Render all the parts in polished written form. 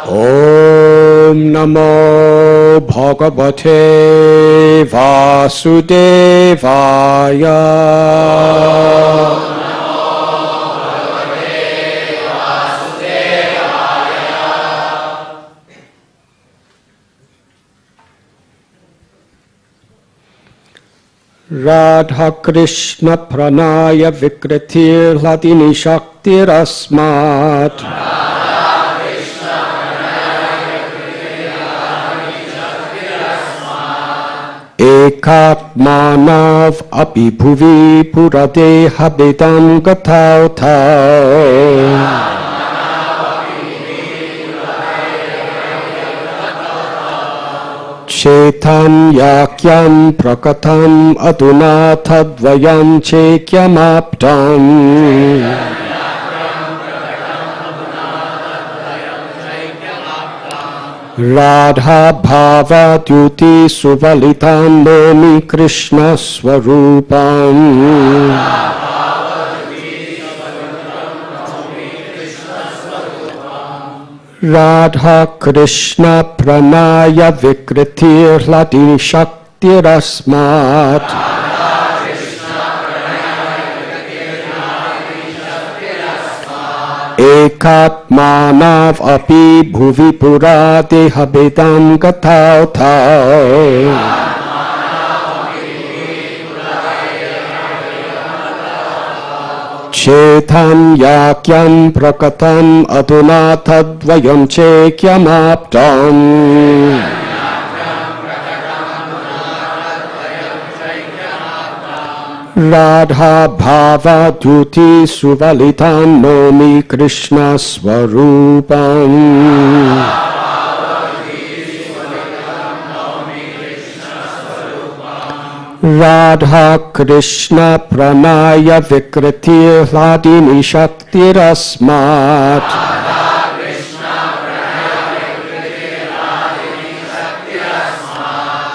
Om Namo Bhagavate Vasudevaya. Radha Krishna Pranaya Vikritir Hladini Shaktirasmat. Ekatmanav api bhuvi puradeha bedam gatau tau. Chaitanyakyam prakatam aduna tadvayam chekyamaptam. Radha bhava dyuti suvalitam nomi Krishna swarupam. Radha Krishna Pranaya Vikritir Hladini Shaktirasmat. Ekatmanav api bhuvi pura deha bedam gatau tau. Chaitanyakyam prakatam aduna tadvayam chekyamaptam. Radha bhava dyuti suvalitam nomi Krishna swarupam. Radha Krishna Pranaya Vikritir Hladini Shaktirasmat.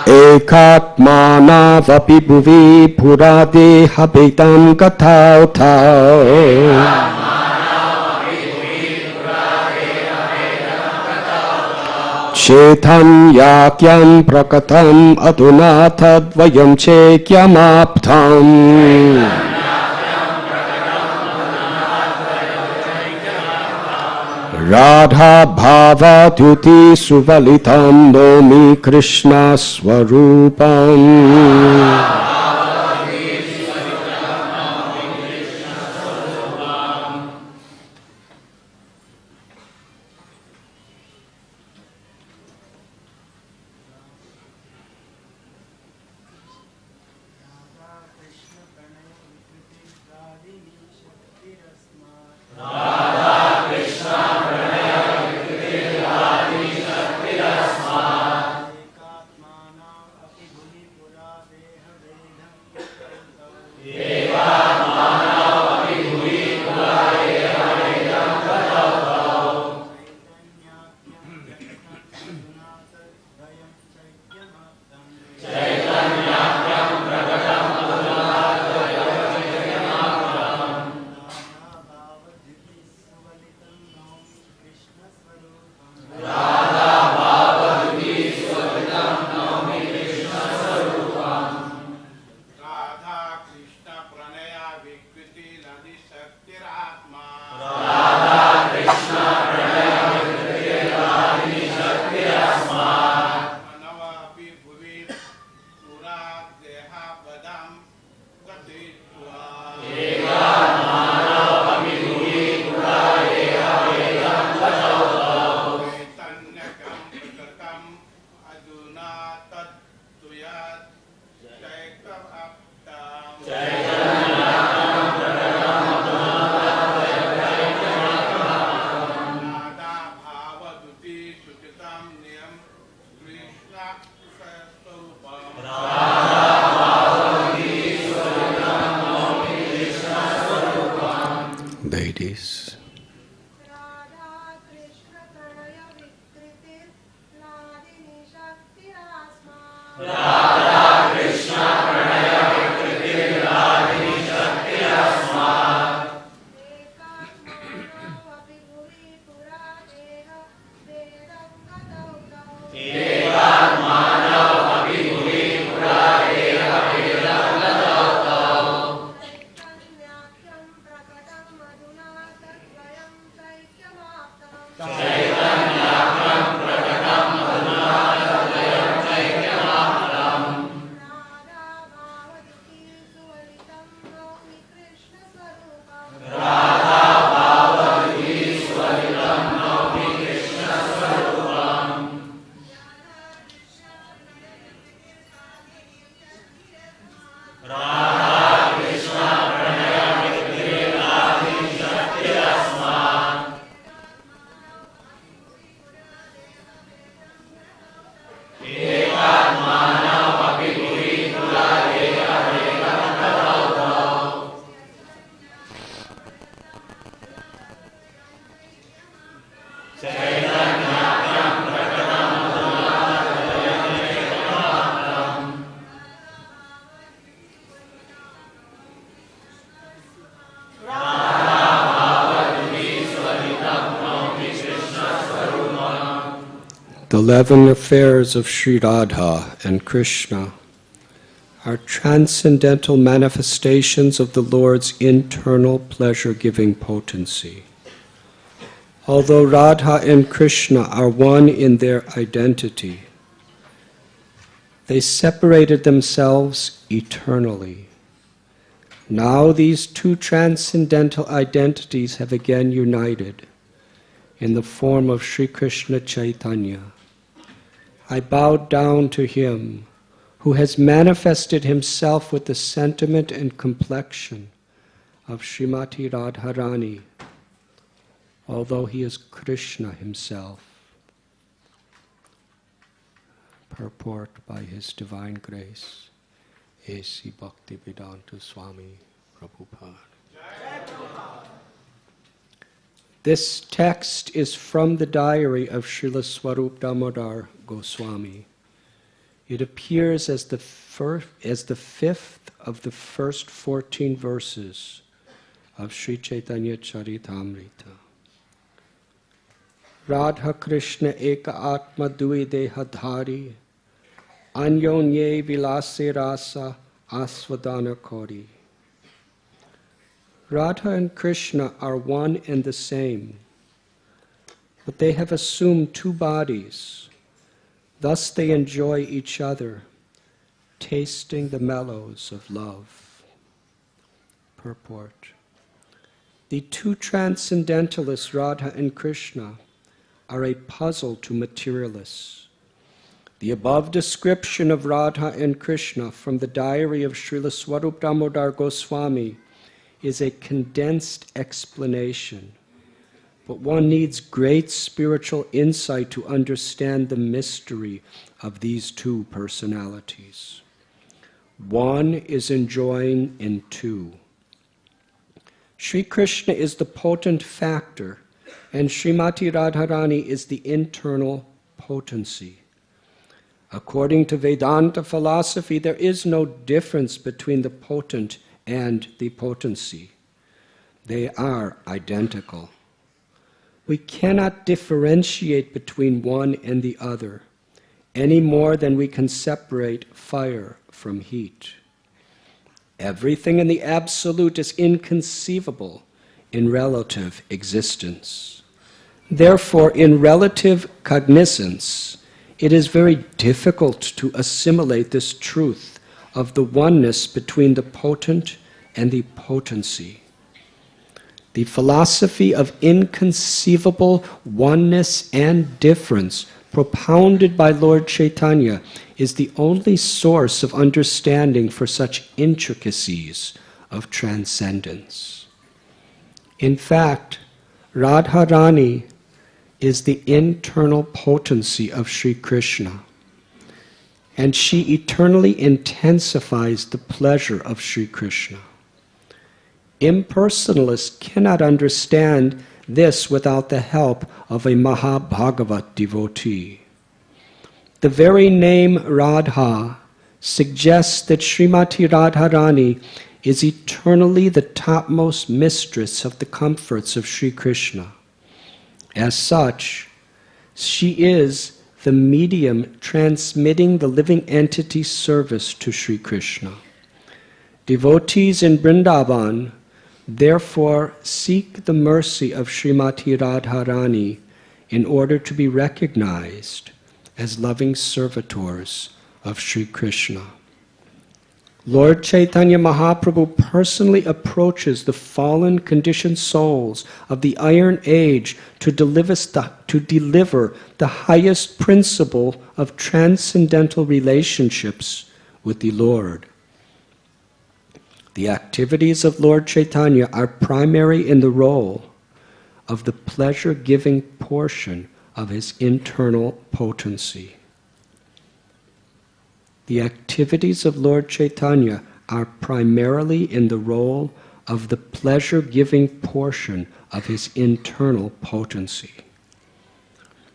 Ekatmanav api bhuvi puradeha bedam gatau tau. Chaitanyakyam prakatam aduna tadvayam chekyamaptam. Radha bhava dyuti suvalitam nomi Krishna swarupam. Ladies. The 11 affairs of Sri Radha and Krishna are transcendental manifestations of the Lord's internal pleasure-giving potency. Although Radha and Krishna are one in their identity, they separated themselves eternally. Now these two transcendental identities have again united in the form of Sri Krishna Chaitanya. I bowed down to him who has manifested himself with the sentiment and complexion of Srimati Radharani, although he is Krishna himself. Purport by His Divine Grace, A.C. Bhaktivedanta Swami Prabhupada. This text is from the diary of Srila Swarup Damodar Goswami. It appears as the fifth of the first 14 verses of Sri Chaitanya Charitamrita. Radha Krishna Eka Atma Dui Dehadhari Anyonye Vilase Rasa Asvadana Kori. Radha and Krishna are one and the same, but they have assumed two bodies. Thus they enjoy each other, tasting the mellows of love. Purport. The two transcendentalists, Radha and Krishna, are a puzzle to materialists. The above description of Radha and Krishna from the diary of Srila Swarup Damodar Goswami is a condensed explanation, but one needs great spiritual insight to understand the mystery of these two personalities. One is enjoying in two. Sri Krishna is the potent factor, and Srimati Radharani is the internal potency. According to Vedanta philosophy, there is no difference between the potent and the potency. They are identical. We cannot differentiate between one and the other, any more than we can separate fire from heat. Everything in the Absolute is inconceivable in relative existence. Therefore, in relative cognizance, it is very difficult to assimilate this truth of the oneness between the potent and the potency. The philosophy of inconceivable oneness and difference propounded by Lord Chaitanya is the only source of understanding for such intricacies of transcendence. In fact, Radharani is the internal potency of Sri Krishna, and she eternally intensifies the pleasure of Sri Krishna. Impersonalists cannot understand this without the help of a Mahabhagavat devotee. The very name Radha suggests that Srimati Radharani is eternally the topmost mistress of the comforts of Sri Krishna. As such, she is the medium transmitting the living entity's service to Sri Krishna. Devotees in Vrindavan therefore seek the mercy of Srimati Radharani in order to be recognized as loving servitors of Sri Krishna. Lord Chaitanya Mahaprabhu personally approaches the fallen conditioned souls of the Iron Age to deliver the highest principle of transcendental relationships with the Lord. The activities of Lord Chaitanya are primary in the role of the pleasure-giving portion of his internal potency. The activities of Lord Chaitanya are primarily in the role of the pleasure-giving portion of his internal potency.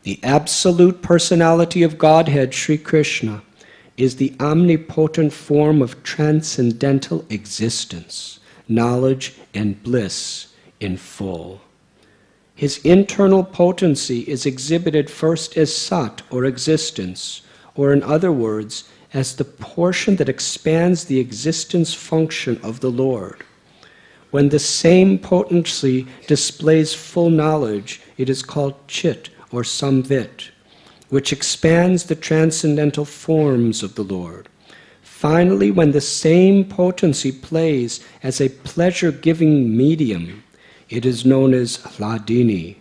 The absolute personality of Godhead, Sri Krishna, is the omnipotent form of transcendental existence, knowledge and bliss in full. His internal potency is exhibited first as sat, or existence, or in other words, as the portion that expands the existence function of the Lord. When the same potency displays full knowledge, it is called chit, or samvit, which expands the transcendental forms of the Lord. Finally, when the same potency plays as a pleasure-giving medium, it is known as hladini,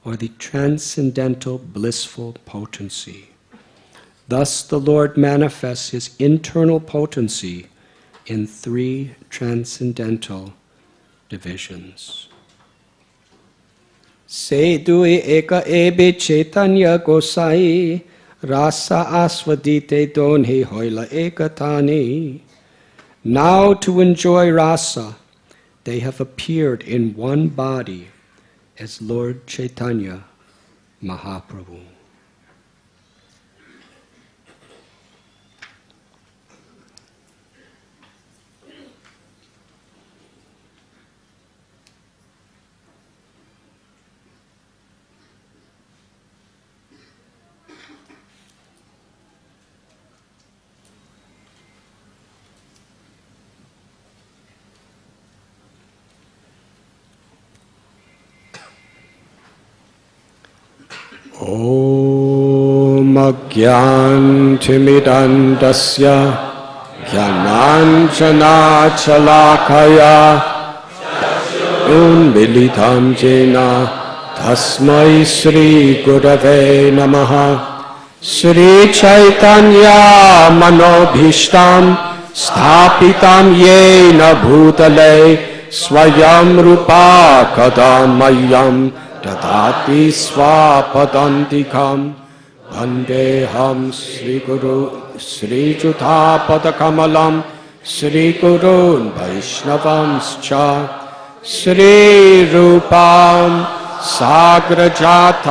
or the transcendental blissful potency. Thus the Lord manifests his internal potency in three transcendental divisions. Se dui eka ebe Chaitanya Gosai, rasa asvadite donhi hoila ekatani. Now to enjoy rasa, they have appeared in one body as Lord Chaitanya Mahaprabhu. Om Agyantimidandasya Jnananjana Chalakaya Unmilitam Jena Tasmai Sri Gurave Namaha Sri Chaitanya Manobhishtam Sthapitam Yena Bhutale Swayam Rupa Kadamayam Tadati Swapadantikam Vandeham Sri Guru Sri Juthapadakamalam Sri Gurun Vaishnavamscha Sri Rupam Sagrajatam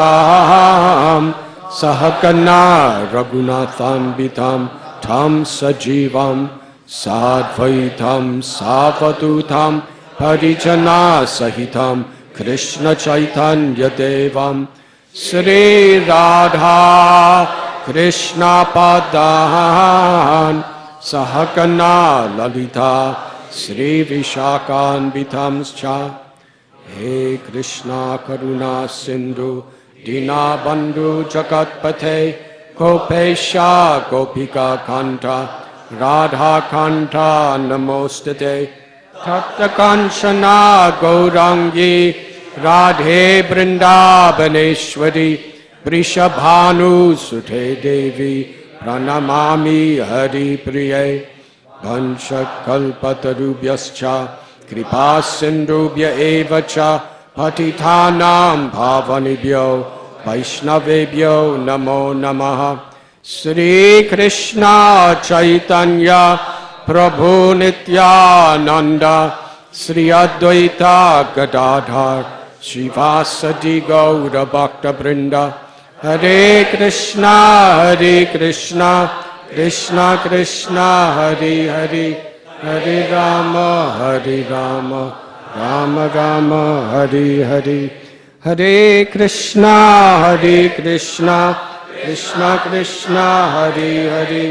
Sahagana Raghunatham Vitam Tam Sajivam Sadvaitam Savadutam Parijana Sahitam Krishna Chaitanya Devam Sri Radha Krishna Padan Sahagana Lalita Sri Vishakan Vitamscha He Krishna Karuna Sindhu Dina Bandhu Jagatpate Gopesha Gopika Kanta Radha Kanta Namostate Takta Kanchana Gaurangi Radhe Vrindavaneshwari Vrishabhanu Sute Devi Pranamami Hari Priye Vanchakalpatarubhyascha Kripa Sindhubhya Evacha Patitanam Bhavanibhyo Vaishnavebhyo Namo Namaha Sri Krishna Chaitanya Prabhu Nityananda Sri Advaita Gadadhar Srivasadi Gaura Bhakta Brinda Hare Krishna Krishna Krishna Hare Hare Hare Rama Rama Rama Hare Hare Hare Krishna Krishna Krishna Hare Hare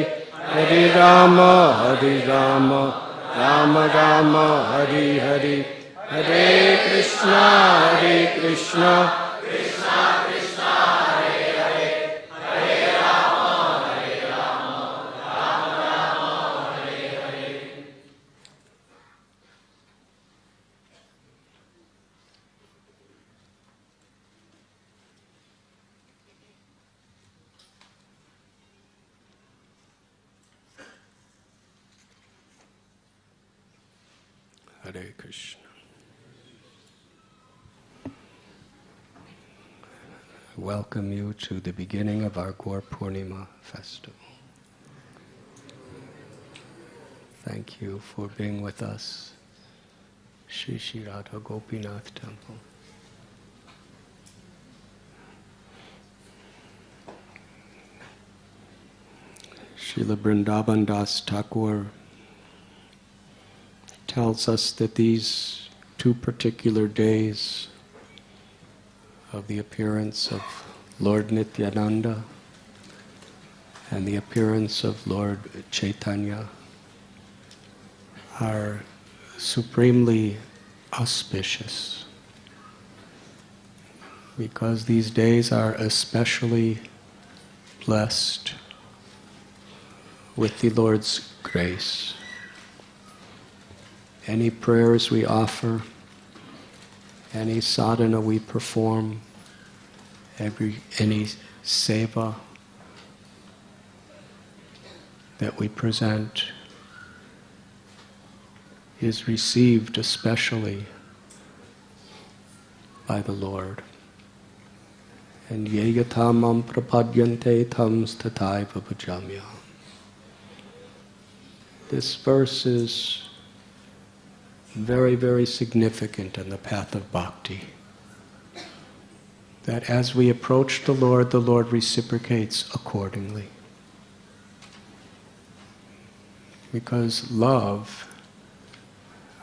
Hare Rama Rama Rama Hare Hare Hare Krishna Krishna Krishna Hare Krishna. I welcome you to the beginning of our Gaur Purnima festival. Thank you for being with us, Shri Shri Radha Gopinath Temple. Srila Vrindavan Das Thakur tells us that these two particular days of the appearance of Lord Nityananda and the appearance of Lord Chaitanya are supremely auspicious, because these days are especially blessed with the Lord's grace. Any prayers we offer, any sadhana we perform, any seva that we present is received especially by the Lord. And ye yatha mam prapadyante tam tataiva bhajamya. This verse is very, very significant in the path of bhakti. That as we approach the Lord reciprocates accordingly. Because love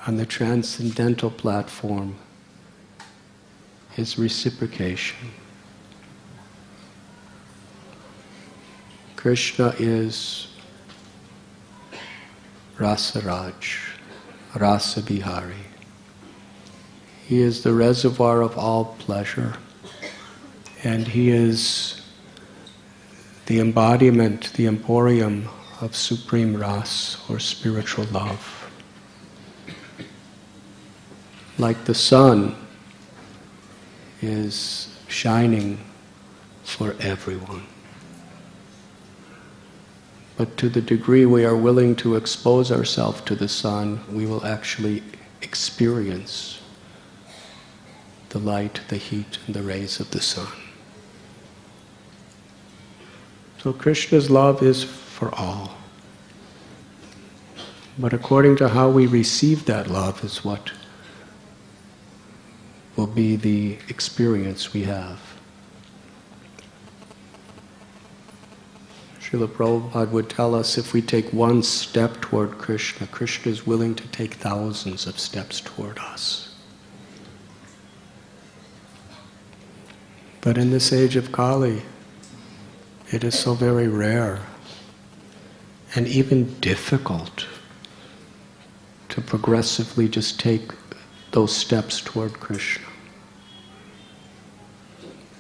on the transcendental platform is reciprocation. Krishna is Rasaraj, Rasa Bihari. He is the reservoir of all pleasure, and he is the embodiment, the emporium of supreme ras, or spiritual love. Like the sun is shining for everyone. But to the degree we are willing to expose ourselves to the sun, we will actually experience the light, the heat, and the rays of the sun. So Krishna's love is for all. But according to how we receive that love is what will be the experience we have. Srila Prabhupada would tell us if we take one step toward Krishna, Krishna is willing to take thousands of steps toward us. But in this age of Kali, it is so very rare and even difficult to progressively just take those steps toward Krishna.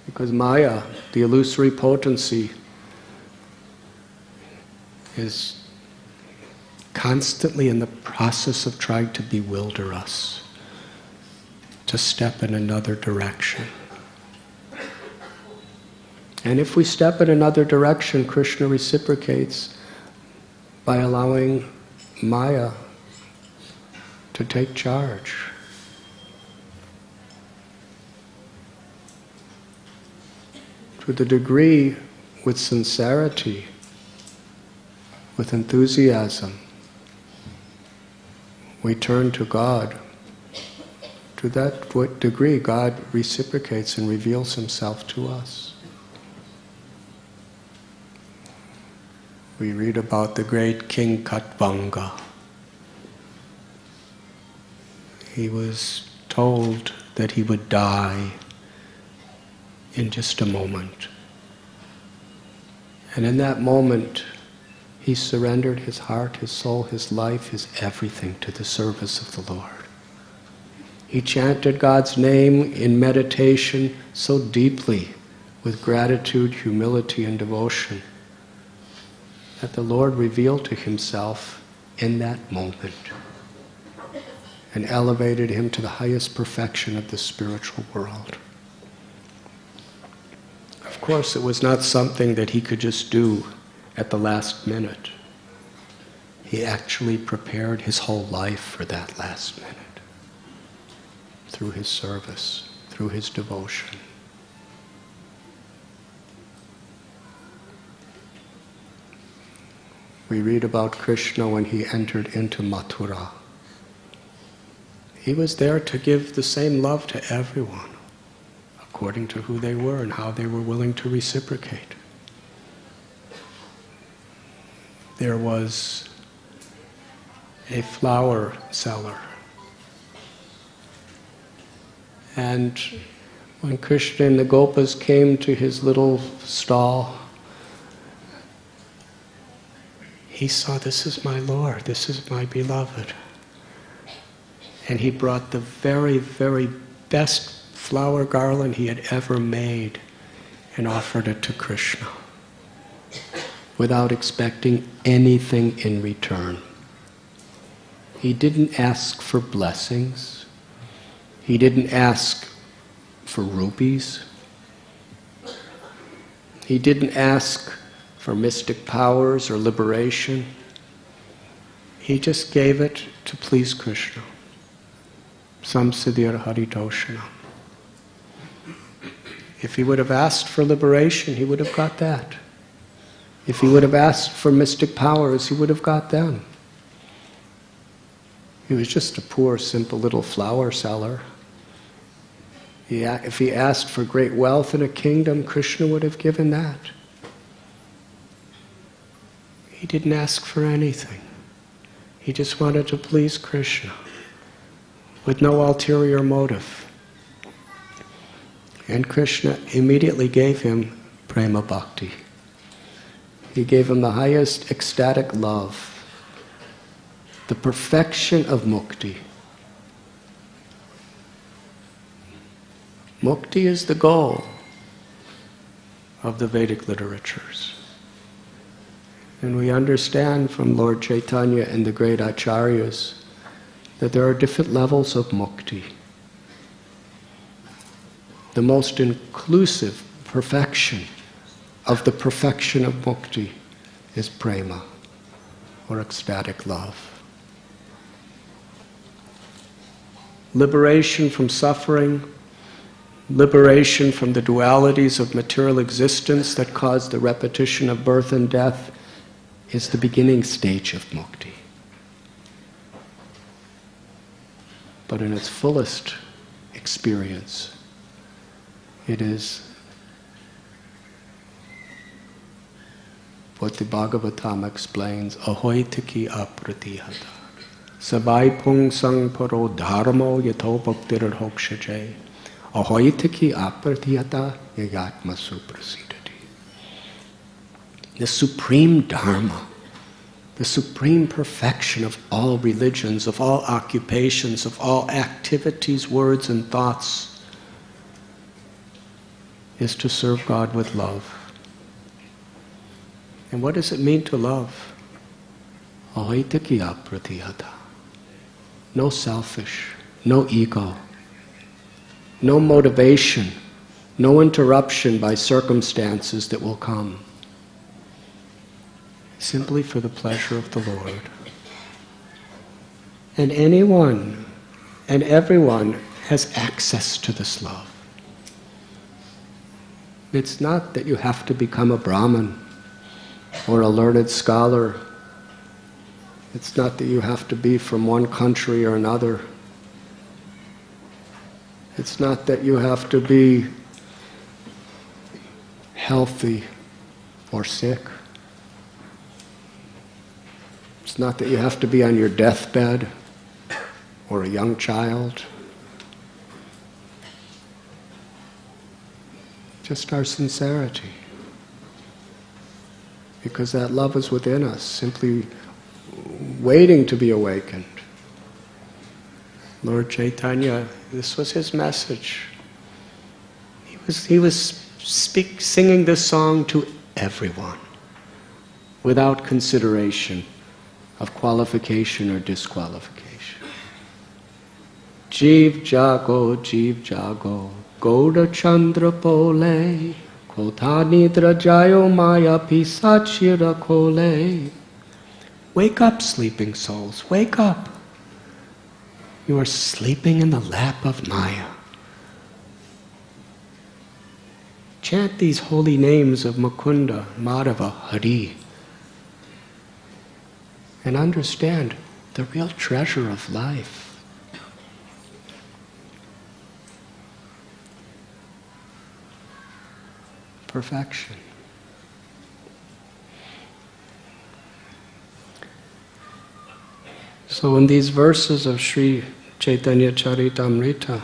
Because Maya, the illusory potency, is constantly in the process of trying to bewilder us to step in another direction. And if we step in another direction, Krishna reciprocates by allowing Maya to take charge. To the degree, with sincerity, with enthusiasm, we turn to God. To that degree, God reciprocates and reveals Himself to us. We read about the great King Katvanga. He was told that he would die in just a moment. And in that moment, he surrendered his heart, his soul, his life, his everything to the service of the Lord. He chanted God's name in meditation so deeply, with gratitude, humility, and devotion, that the Lord revealed to Himself in that moment and elevated him to the highest perfection of the spiritual world. Of course, it was not something that he could just do at the last minute. He actually prepared his whole life for that last minute. through his service, through his devotion. We read about Krishna when he entered into Mathura. He was there to give the same love to everyone, according to who they were and how they were willing to reciprocate. There was a flower seller, and when Krishna and the Gopas came to his little stall, he saw, this is my Lord, this is my beloved. And he brought the very, very best flower garland he had ever made and offered it to Krishna without expecting anything in return. He didn't ask for blessings. He didn't ask for rupees. He didn't ask for mystic powers or liberation. He just gave it to please Krishna. Samsiddhir Haritoshanam. If he would have asked for liberation, he would have got that. If he would have asked for mystic powers, he would have got them. He was just a poor, simple little flower seller. If he asked for great wealth and a kingdom, Krishna would have given that. He didn't ask for anything. He just wanted to please Krishna with no ulterior motive. And Krishna immediately gave him prema bhakti. He gave him the highest ecstatic love, the perfection of mukti. Mukti is the goal of the Vedic literatures. And we understand from Lord Chaitanya and the great acharyas that there are different levels of mukti. The most inclusive perfection of the perfection of mukti is prema, or ecstatic love. Liberation from suffering, liberation from the dualities of material existence that cause the repetition of birth and death is the beginning stage of mukti. But in its fullest experience, it is what the Bhagavatam explains, ahoitiki apratihata. Sabai pung sang paro dharmo yato bhaktir hokshaje. Ahoitiki apratihata yagatma suprasidati. The supreme dharma, the supreme perfection of all religions, of all occupations, of all activities, words and thoughts, is to serve God with love. And what does it mean to love? Ahoitiki apratihata. No selfish, no ego, no motivation, no interruption by circumstances that will come. Simply for the pleasure of the Lord. And anyone and everyone has access to this love. It's not that you have to become a Brahmin or a learned scholar. It's not that you have to be from one country or another. It's not that you have to be healthy or sick. It's not that you have to be on your deathbed or a young child. Just our sincerity. Because that love is within us, simply waiting to be awakened. Lord Chaitanya, this was his message. He was singing this song to everyone, without consideration of qualification or disqualification. Jeev jago, Gauda Chandra Pole, Kotani Drajayo Maya Pisachira Kole. Wake up, sleeping souls, wake up. You are sleeping in the lap of Maya. Chant these holy names of Mukunda, Madhava, Hari, and understand the real treasure of life. Perfection. So in these verses of Sri Chaitanya Charitamrita,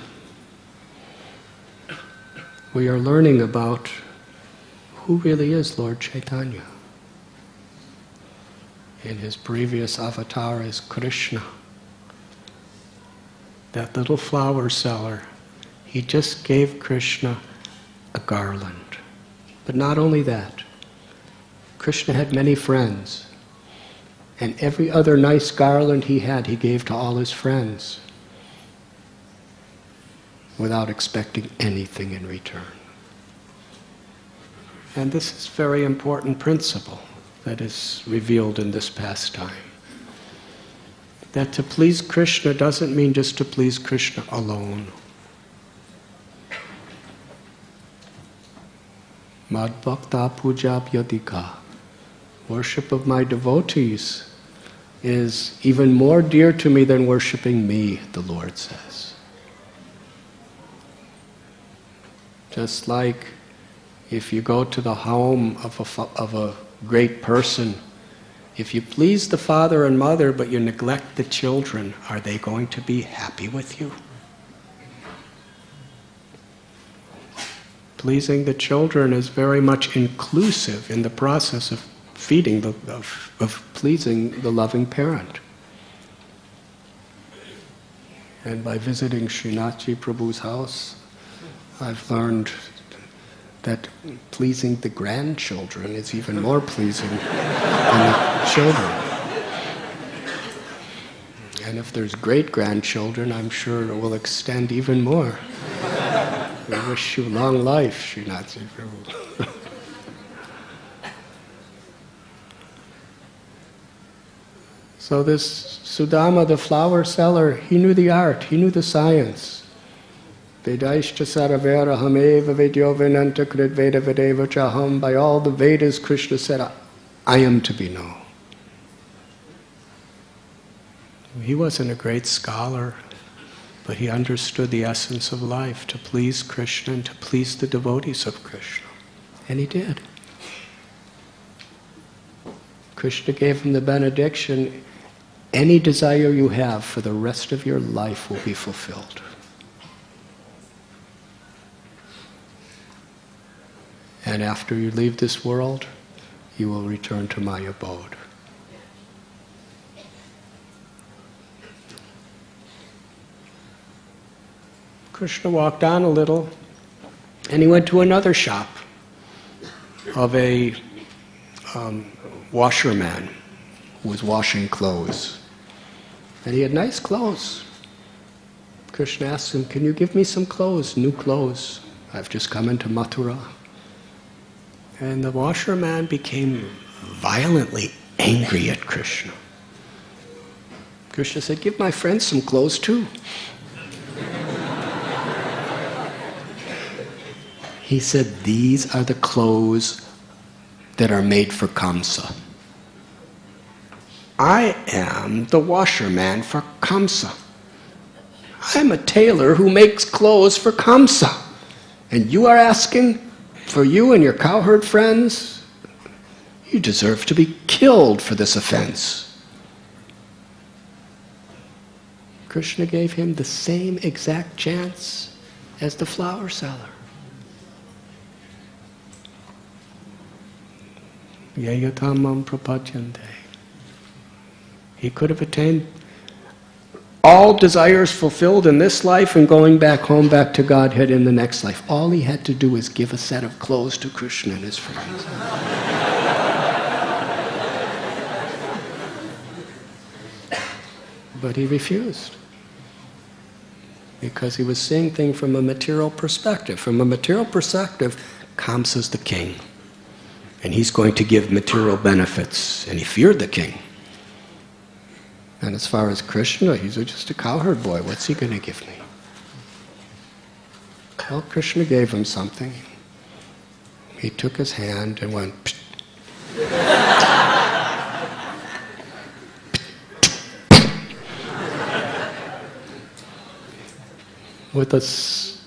we are learning about who really is Lord Chaitanya. In his previous avatar as Krishna, that little flower seller, he just gave Krishna a garland. But not only that, Krishna had many friends, and every other nice garland he had, he gave to all his friends, without expecting anything in return. And this is a very important principle that is revealed in this pastime. That to please Krishna doesn't mean just to please Krishna alone. Mad bhakta puja yadika. Worship of my devotees is even more dear to me than worshiping me, the Lord says. Just like if you go to the home of a great person, if you please the father and mother but you neglect the children, are they going to be happy with you? Pleasing the children is very much inclusive in the process of feeding, of pleasing the loving parent. And by visiting Srinathji Prabhu's house, I've learned that pleasing the grandchildren is even more pleasing than the children. And if there's great-grandchildren, I'm sure it will extend even more. We wish you long life, Srinathji Prabhu. So this Sudama, the flower seller, he knew the art, he knew the science. Vedaishta saravera hameva vedyo venanta krit veda vedeva chaham. By all the Vedas, Krishna said, I am to be known. He wasn't a great scholar, but he understood the essence of life, to please Krishna and to please the devotees of Krishna. And he did. Krishna gave him the benediction, any desire you have for the rest of your life will be fulfilled. And after you leave this world, you will return to my abode. Krishna walked on a little, and he went to another shop of a washerman who was washing clothes. And he had nice clothes. Krishna asked him, can you give me some clothes, new clothes? I've just come into Mathura. And the washerman became violently angry at Krishna. Krishna said, give my friends some clothes too. He said, these are the clothes that are made for Kamsa. I am the washerman for Kamsa. I'm a tailor who makes clothes for Kamsa. And you are asking for you and your cowherd friends? You deserve to be killed for this offense. Krishna gave him the same exact chance as the flower seller. Yayatamam prapadyante. He could have attained all desires fulfilled in this life and going back home, back to Godhead in the next life. All he had to do was give a set of clothes to Krishna and his friends. But he refused. Because he was seeing things from a material perspective. From a material perspective, Kamsa's the king. And he's going to give material benefits. And he feared the king. And as far as Krishna, he's just a cowherd boy. What's he going to give me? Well, Krishna gave him something. He took his hand and went, psh.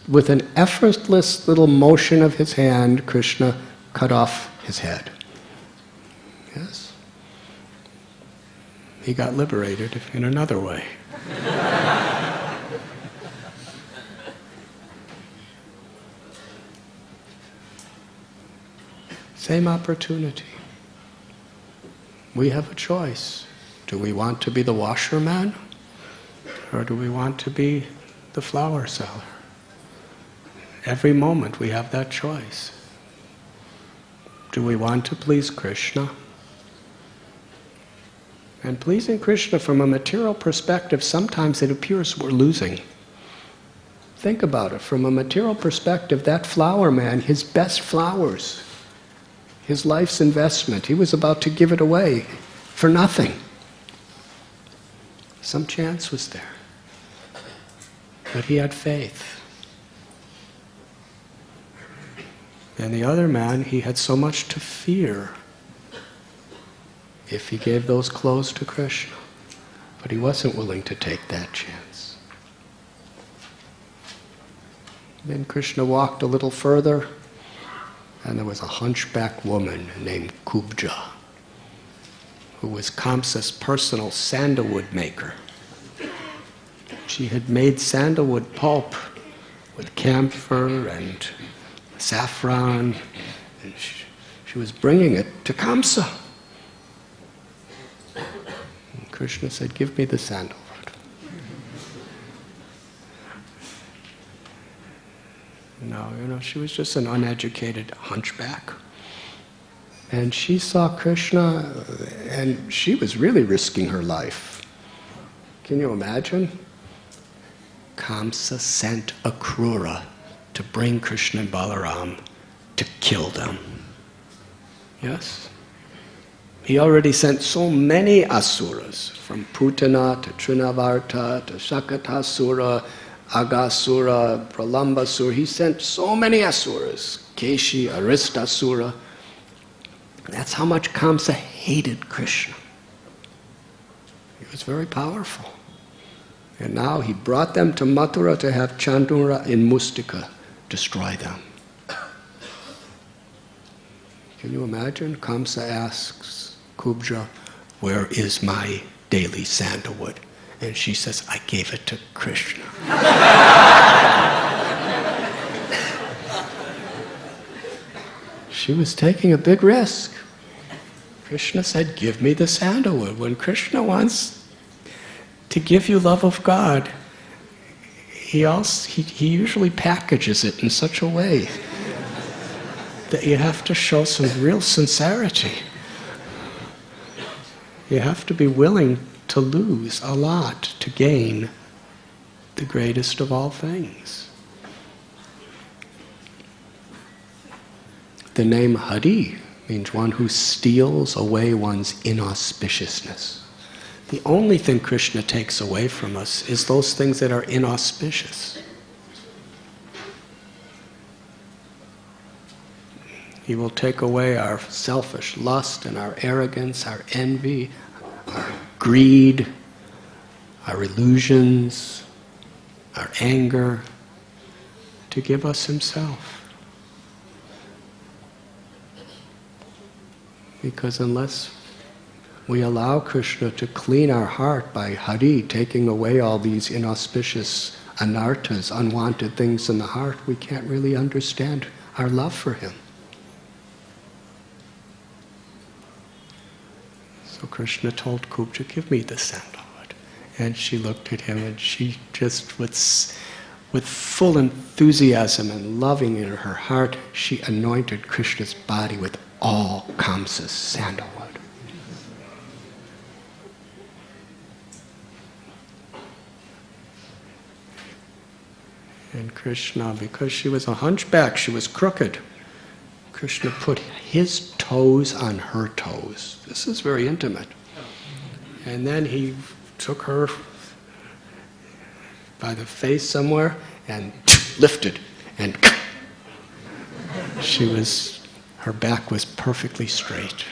With an effortless little motion of his hand, Krishna cut off his head. Yes? He got liberated in another way. Same opportunity. We have a choice. Do we want to be the washerman? Or do we want to be the flower seller? Every moment we have that choice. Do we want to please Krishna? And pleasing Krishna from a material perspective, sometimes it appears we're losing. Think about it. From a material perspective, that flower man, his best flowers, his life's investment, he was about to give it away for nothing. Some chance was there. But he had faith. And the other man, he had so much to fear if he gave those clothes to Krishna. But he wasn't willing to take that chance. Then Krishna walked a little further, and there was a hunchback woman named Kubja, who was Kamsa's personal sandalwood maker. She had made sandalwood pulp with camphor and saffron, and she was bringing it to Kamsa. And Krishna said, "Give me the sandalwood." No, she was just an uneducated hunchback. And she saw Krishna, and she was really risking her life. Can you imagine? Kamsa sent Akrura to bring Krishna and Balaram to kill them. Yes? He already sent so many asuras, from Putana to Trinavarta to Shakatasura, Agasura, Pralambasura. He sent so many asuras, Keshi, Aristasura. That's how much Kamsa hated Krishna. He was very powerful. And now he brought them to Mathura to have Chandura in Mustika destroy them. Can you imagine? Kamsa asks Kubja, "Where is my daily sandalwood?" And she says, "I gave it to Krishna." She was taking a big risk. Krishna said, "Give me the sandalwood." When Krishna wants to give you love of God, he usually packages it in such a way that you have to show some real sincerity. You have to be willing to lose a lot to gain the greatest of all things. The name Hari means one who steals away one's inauspiciousness. The only thing Krishna takes away from us is those things that are inauspicious. He will take away our selfish lust and our arrogance, our envy, our greed, our illusions, our anger, to give us himself. Because unless we allow Krishna to clean our heart by Hari, taking away all these inauspicious anarthas, unwanted things in the heart, we can't really understand our love for him. So Krishna told Kubja, "Give me the sandalwood." And she looked at him, and she just, with full enthusiasm and loving in her heart, she anointed Krishna's body with all Kamsa's sandalwood. And Krishna, because she was a hunchback, she was crooked, Krishna put his toes on her toes. This is very intimate. And then he took her by the face somewhere and lifted, and her back was perfectly straight.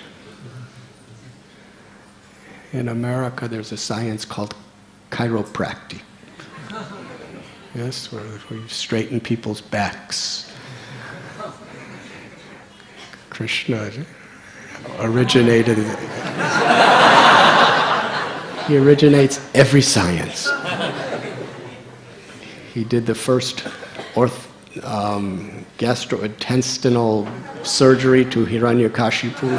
In America, there's a science called chiropractic. Yes, where we straighten people's backs. Krishna originated. He originates every science. He did the first gastrointestinal surgery to Hiranyakashipu.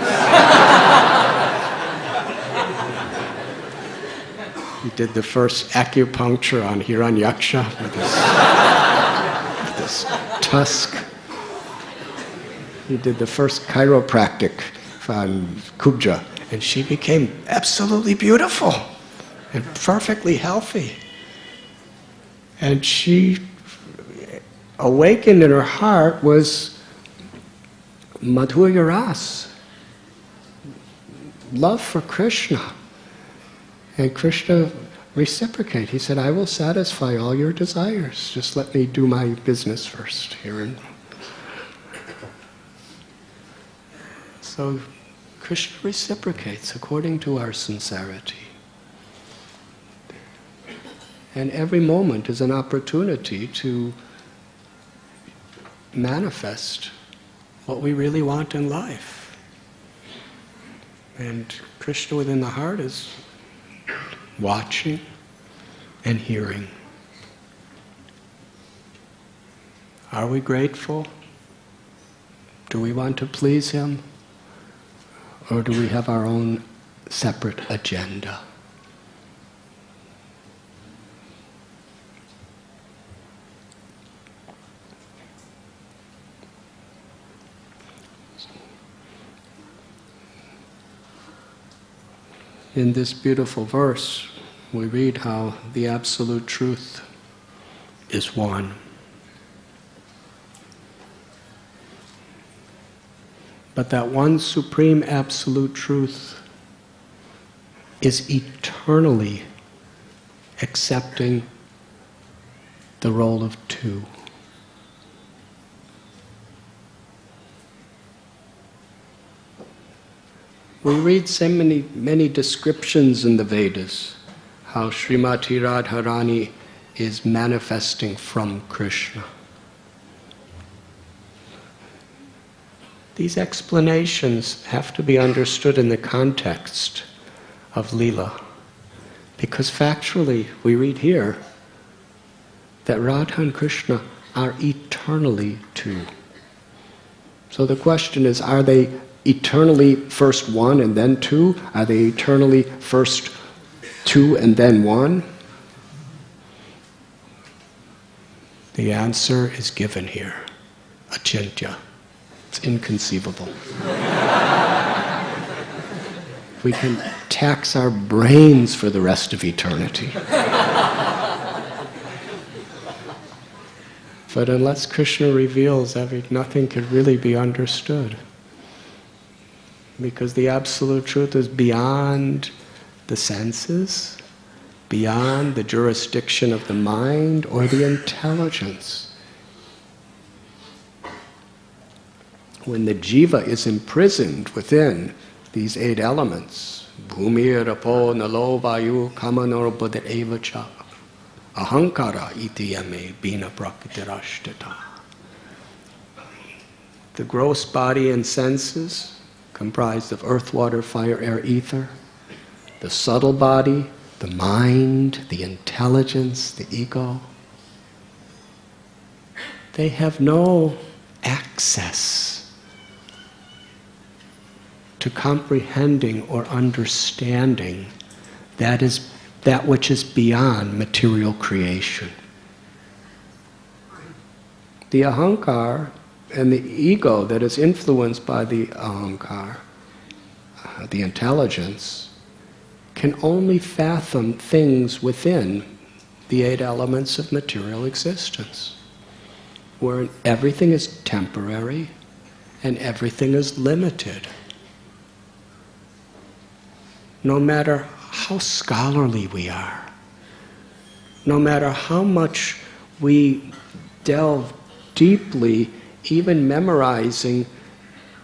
He did the first acupuncture on Hiranyaksha with this tusk. He did the first chiropractic on Kubja, and she became absolutely beautiful and perfectly healthy. And she awakened in her heart was Madhurya Ras, love for Krishna. And Krishna reciprocated. He said, I will satisfy all your desires. Just let me do my business first here. So Krishna reciprocates according to our sincerity. And every moment is an opportunity to manifest what we really want in life. And Krishna within the heart is watching and hearing. Are we grateful? Do we want to please Him? Or do we have our own separate agenda? In this beautiful verse, we read how the absolute truth is one. But that one supreme absolute truth is eternally accepting the role of two. We read so many descriptions in the Vedas how Srimati Radharani is manifesting from Krishna. These explanations have to be understood in the context of Lila, because factually we read here that Radha and Krishna are eternally two. So the question is, are they eternally first one and then two? Are they eternally first two and then one? The answer is given here. Achintya. It's inconceivable. We can tax our brains for the rest of eternity. But unless Krishna reveals nothing can really be understood. Because the absolute truth is beyond the senses, beyond the jurisdiction of the mind or the intelligence. When the jiva is imprisoned within these 8 elements, bhumi, rapo, nalo, vayu, kamanor, buddha, evacha, ahankara, iti yame, bina prakritirashtata. The gross body and senses, comprised of earth, water, fire, air, ether, the subtle body, the mind, the intelligence, the ego. They have no access to comprehending or understanding that which is beyond material creation. The ahankar and the ego that is influenced by the ahankar, the intelligence, can only fathom things within the 8 elements of material existence, where everything is temporary and everything is limited. No matter how scholarly we are, no matter how much we delve deeply, even memorizing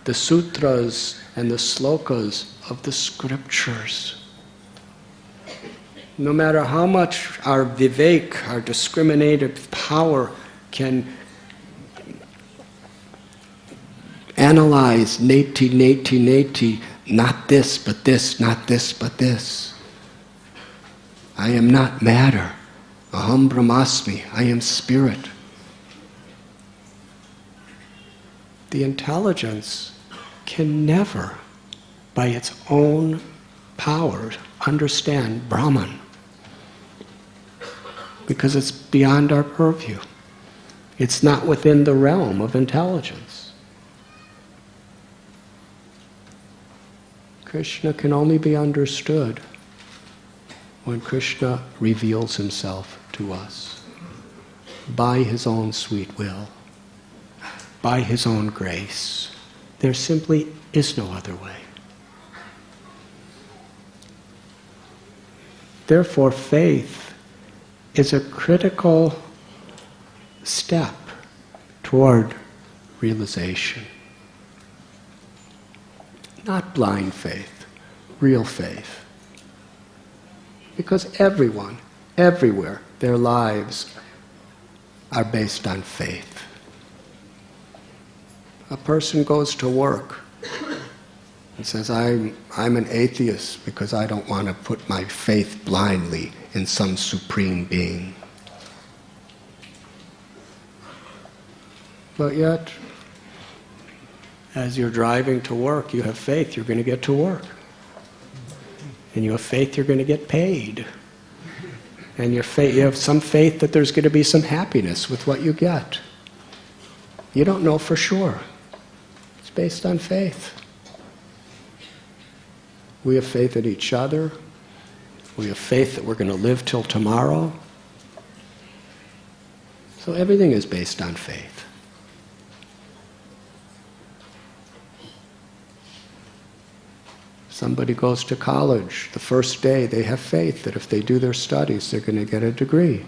the sutras and the slokas of the scriptures, no matter how much our vivek, our discriminative power, can analyze neti, not this, but this, not this, but this. I am not matter. Aham brahmasmi. I am spirit. The intelligence can never, by its own power, understand Brahman, because it's beyond our purview. It's not within the realm of intelligence. Krishna can only be understood when Krishna reveals himself to us by his own sweet will, by his own grace. There simply is no other way. Therefore, faith is a critical step toward realization. Not blind faith, real faith. Because everyone, everywhere, their lives are based on faith. A person goes to work and says, I'm an atheist because I don't want to put my faith blindly in some supreme being. But yet, as you're driving to work, you have faith you're going to get to work. And you have faith you're going to get paid. And you have some faith that there's going to be some happiness with what you get. You don't know for sure. It's based on faith. We have faith in each other. We have faith that we're going to live till tomorrow. So everything is based on faith. Somebody goes to college, the first day they have faith that if they do their studies they're going to get a degree.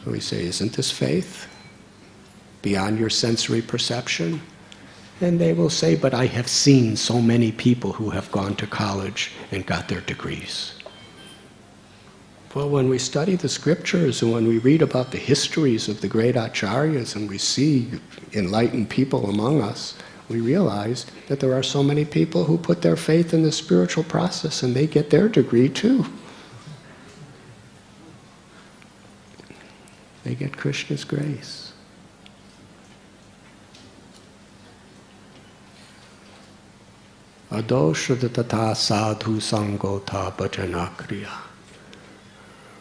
So we say, isn't this faith beyond your sensory perception? And they will say, but I have seen so many people who have gone to college and got their degrees. Well, when we study the scriptures and when we read about the histories of the great acharyas and we see enlightened people among us, we realize that there are so many people who put their faith in the spiritual process and they get their degree too. They get Krishna's grace. Adosha tata sadhu sangota bhajanakriya.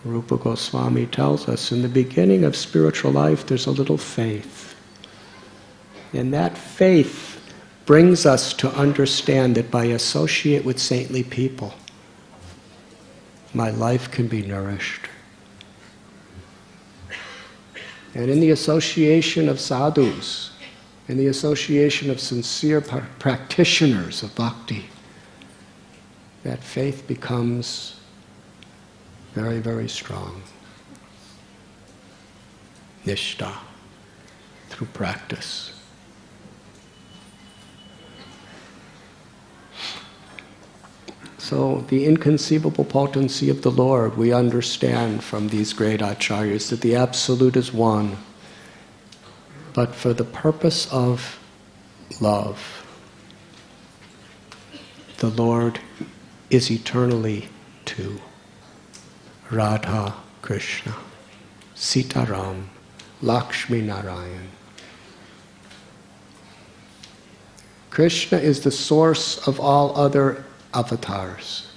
Rupa Goswami tells us in the beginning of spiritual life there's a little faith. And that faith brings us to understand that by associate with saintly people, my life can be nourished. And in the association of sadhus, in the association of sincere practitioners of bhakti, that faith becomes very, very strong. Nishtha, through practice. So the inconceivable potency of the Lord, we understand from these great acharyas that the Absolute is one. But for the purpose of love, the Lord is eternally two. Radha Krishna, Sitaram, Lakshmi Narayan. Krishna is the source of all other avatars,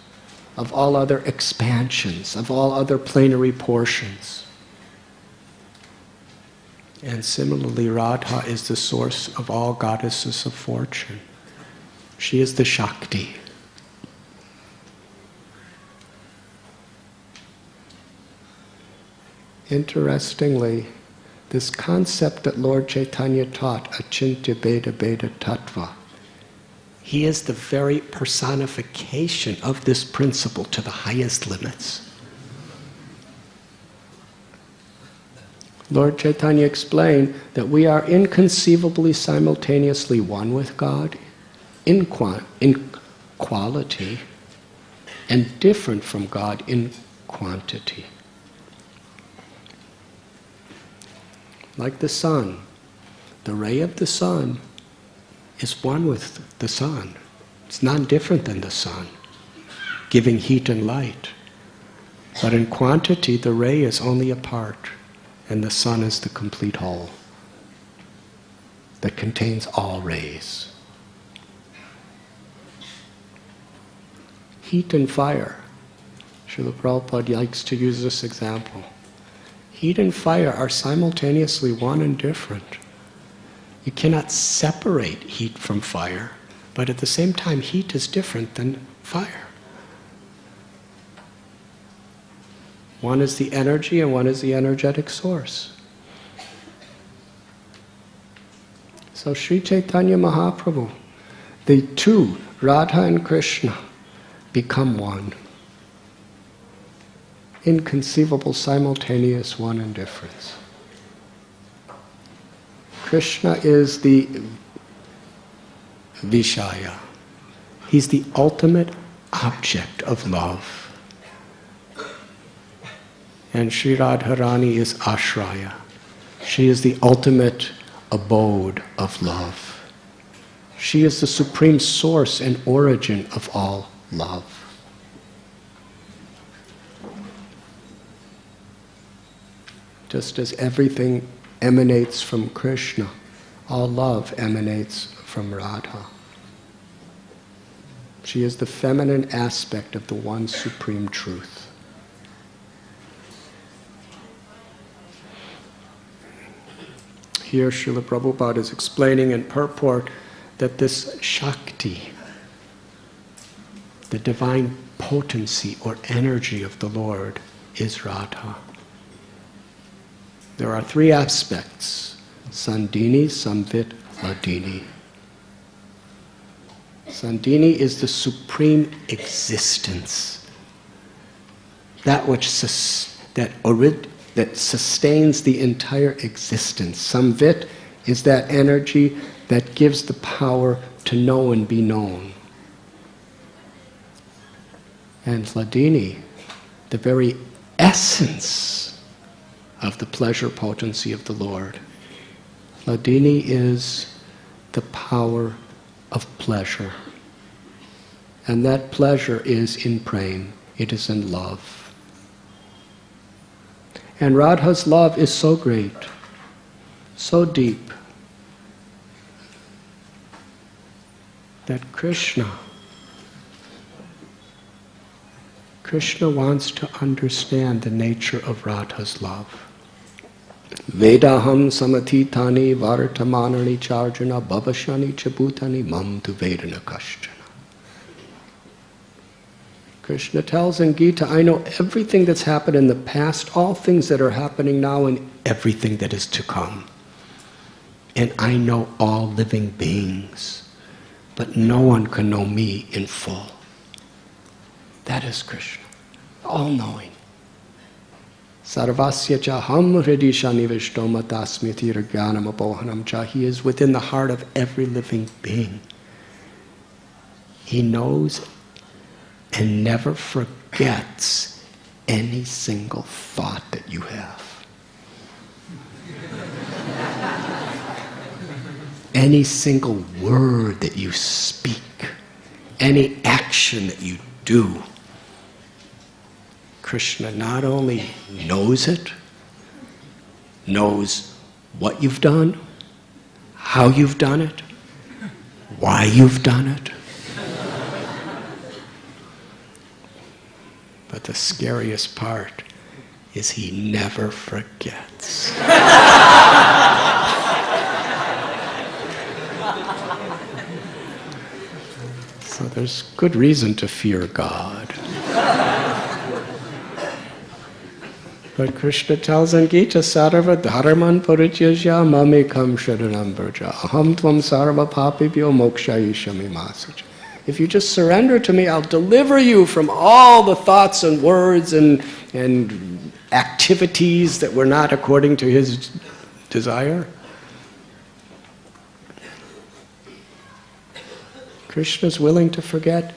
of all other expansions, of all other plenary portions. And similarly, Radha is the source of all goddesses of fortune. She is the Shakti. Interestingly, this concept that Lord Chaitanya taught, Achintya Bheda Bheda Tattva, He is the very personification of this principle to the highest limits. Lord Chaitanya explained that we are inconceivably simultaneously one with God in quality and different from God in quantity. Like the sun, the ray of the sun is one with the sun. It's not different than the sun, giving heat and light. But in quantity, the ray is only a part, and the sun is the complete whole that contains all rays. Heat and fire. Srila Prabhupada likes to use this example. Heat and fire are simultaneously one and different. You cannot separate heat from fire, but at the same time, heat is different than fire. One is the energy and one is the energetic source. So Sri Chaitanya Mahaprabhu, the two, Radha and Krishna, become one. Inconceivable, simultaneous one and difference. Krishna is the Vishaya. He's the ultimate object of love. And Sri Radharani is Ashraya. She is the ultimate abode of love. She is the supreme source and origin of all love. Just as everything emanates from Krishna, all love emanates from Radha. She is the feminine aspect of the one supreme truth. Here Srila Prabhupada is explaining in purport that this Shakti, the divine potency or energy of the Lord, is Radha. There are three aspects: Sandini, Samvit, Ladini. Sandini is the supreme existence, that which that sustains the entire existence. Samvit is that energy that gives the power to know and be known. And Ladini, the very essence of the pleasure potency of the Lord. Ladini is the power of pleasure. And that pleasure is in prema, it is in love. And Radha's love is so great, so deep, that Krishna wants to understand the nature of Radha's love. Vedaham samatitani vartamanani charjana bhavashani chabutani mam tu vedana kashchana. Krishna tells in Gita, I know everything that's happened in the past, all things that are happening now, and everything that is to come. And I know all living beings, but no one can know me in full. That is Krishna, all-knowing. Sarvasya cha ham hridisha nivishto matasmiti ragyanam abohanam cha. He is within the heart of every living being. He knows and never forgets any single thought that you have. Any single word that you speak. Any action that you do. Krishna not only knows it, knows what you've done, how you've done it, why you've done it. But the scariest part is he never forgets. So there's good reason to fear God. But Krishna tells in Gita, Sarva dharman parityajya mamekam sharanam vraja aham tvam sarva papibhyo mokshayishami masaja. If you just surrender to me, I'll deliver you from all the thoughts and words and activities that were not according to his desire. Krishna's willing to forget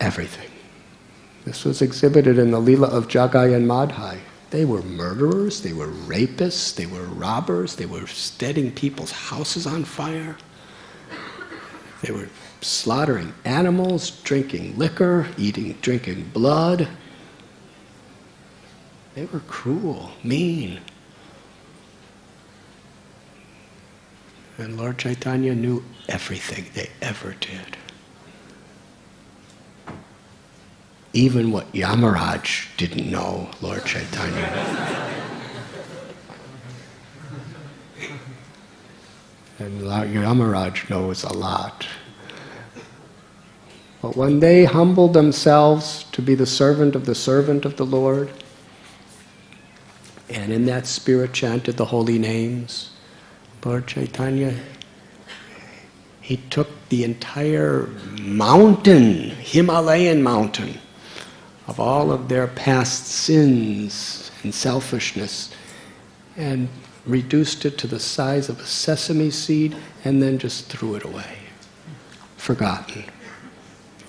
everything. This was exhibited in the Lila of Jagai and Madhai. They were murderers, they were rapists, they were robbers, they were setting people's houses on fire. They were slaughtering animals, drinking liquor, drinking blood. They were cruel, mean. And Lord Chaitanya knew everything they ever did. Even what Yamaraj didn't know, Lord Chaitanya. And Yamaraj knows a lot. But when they humbled themselves to be the servant of the Lord, and in that spirit chanted the holy names, Lord Chaitanya, he took the entire mountain, Himalayan mountain, of all of their past sins and selfishness, and reduced it to the size of a sesame seed, and then just threw it away. Forgotten.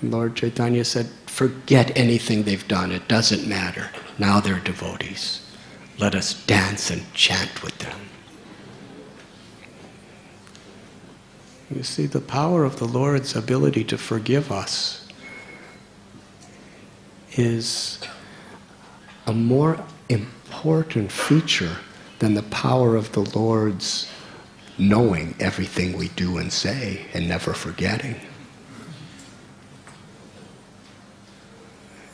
And Lord Chaitanya said, forget anything they've done, it doesn't matter. Now they're devotees. Let us dance and chant with them. You see, the power of the Lord's ability to forgive us is a more important feature than the power of the Lord's knowing everything we do and say and never forgetting.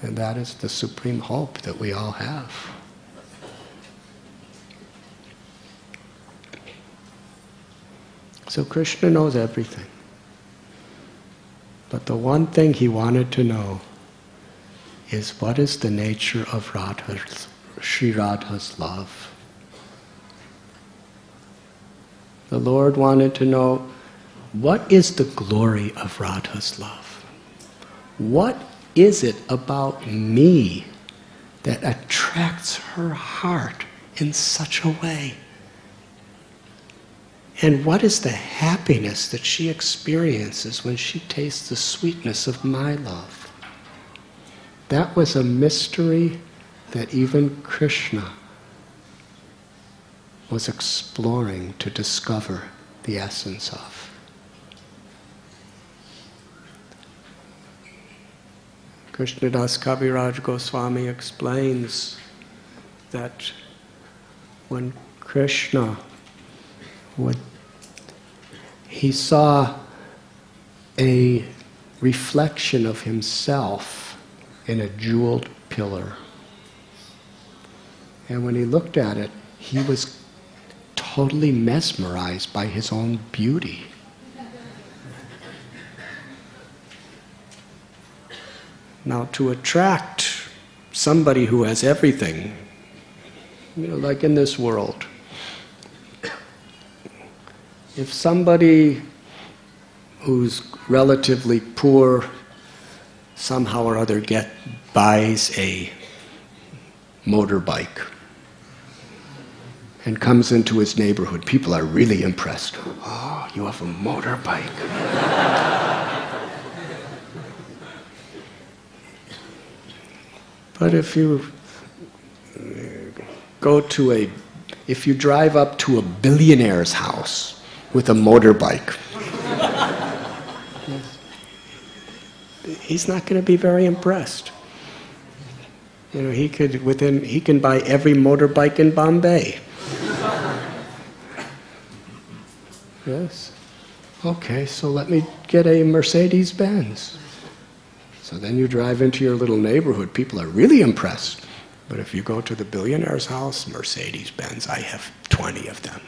And that is the supreme hope that we all have. So Krishna knows everything. But the one thing he wanted to know is what is the nature of Sri Radha's love. The Lord wanted to know, what is the glory of Radha's love? What is it about me that attracts her heart in such a way? And what is the happiness that she experiences when she tastes the sweetness of my love? That was a mystery that even Krishna was exploring to discover the essence of. Krishnadas Kaviraj Goswami explains that when Krishna he saw a reflection of himself in a jeweled pillar. And when he looked at it, he was totally mesmerized by his own beauty. Now, to attract somebody who has everything, like in this world, if somebody who's relatively poor somehow or other buys a motorbike and comes into his neighborhood, people are really impressed. Oh, you have a motorbike. But if you if you drive up to a billionaire's house with a motorbike, he's not going to be very impressed. He can buy every motorbike in Bombay. Yes. Okay, so let me get a Mercedes Benz. So then you drive into your little neighborhood, people are really impressed. But if you go to the billionaire's house, Mercedes Benz, I have 20 of them.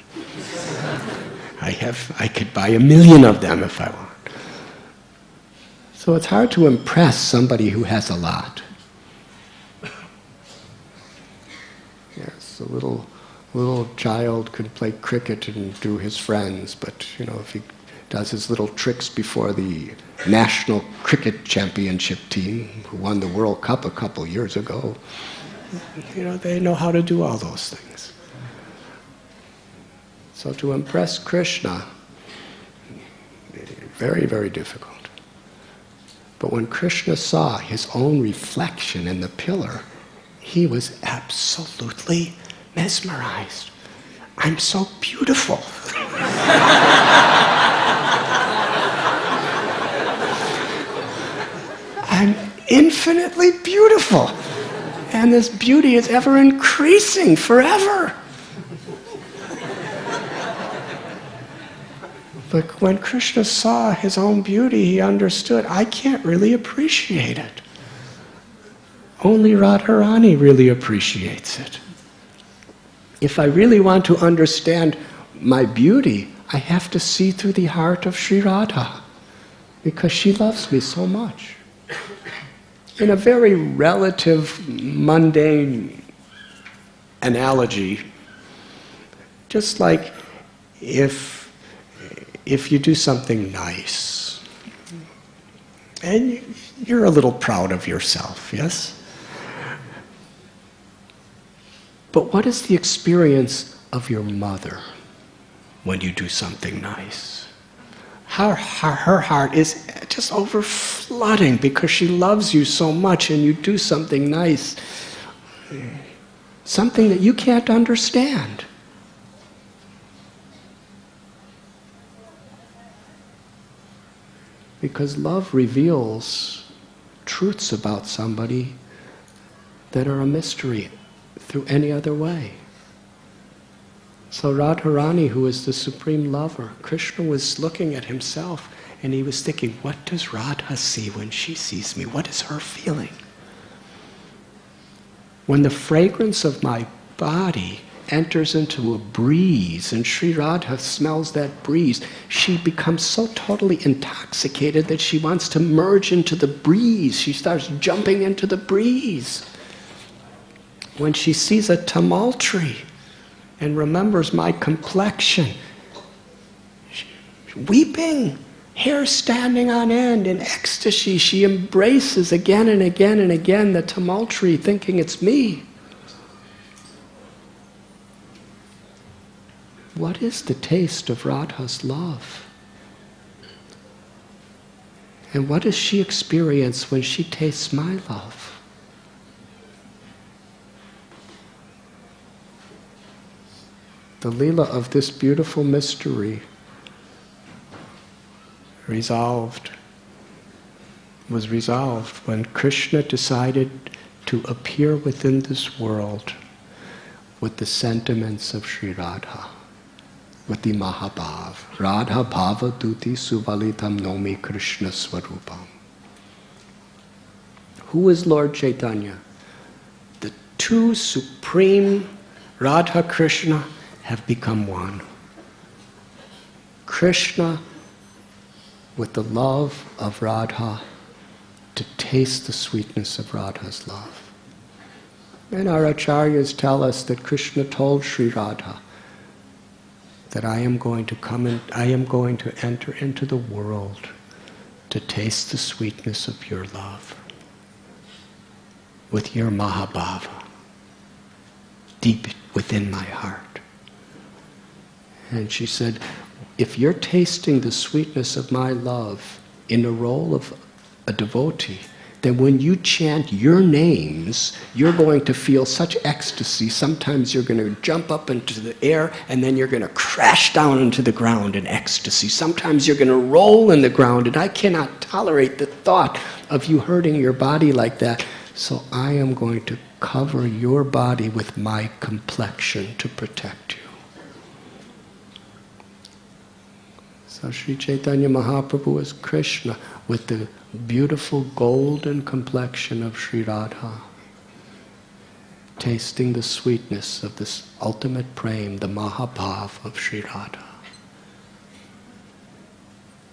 I could buy 1 million of them if I want. So it's hard to impress somebody who has a lot. So little child could play cricket and do his friends, but if he does his little tricks before the national cricket championship team, who won the World Cup a couple years ago, they know how to do all those things. So to impress Krishna, very, very difficult. But when Krishna saw his own reflection in the pillar, he was absolutely mesmerized. I'm so beautiful. I'm infinitely beautiful. And this beauty is ever increasing forever. But when Krishna saw his own beauty, he understood, I can't really appreciate it. Only Radharani really appreciates it. If I really want to understand my beauty, I have to see through the heart of Sri Radha, because she loves me so much. In a very relative, mundane analogy, just like if you do something nice, and you're a little proud of yourself, yes? But what is the experience of your mother when you do something nice? Her heart is just overflooding because she loves you so much, and you do something nice, something that you can't understand. Because love reveals truths about somebody that are a mystery through any other way. So Radharani, who is the supreme lover, Krishna was looking at himself and he was thinking, what does Radha see when she sees me? What is her feeling? When the fragrance of my body enters into a breeze and Sri Radha smells that breeze, she becomes so totally intoxicated that she wants to merge into the breeze. She starts jumping into the breeze. When she sees a tamultree and remembers my complexion, weeping, hair standing on end in ecstasy, she embraces again and again and again the tamultree, thinking it's me. What is the taste of Radha's love? And what does she experience when she tastes my love? The Lila of this beautiful mystery was resolved when Krishna decided to appear within this world with the sentiments of Sri Radha, with the Mahabhav. Radha Bhava Duti Suvalitam Nomi Krishna Swarupam. Who is Lord Chaitanya? The two supreme Radha Krishna have become one. Krishna with the love of Radha to taste the sweetness of Radha's love. And our acharyas tell us that Krishna told Sri Radha that I am going to enter into the world to taste the sweetness of your love with your Mahabhava deep within my heart. And she said, if you're tasting the sweetness of my love in the role of a devotee, then when you chant your names, you're going to feel such ecstasy. Sometimes you're going to jump up into the air and then you're going to crash down into the ground in ecstasy. Sometimes you're going to roll in the ground, and I cannot tolerate the thought of you hurting your body like that. So I am going to cover your body with my complexion to protect you. So Sri Chaitanya Mahaprabhu is Krishna with the beautiful golden complexion of Sri Radha, tasting the sweetness of this ultimate prem, the Mahabhav of Sri Radha.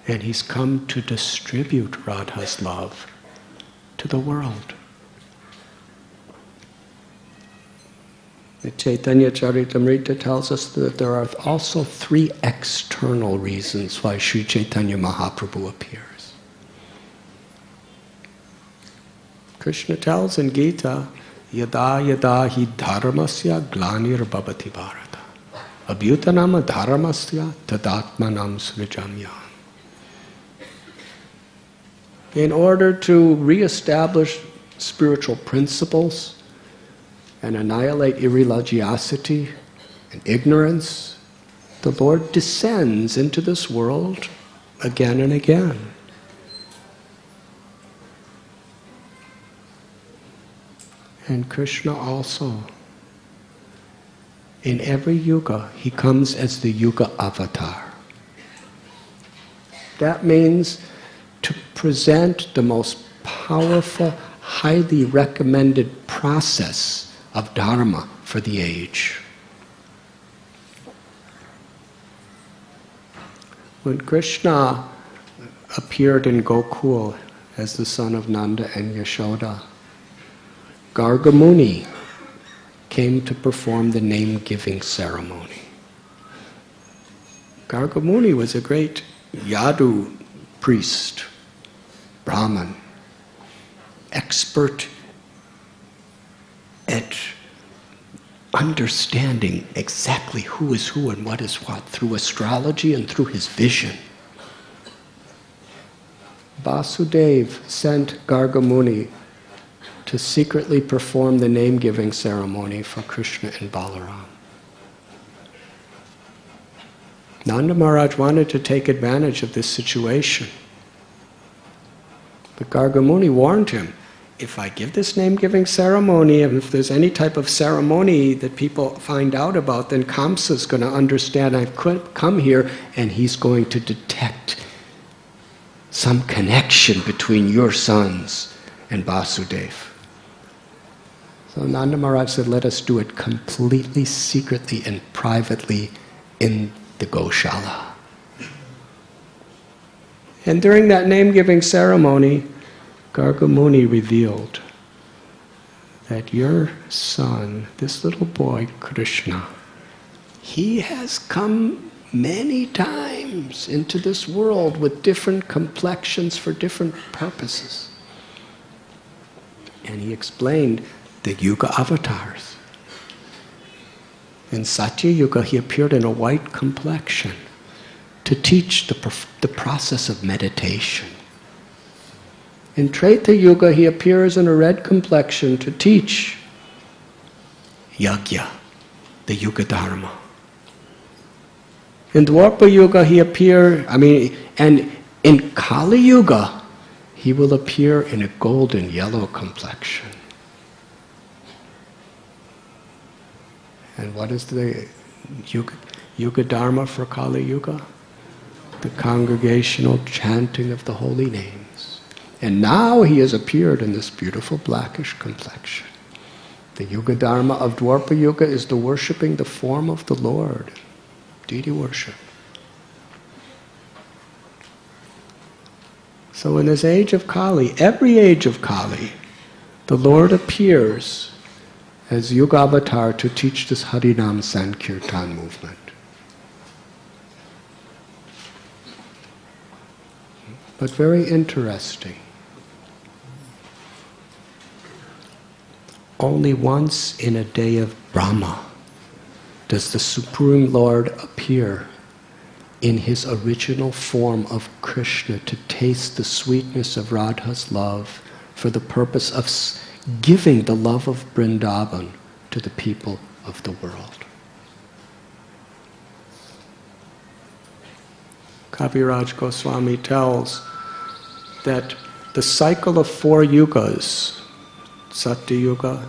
And he's come to distribute Radha's love to the world. The Chaitanya Charitamrita tells us that there are also 3 external reasons why Sri Chaitanya Mahaprabhu appears. Krishna tells in Gita, Yada yada hi dharmasya glanir bhavati bharata abhyutanama dharmasya tadatmanam srijamya. In order to re-establish spiritual principles and annihilate irreligiosity and ignorance, the Lord descends into this world again and again. And Krishna also, in every yuga, he comes as the yuga avatar. That means to present the most powerful, highly recommended process of dharma for the age. When Krishna appeared in Gokul as the son of Nanda and Yashoda, Garga Muni came to perform the name-giving ceremony. Garga Muni was a great Yadu priest, Brahmin, expert at understanding exactly who is who and what is what through astrology and through his vision. Vasudeva sent Garga Muni to secretly perform the name-giving ceremony for Krishna and Balaram. Nanda Maharaj wanted to take advantage of this situation. But Garga Muni warned him, if I give this name-giving ceremony, and if there's any type of ceremony that people find out about, then Kamsa's going to understand I've come here and he's going to detect some connection between your sons and Vasudeva. So Nanda Maharaj said, let us do it completely secretly and privately in the Goshala. And during that name-giving ceremony, Garga Muni revealed that your son, this little boy, Krishna, he has come many times into this world with different complexions for different purposes. And he explained the Yuga avatars. In Satya Yuga, he appeared in a white complexion to teach the process of meditation. In Treta Yuga, he appears in a red complexion to teach Yajna, the Yuga Dharma. In Dwapara Yuga, and in Kali Yuga, he will appear in a golden yellow complexion. And what is the Yuga Dharma for Kali Yuga? The congregational chanting of the holy names. And now he has appeared in this beautiful blackish complexion. The Yuga Dharma of Dwapara Yuga is the worshipping the form of the Lord, deity worship. So in this age of Kali, every age of Kali, the Lord appears as Yuga Avatar to teach this Harinam Sankirtan movement. But very interesting. Only once in a day of Brahma does the Supreme Lord appear in his original form of Krishna to taste the sweetness of Radha's love for the purpose of giving the love of Vrindavan to the people of the world. Kaviraj Goswami tells that the cycle of 4 yugas, Satya Yuga,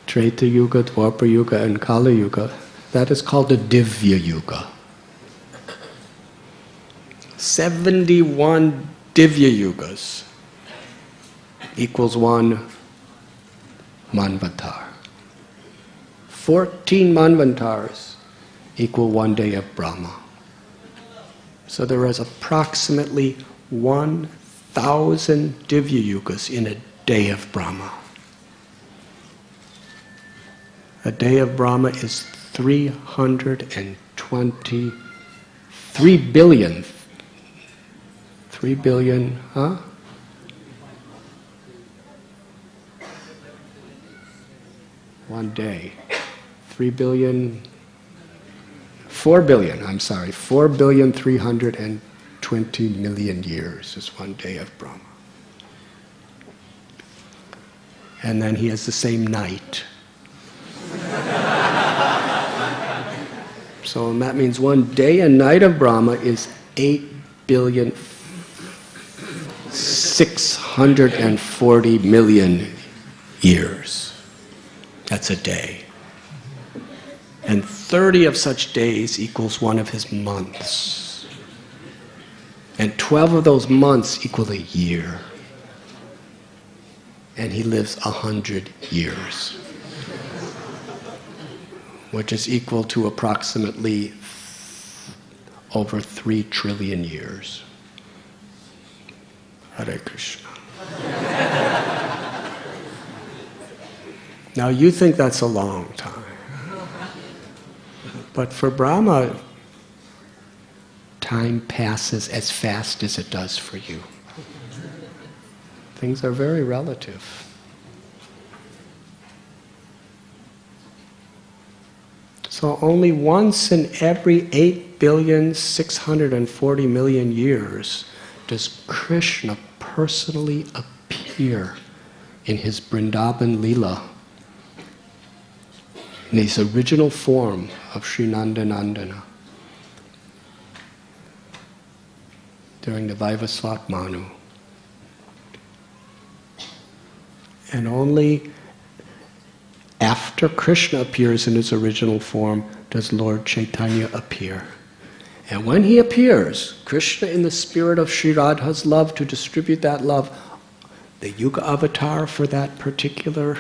Treta Yuga, Dwapara Yuga, and Kali Yuga, that is called the Divya Yuga. 71 Divya Yugas equals 1 Manvantar. 14 Manvantars equal 1 day of Brahma. So there is approximately 1,000 Divya Yugas in a day of Brahma. A day of Brahma is 3 billion. 3 billion, huh? One day. 4 billion, 4,320 million years is one day of Brahma. And then he has the same night. So that means one day and night of Brahma is 8,640 million years. That's a day. And 30 of such days equals one of his months. And 12 of those months equal a year. And he lives 100 years. Which is equal to approximately over 3 trillion years. Hare Krishna. Now you think that's a long time. But for Brahma, time passes as fast as it does for you. Things are very relative. So only once in every 8,640 million years does Krishna personally appear in his Vrindavan Lila, in his original form of Sri Nandanandana during the Vaivasvat Manu. And only after Krishna appears in his original form does Lord Chaitanya appear. And when he appears, Krishna in the spirit of Sri Radha's love to distribute that love, the Yuga avatar for that particular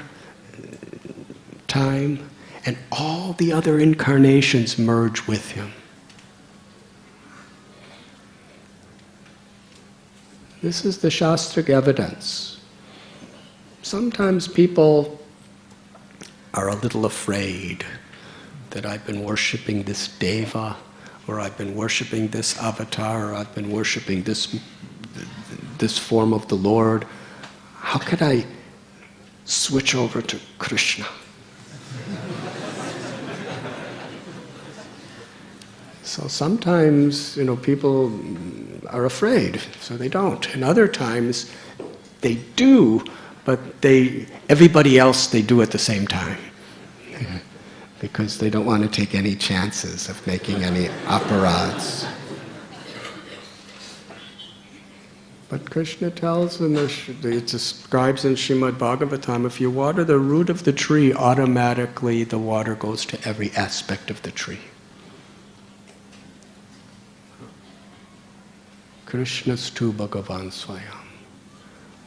time, and all the other incarnations merge with him. This is the Shastric evidence. Sometimes people are a little afraid that I've been worshipping this deva, or I've been worshipping this avatar, or I've been worshipping this form of the Lord. How could I switch over to Krishna? So sometimes, people are afraid, so they don't. And other times, they do, but everybody else they do at the same time. Because they don't want to take any chances of making any aparads. But Krishna tells, and it describes in Srimad Bhagavatam, if you water the root of the tree, automatically the water goes to every aspect of the tree. Krishnastu Bhagavan Swayam.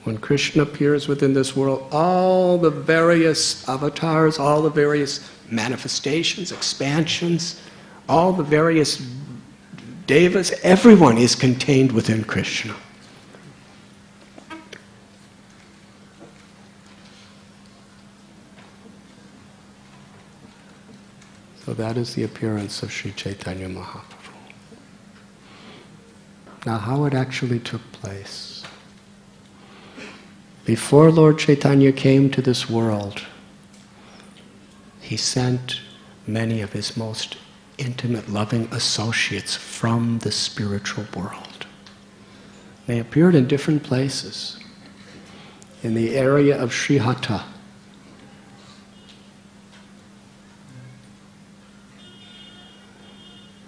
When Krishna appears within this world, all the various avatars, all the various manifestations, expansions, all the various devas, everyone is contained within Krishna. So that is the appearance of Sri Chaitanya Mahaprabhu. Now, how it actually took place. Before Lord Chaitanya came to this world, he sent many of his most intimate, loving associates from the spiritual world. They appeared in different places. In the area of Srihata,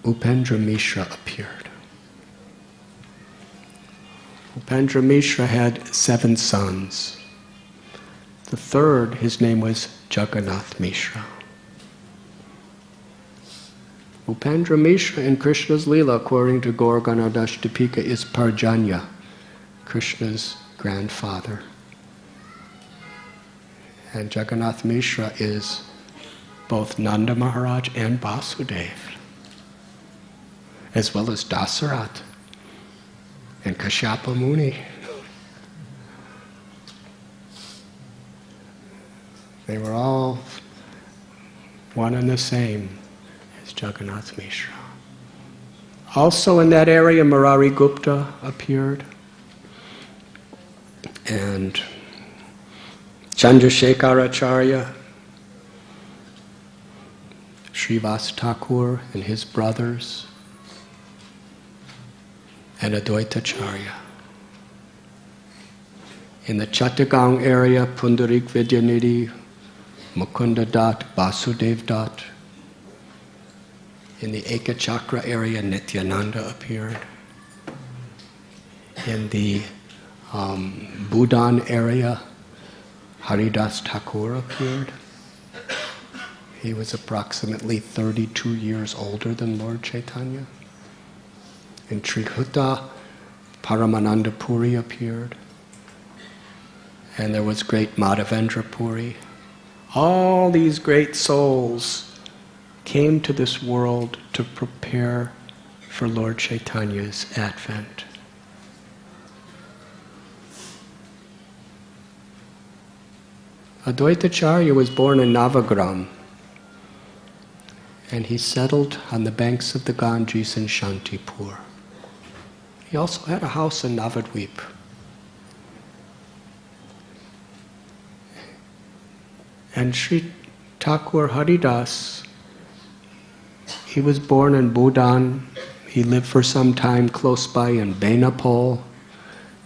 Upendra Mishra appeared. Upendra Mishra had 7 sons. The third, his name was Jagannath Mishra. Upendra Mishra in Krishna's Lila, according to Gaur Ganadashtapika, is Parjanya, Krishna's grandfather. And Jagannath Mishra is both Nanda Maharaj and Vasudev, as well as Dasarat. and Kashyapa Muni. They were all one and the same as Jagannath Mishra. Also in that area, Murari Gupta appeared, and Chandrasekhar Acharya, Srivas Thakur and his brothers, and Advaita Acharya. In the Chattagang area, Pundarik Vidyanidhi, Mukunda Dutt, Vasudev Dutt. In the Ekachakra area, Nityananda appeared. In the Bhudan area, Haridas Thakur appeared. He was approximately 32 years older than Lord Chaitanya. In Trihuta, Paramananda Puri appeared. And there was great Madhavendra Puri. All these great souls came to this world to prepare for Lord Chaitanya's advent. Advaita Acharya was born in Navagram, and he settled on the banks of the Ganges in Shantipur. He also had a house in Navadvip. And Sri Thakur Haridas, he was born in Bhutan. He lived for some time close by in Benapol.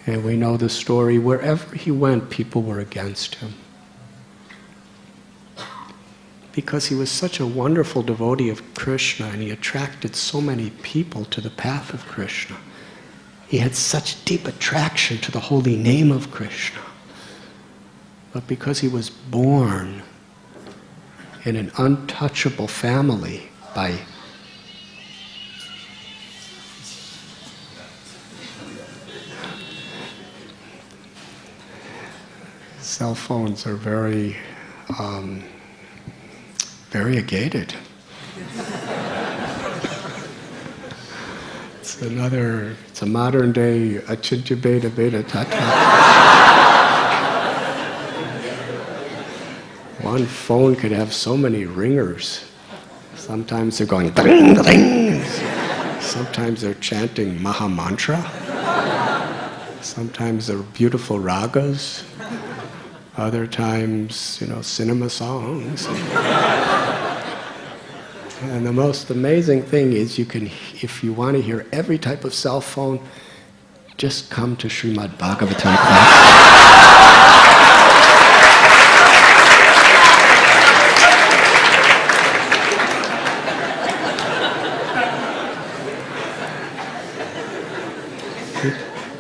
And we know the story. Wherever he went, people were against him. Because he was such a wonderful devotee of Krishna and he attracted so many people to the path of Krishna. He had such deep attraction to the holy name of Krishna. But because he was born in an untouchable family by cell phones are very variegated. It's a modern day Achintya Beta Beta Tata. One phone could have so many ringers. Sometimes they're going ding, ding. Sometimes they're chanting Maha Mantra. Sometimes they're beautiful ragas. Other times, cinema songs. And the most amazing thing is you can, if you want to hear every type of cell phone, just come to Srimad Bhagavatam class.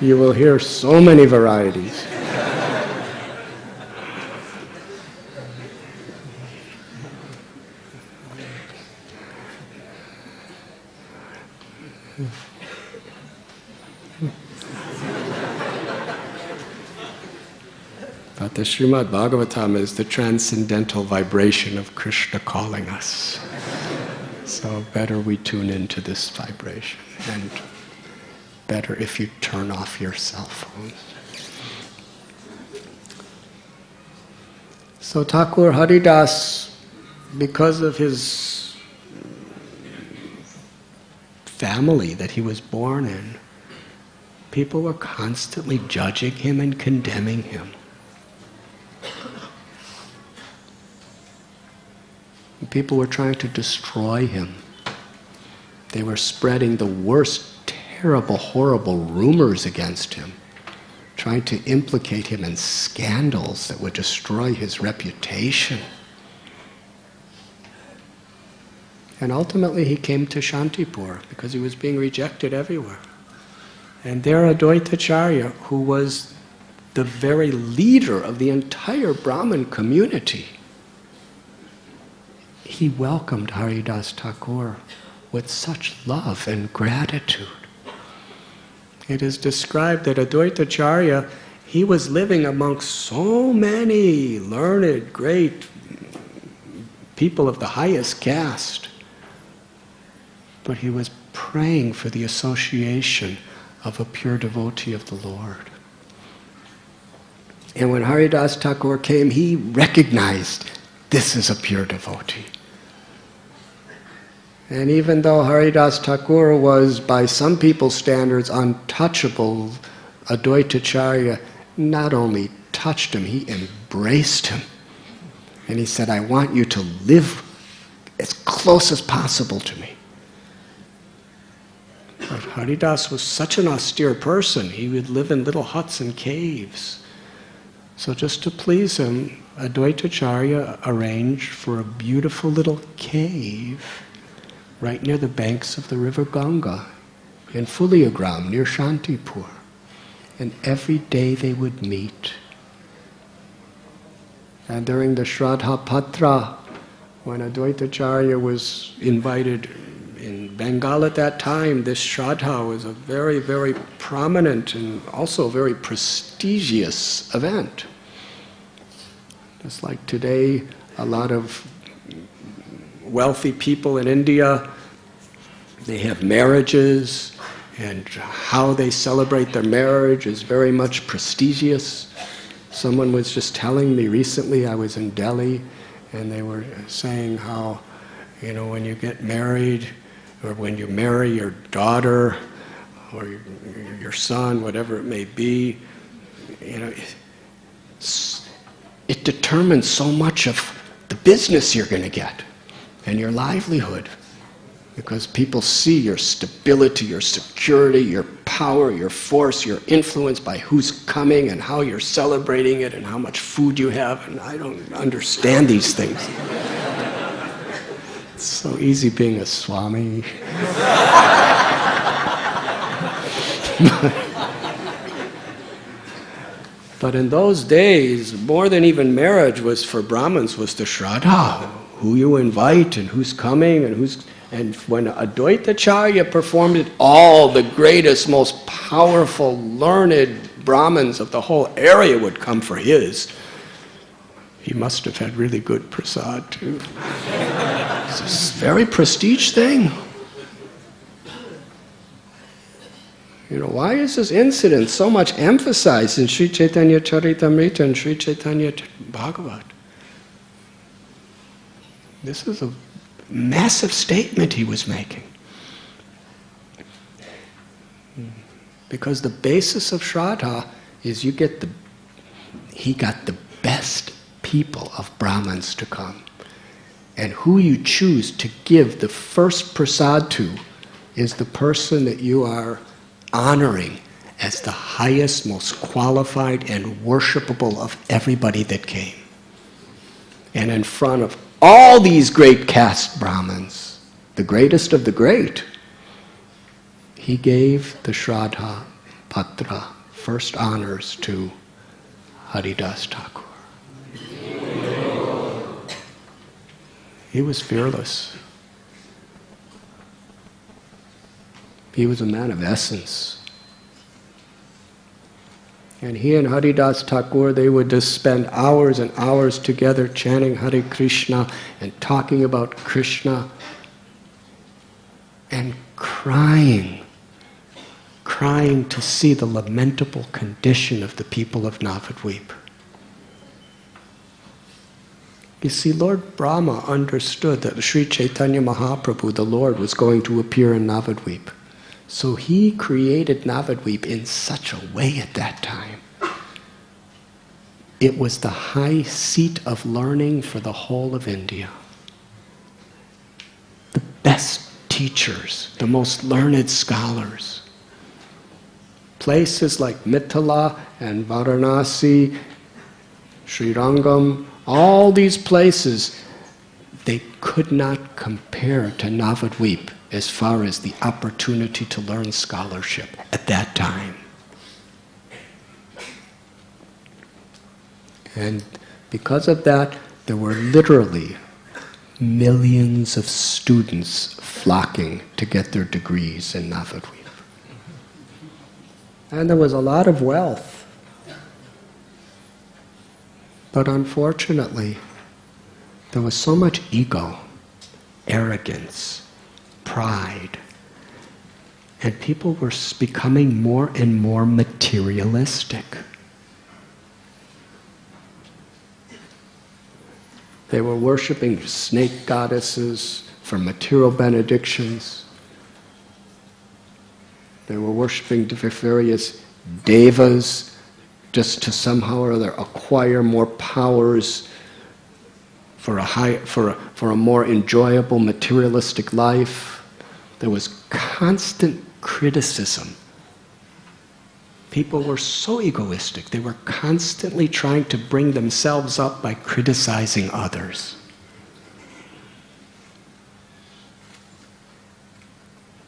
You will hear so many varieties. But the Srimad Bhagavatam is the transcendental vibration of Krishna calling us. So better we tune into this vibration, and better if you turn off your cell phone. So Thakur Haridas, because of his family that he was born in, people were constantly judging him and condemning him. And people were trying to destroy him. They were spreading the worst, terrible, horrible rumors against him, trying to implicate him in scandals that would destroy his reputation. And ultimately he came to Shantipur because he was being rejected everywhere. And there Advaita Acharya, who was the very leader of the entire Brahmin community, he welcomed Haridas Thakur with such love and gratitude. It is described that Advaita Acharya, he was living amongst so many learned, great people of the highest caste, but he was praying for the association of a pure devotee of the Lord. And when Haridas Thakur came, he recognized this is a pure devotee. And even though Haridas Thakur was, by some people's standards, untouchable, Advaitacharya not only touched him, he embraced him. And he said, I want you to live as close as possible to me. But Haridas was such an austere person, he would live in little huts and caves. So just to please him, Advaitacharya arranged for a beautiful little cave right near the banks of the river Ganga in Fuliagram near Shantipur. And every day they would meet. And during the Shraddha Patra, when Advaitacharya was invited in Bengal at that time, this Shraddha was a very, very prominent and also very prestigious event. Just like today, a lot of wealthy people in India, they have marriages, and how they celebrate their marriage is very much prestigious. Someone was just telling me recently, I was in Delhi, and they were saying how, when you get married, or when you marry your daughter, or your son, whatever it may be, it determines so much of the business you're going to get and your livelihood. Because people see your stability, your security, your power, your force, your influence by who's coming and how you're celebrating it and how much food you have. And I don't understand these things. It's so easy being a Swami. But in those days, more than even marriage was for Brahmins was the Shraddha, who you invite and who's coming and who's... And when Advaitacharya performed it, all the greatest, most powerful, learned Brahmins of the whole area would come for his. He must have had really good prasad too. It's a very prestige thing. Why is this incident so much emphasized in Sri Chaitanya Charitamrita and Sri Chaitanya Bhagavat? This is a massive statement he was making. Because the basis of Shraddha is he got the best people of Brahmins to come. And who you choose to give the first prasad to is the person that you are honoring as the highest, most qualified and worshipable of everybody that came. And in front of all these great caste Brahmins, the greatest of the great, he gave the Shraddha Patra first honors to Haridas Thakur. He was fearless. He was a man of essence. And he and Haridas Thakur, they would just spend hours and hours together chanting Hare Krishna and talking about Krishna and crying to see the lamentable condition of the people of Navadvip. You see, Lord Brahma understood that Sri Chaitanya Mahaprabhu, the Lord, was going to appear in Navadvip. So he created Navadvip in such a way at that time. It was the high seat of learning for the whole of India. The best teachers, the most learned scholars. Places like Mithila and Varanasi, Srirangam, all these places, they could not compare to Navadvip as far as the opportunity to learn scholarship at that time. And because of that, there were literally millions of students flocking to get their degrees in Navadvip. And there was a lot of wealth. But unfortunately, there was so much ego, arrogance, pride, And people were becoming more and more materialistic. They were worshipping snake goddesses for material benedictions. They were worshipping various devas just to somehow or other acquire more powers for a more enjoyable materialistic life. There was constant criticism. People were so egoistic. They were constantly trying to bring themselves up by criticizing others.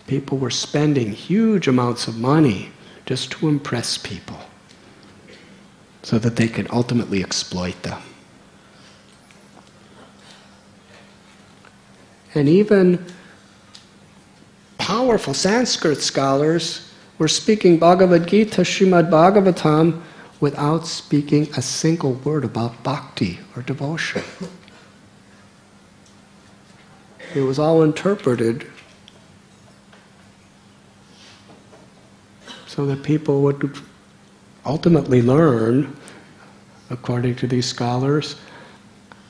People were spending huge amounts of money just to impress people so that they could ultimately exploit them. And even powerful Sanskrit scholars were speaking Bhagavad Gita, Srimad Bhagavatam, without speaking a single word about bhakti or devotion. It was all interpreted so that people would ultimately learn, according to these scholars,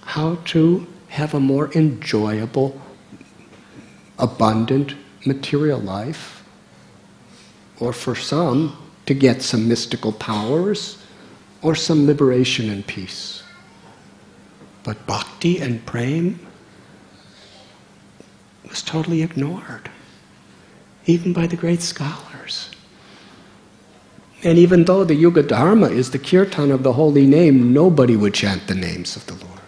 how to have a more enjoyable, abundant material life, or for some, to get some mystical powers, or some liberation and peace. But bhakti and prema was totally ignored, even by the great scholars. And even though the Yuga Dharma is the kirtan of the holy name, nobody would chant the names of the Lord.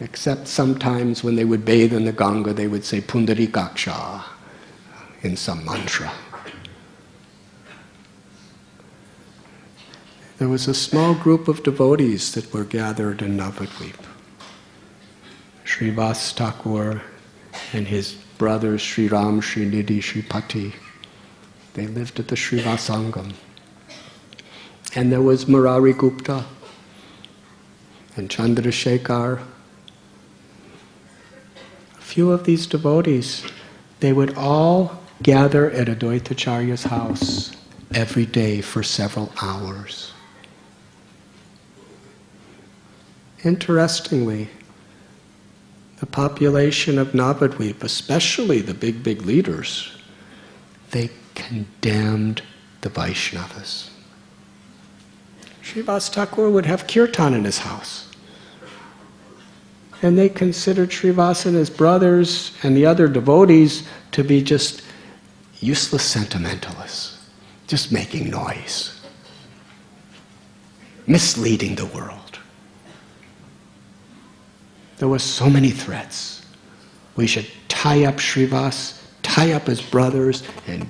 Except sometimes when they would bathe in the Ganga, they would say Pundarikaksha in some mantra. There was a small group of devotees that were gathered in Navadvip. Srivas Thakur and his brothers Sri Ram, Sri Nidhi, Sri Pati. They lived at the Srivasangam. And there was Murari Gupta and Chandrasekhar. A few of these devotees, they would all gather at Advaitacharya's house every day for several hours. Interestingly, the population of Navadvip, especially the big leaders, they condemned the Vaishnavas. Srivas Thakur would have kirtan in his house. And they considered Srivas and his brothers and the other devotees to be just useless sentimentalists, just making noise, misleading the world. There were so many threats. We should tie up Srivas, tie up his brothers, and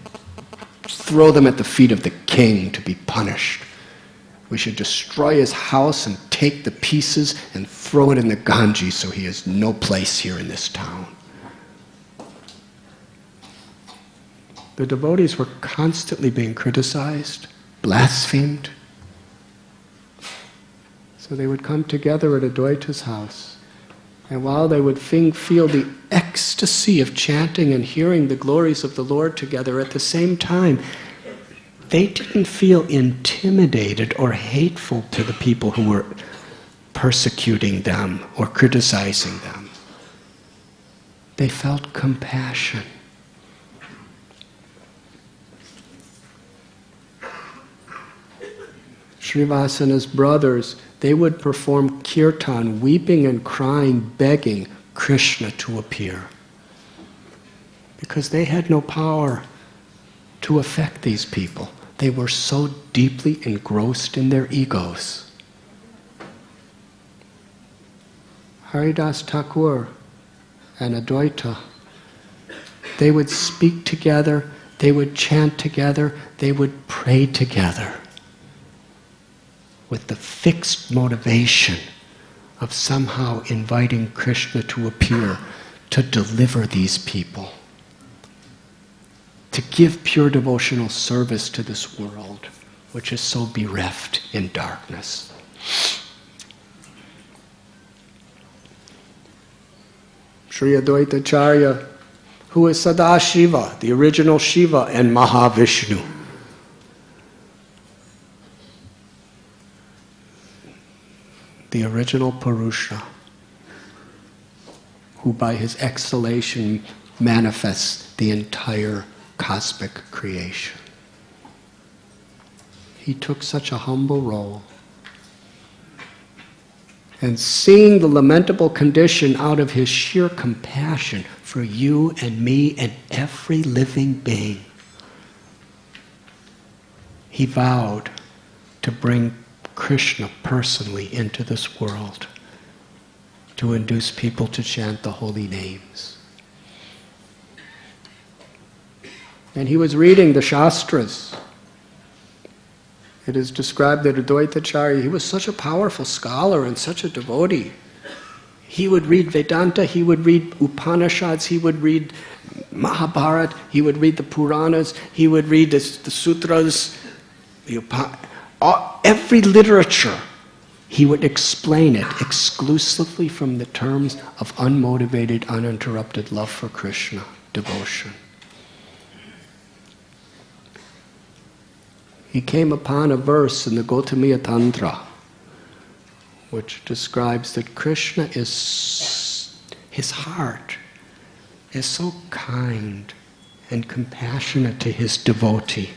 throw them at the feet of the king to be punished. We should destroy his house and take the pieces and throw it in the Ganges so he has no place here in this town. The devotees were constantly being criticized, blasphemed. So they would come together at Advaita's house. And while they would feel the ecstasy of chanting and hearing the glories of the Lord together, at the same time, they didn't feel intimidated or hateful to the people who were persecuting them or criticizing them. They felt compassion. Srivas and his brothers, they would perform kirtan, weeping and crying, begging Krishna to appear. Because they had no power to affect these people. They were so deeply engrossed in their egos. Haridas Thakur and Advaita, they would speak together, they would chant together, they would pray together, with the fixed motivation of somehow inviting Krishna to appear to deliver these people, to give pure devotional service to this world, which is so bereft in darkness. Sri Advaitacharya, who is Sadashiva, the original Shiva, and Mahavishnu. The original Purusha, who by his exhalation manifests the entire cosmic creation. He took such a humble role. And seeing the lamentable condition out of his sheer compassion for you and me and every living being, he vowed to bring Krishna personally into this world to induce people to chant the holy names. And he was reading the Shastras. It is described that Advaitacharya, he was such a powerful scholar and such a devotee. He would read Vedanta, he would read Upanishads, he would read Mahabharata, he would read the Puranas, he would read the Sutras, every literature. He would explain it exclusively from the terms of unmotivated, uninterrupted love for Krishna, devotion. He came upon a verse in the Gautamiya Tantra which describes that Krishna is, his heart is so kind and compassionate to his devotee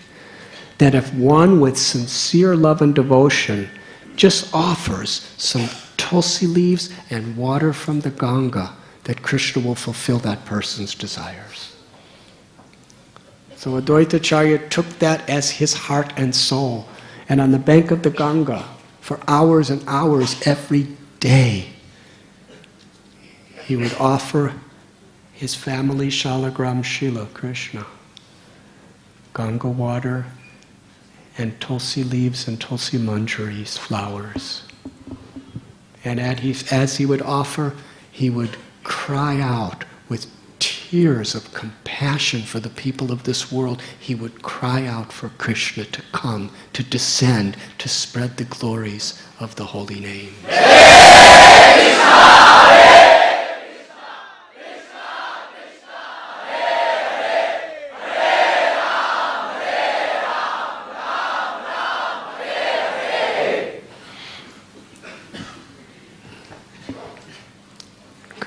that if one with sincere love and devotion just offers some tulsi leaves and water from the Ganga, that Krishna will fulfill that person's desires. So Advaitacharya took that as his heart and soul, and on the bank of the Ganga, for hours and hours every day, he would offer his family Shalagram Shila, Krishna, Ganga water and tulsi leaves and tulsi manjaris, flowers. And as he would offer, he would cry out with tears of compassion for the people of this world. He would cry out for Krishna to come, to descend, to spread the glories of the holy name.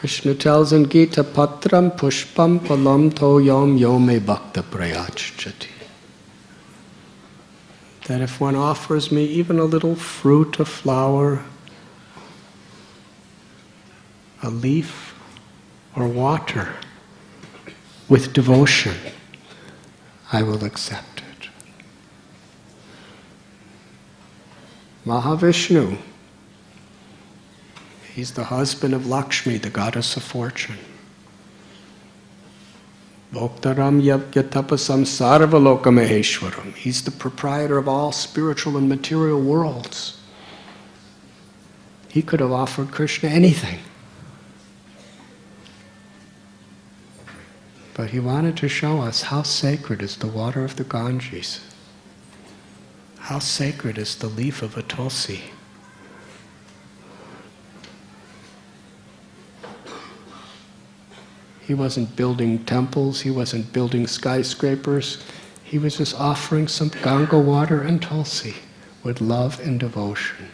Krishna tells in Gita, Patram pushpam palam toyam yome bhakta prayachchati. That if one offers me even a little fruit, a flower, a leaf, or water with devotion, I will accept it. Mahavishnu, he's the husband of Lakshmi, the goddess of fortune. Bhoktaram yatapasam sarvaloka maheshwaram. He's the proprietor of all spiritual and material worlds. He could have offered Krishna anything. But he wanted to show us how sacred is the water of the Ganges. How sacred is the leaf of a tulsi. He wasn't building temples, he wasn't building skyscrapers. He was just offering some Ganga water and tulsi with love and devotion.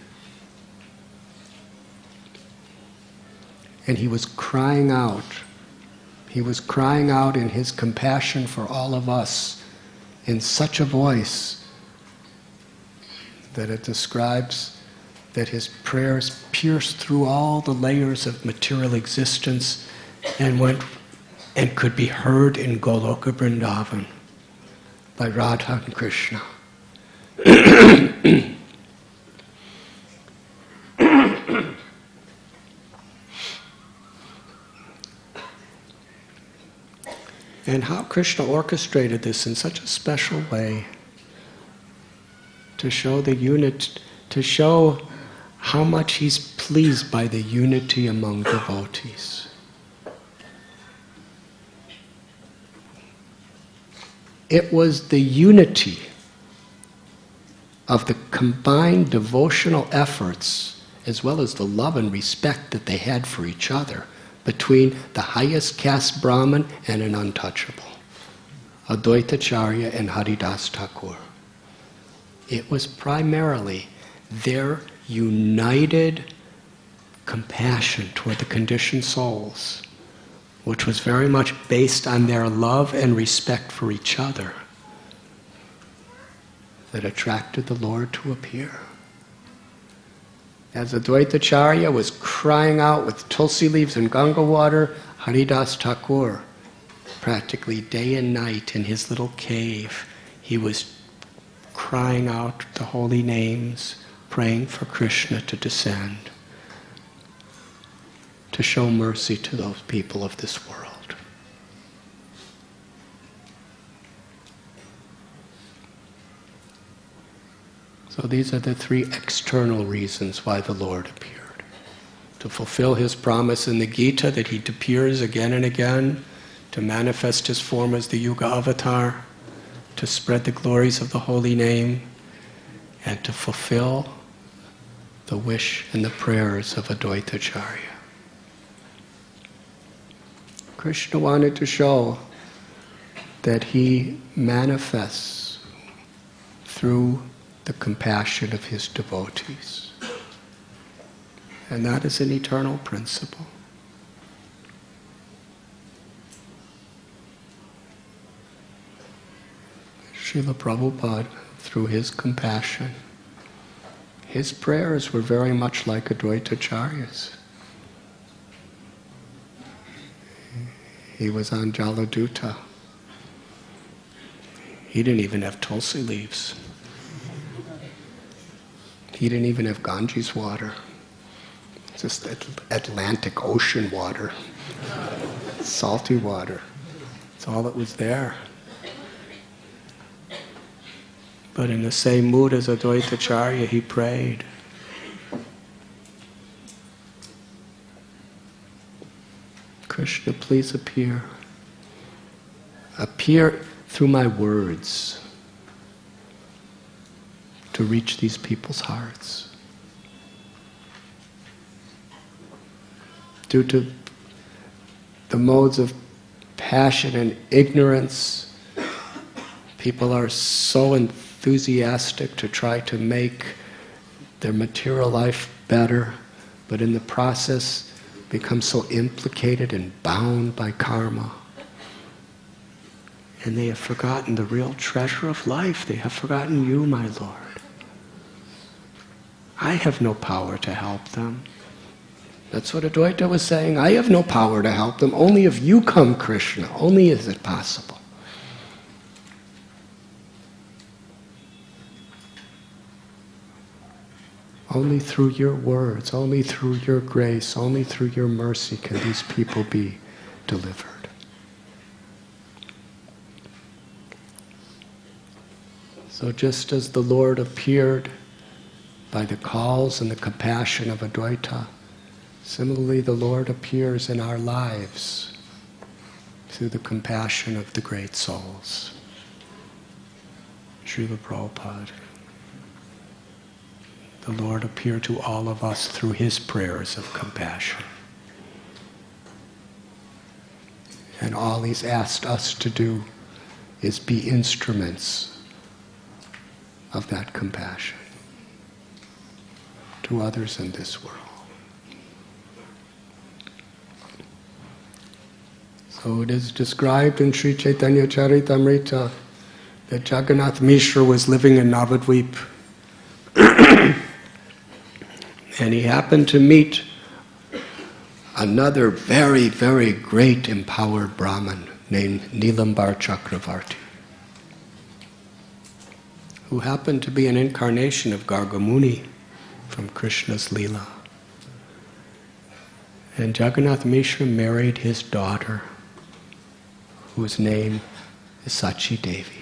And he was crying out. He was crying out in his compassion for all of us in such a voice that it describes that his prayers pierced through all the layers of material existence and went and could be heard in Goloka Vrindavan by Radha and Krishna. And how Krishna orchestrated this in such a special way to show the unit, to show how much he's pleased by the unity among devotees. It was the unity of the combined devotional efforts, as well as the love and respect that they had for each other, between the highest caste Brahmin and an untouchable, Advaitacharya and Haridas Thakur. It was primarily their united compassion toward the conditioned souls, which was very much based on their love and respect for each other, that attracted the Lord to appear. As Advaitacharya was crying out with tulsi leaves and Ganga water, Haridas Thakur, practically day and night in his little cave, he was crying out the holy names, praying for Krishna to descend, to show mercy to those people of this world. So these are the three external reasons why the Lord appeared. To fulfill his promise in the Gita that he appears again and again, to manifest his form as the Yuga avatar, to spread the glories of the holy name, and to fulfill the wish and the prayers of Advaitacharya. Krishna wanted to show that he manifests through the compassion of his devotees. And that is an eternal principle. Srila Prabhupada, through his compassion, his prayers were very much like Advaitacharya's. He was on Jaladuta. He didn't even have tulsi leaves. He didn't even have Ganges water. Just Atlantic Ocean water. Salty water. That's all that was there. But in the same mood as Advaitacharya, he prayed. Krishna, please appear. Appear through my words to reach these people's hearts. Due to the modes of passion and ignorance, people are so enthusiastic to try to make their material life better, but in the process become so implicated and bound by karma. And they have forgotten the real treasure of life. They have forgotten you, my Lord. I have no power to help them. That's what Advaita was saying. I have no power to help them. Only if you come, Krishna. Only is it possible. Only through your words, only through your grace, only through your mercy can these people be delivered. So just as the Lord appeared by the calls and the compassion of Advaita, similarly the Lord appears in our lives through the compassion of the great souls. Srila Prabhupada. The Lord appeared to all of us through his prayers of compassion. And all he's asked us to do is be instruments of that compassion to others in this world. So it is described in Sri Chaitanya Charitamrita that Jagannath Mishra was living in Navadvip. And he happened to meet another very, very great empowered Brahmin named Nilambar Chakravarti, who happened to be an incarnation of Gargamuni from Krishna's Lila. And Jagannath Mishra married his daughter, whose name is Sachi Devi.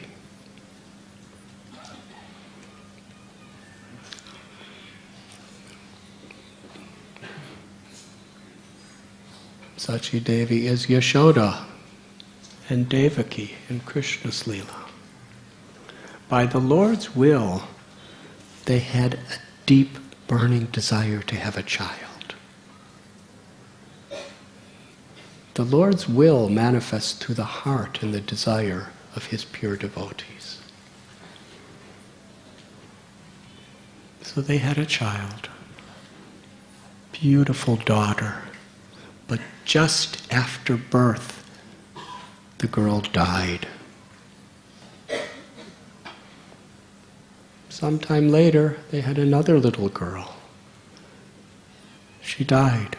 Sachi Devi is Yashoda and Devaki in Krishna's Lila. By the Lord's will, they had a deep, burning desire to have a child. The Lord's will manifests through the heart and the desire of His pure devotees. So they had a child, beautiful daughter, but just after birth, the girl died. Sometime later, they had another little girl. She died.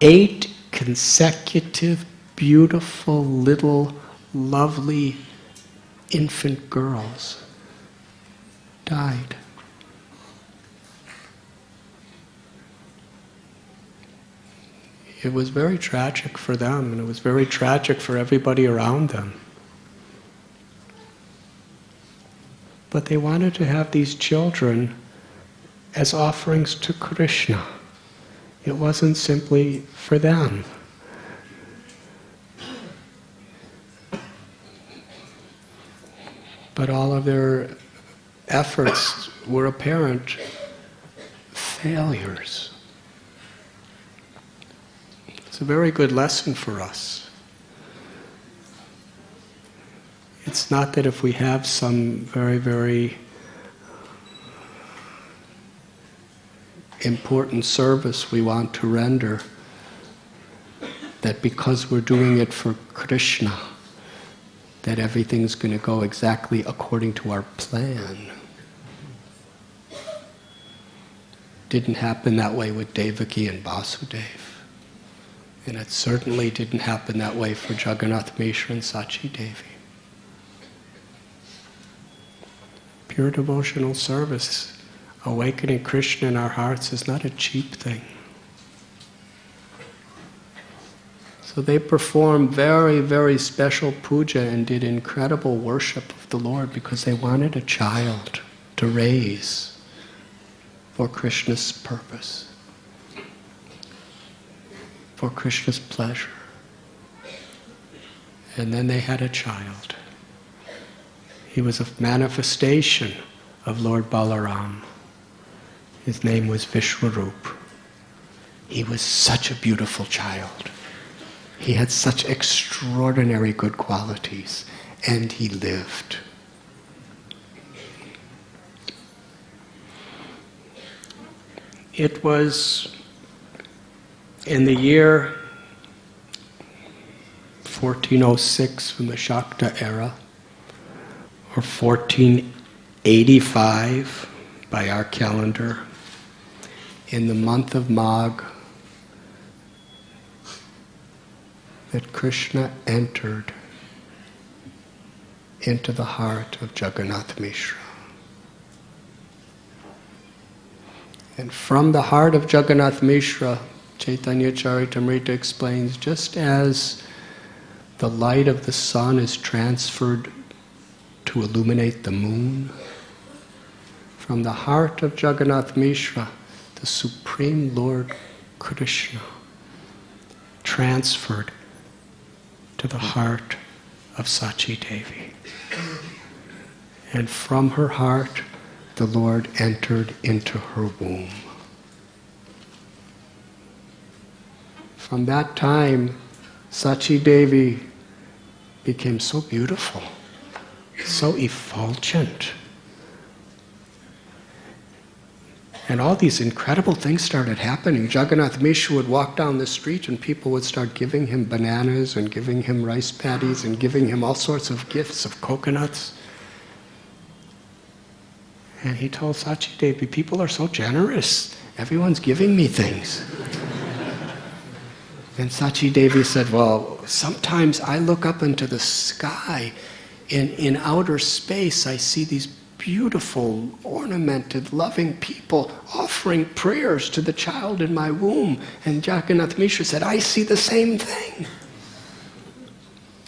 8 consecutive, beautiful, little, lovely infant girls died. It was very tragic for them, and it was very tragic for everybody around them. But they wanted to have these children as offerings to Krishna. It wasn't simply for them. But all of their efforts were apparent failures. It's a very good lesson for us. It's not that if we have some very, very important service we want to render, that because we're doing it for Krishna, that everything's going to go exactly according to our plan. Didn't happen that way with Devaki and Vasudev. And it certainly didn't happen that way for Jagannath Mishra and Sachi Devi. Pure devotional service, awakening Krishna in our hearts, is not a cheap thing. So they performed very, very special puja and did incredible worship of the Lord because they wanted a child to raise for Krishna's purpose, for Krishna's pleasure. And then they had a child. He was a manifestation of Lord Balaram. His name was Vishwarup. He was such a beautiful child. He had such extraordinary good qualities, and he lived. It was in the year 1406 from the Shakta era, or 1485 by our calendar, in the month of Magh, that Krishna entered into the heart of Jagannath Mishra. And from the heart of Jagannath Mishra, Chaitanya Charitamrita explains, just as the light of the sun is transferred to illuminate the moon, from the heart of Jagannath Mishra, the Supreme Lord Krishna transferred to the heart of Sachi Devi. And from her heart, the Lord entered into her womb. From that time, Sachi Devi became so beautiful, so effulgent. And all these incredible things started happening. Jagannath Mishra would walk down the street and people would start giving him bananas and giving him rice paddies and giving him all sorts of gifts of coconuts. And he told Sachi Devi, people are so generous. Everyone's giving me things. And Sachi Devi said, well, sometimes I look up into the sky. In outer space, I see these beautiful, ornamented, loving people offering prayers to the child in my womb. And Jagannath Mishra said, I see the same thing.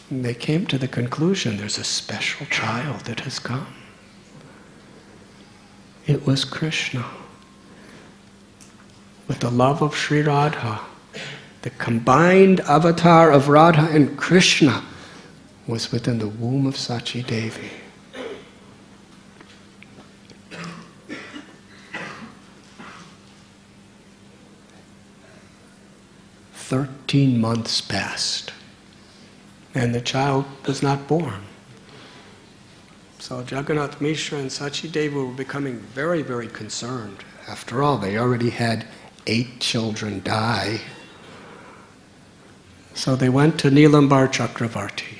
And they came to the conclusion, there's a special child that has come. It was Krishna. With the love of Sri Radha, the combined avatar of Radha and Krishna was within the womb of Sachi Devi. 13 months passed, and the child was not born. So Jagannath Mishra and Sachideva were becoming very, very concerned. After all, they already had 8 children die. So they went to Nilambar Chakravarti,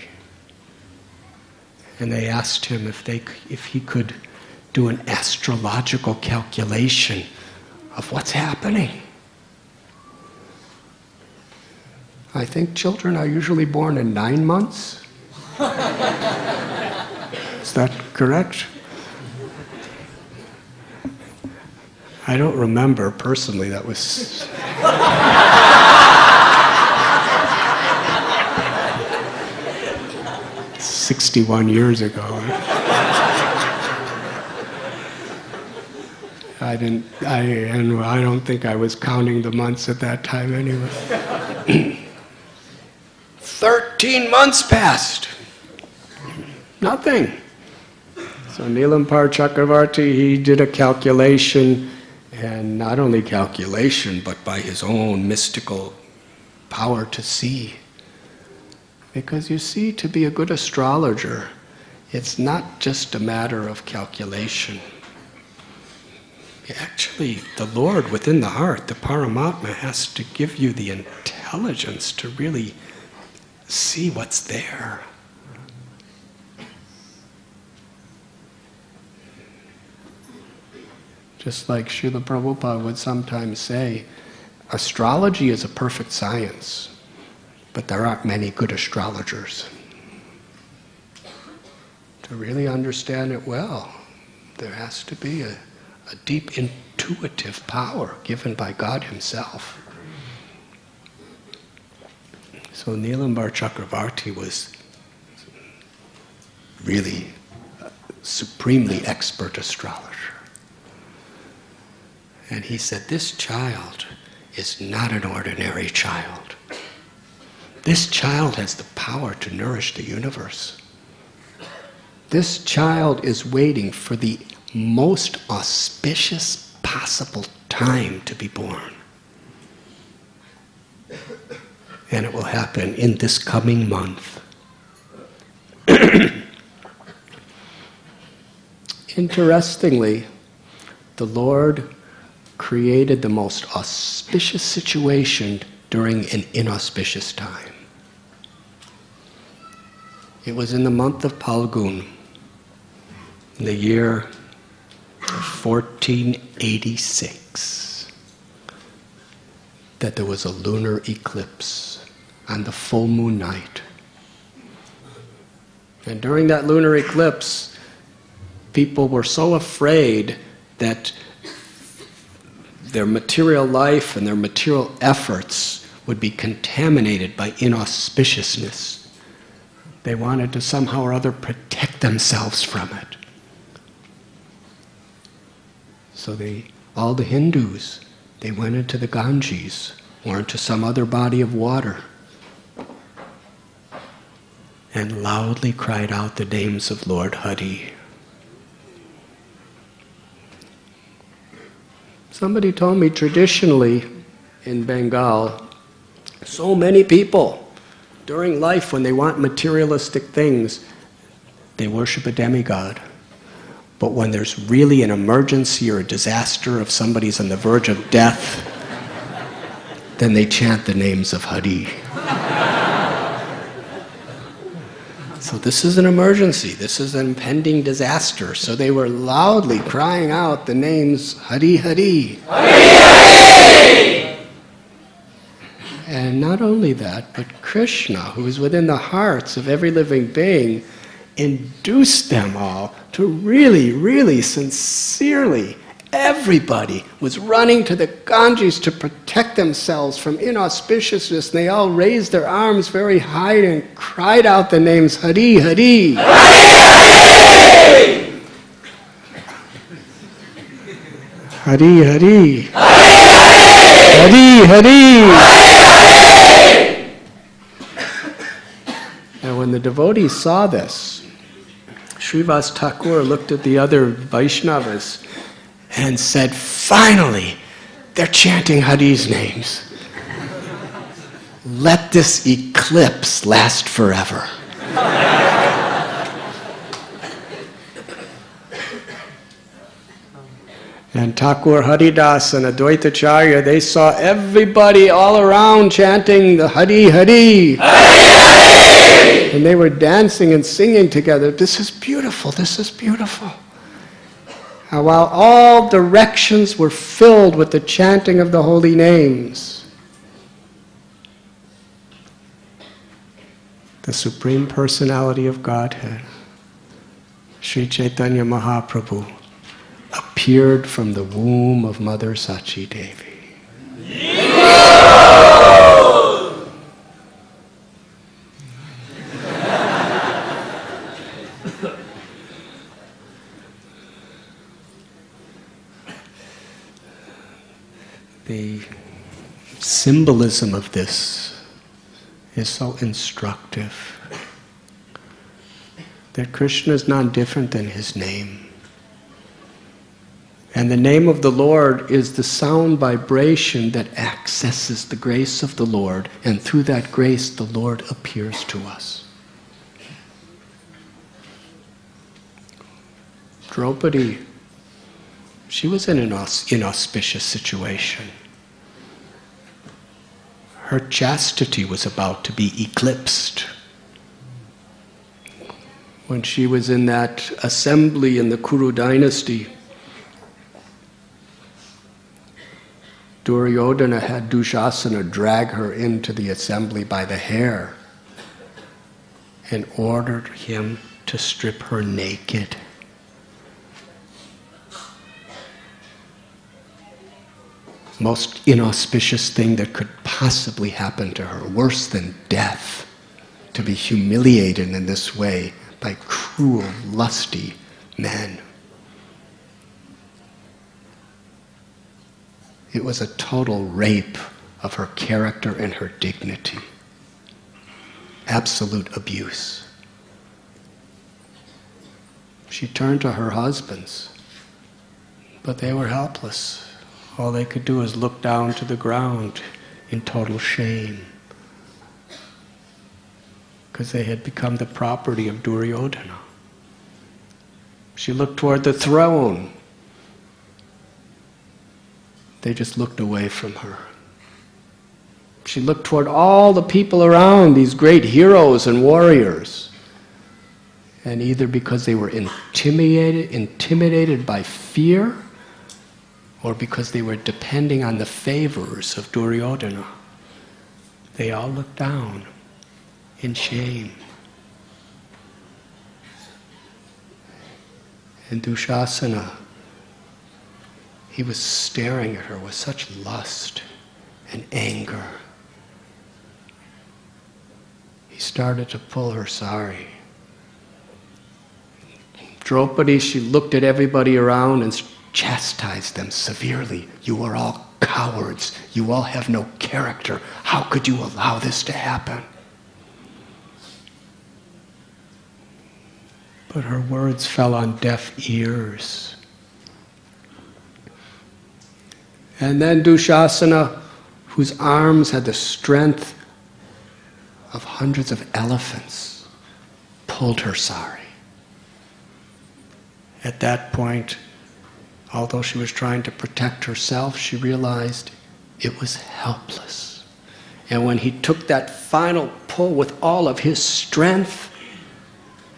and they asked him if he could do an astrological calculation of what's happening. I think children are usually born in 9 months. Is that correct? I don't remember personally. That was 61 years ago. I don't think I was counting the months at that time anyway. 13 months passed. Nothing. So Nilambar Chakravarti, he did a calculation, and not only calculation, but by his own mystical power to see. Because you see, to be a good astrologer, it's not just a matter of calculation. Actually, the Lord within the heart, the Paramatma, has to give you the intelligence to really see what's there. Just like Srila Prabhupada would sometimes say, astrology is a perfect science, but there aren't many good astrologers. To really understand it well, there has to be a deep intuitive power given by God Himself. So Nilambar Chakravarti was really a supremely expert astrologer. And he said, this child is not an ordinary child. This child has the power to nourish the universe. This child is waiting for the most auspicious possible time to be born. And it will happen in this coming month. Interestingly, the Lord created the most auspicious situation during an inauspicious time. It was in the month of Phalgun, in the year 1486, that there was a lunar eclipse on the full moon night. And during that lunar eclipse, people were so afraid that their material life and their material efforts would be contaminated by inauspiciousness. They wanted to somehow or other protect themselves from it. So all the Hindus, they went into the Ganges or into some other body of water and loudly cried out the names of Lord Hari. Somebody told me traditionally in Bengal, so many people during life when they want materialistic things, they worship a demigod. But when there's really an emergency or a disaster, if somebody's on the verge of death, then they chant the names of Hari. So this is an emergency, this is an impending disaster. So they were loudly crying out the names Hari Hari. Hari Hari! And not only that, but Krishna, who is within the hearts of every living being, induced them all to really, really sincerely, everybody was running to the Ganges to protect themselves from inauspiciousness. And they all raised their arms very high and cried out the names Hari Hari. Hari Hari! Hari Hari! Hari Hari! And when the devotees saw this, Srivas Thakur looked at the other Vaishnavas and said, finally, they're chanting Hari's names. let this eclipse last forever. And Thakur Haridas and Advaitacharya, they saw everybody all around chanting the Hari Hari. Hari Hari! And they were dancing and singing together. This is beautiful, this is beautiful. And while all directions were filled with the chanting of the holy names, the Supreme Personality of Godhead, Sri Chaitanya Mahaprabhu, appeared from the womb of Mother Sachi Devi. The symbolism of this is so instructive. That Krishna is not different than his name. And the name of the Lord is the sound vibration that accesses the grace of the Lord, and through that grace the Lord appears to us. Draupadi, she was in an inauspicious situation. Her chastity was about to be eclipsed. When she was in that assembly in the Kuru dynasty, Duryodhana had Dushasana drag her into the assembly by the hair and ordered him to strip her naked. Most inauspicious thing that could possibly happen to her, worse than death, to be humiliated in this way by cruel, lusty men. It was a total rape of her character and her dignity. Absolute abuse. She turned to her husbands, but they were helpless. All they could do is look down to the ground in total shame, because they had become the property of Duryodhana. She looked toward the throne. They just looked away from her. She looked toward all the people around, these great heroes and warriors. And either because they were intimidated by fear, or because they were depending on the favors of Duryodhana, they all looked down in shame. And Dushasana, he was staring at her with such lust and anger. He started to pull her sari. Draupadi, she looked at everybody around and chastised them severely. You are all cowards. You all have no character. How could you allow this to happen? But her words fell on deaf ears. And then Dushasana, whose arms had the strength of hundreds of elephants, pulled her sari. At that point, although she was trying to protect herself, she realized it was helpless. And when he took that final pull with all of his strength,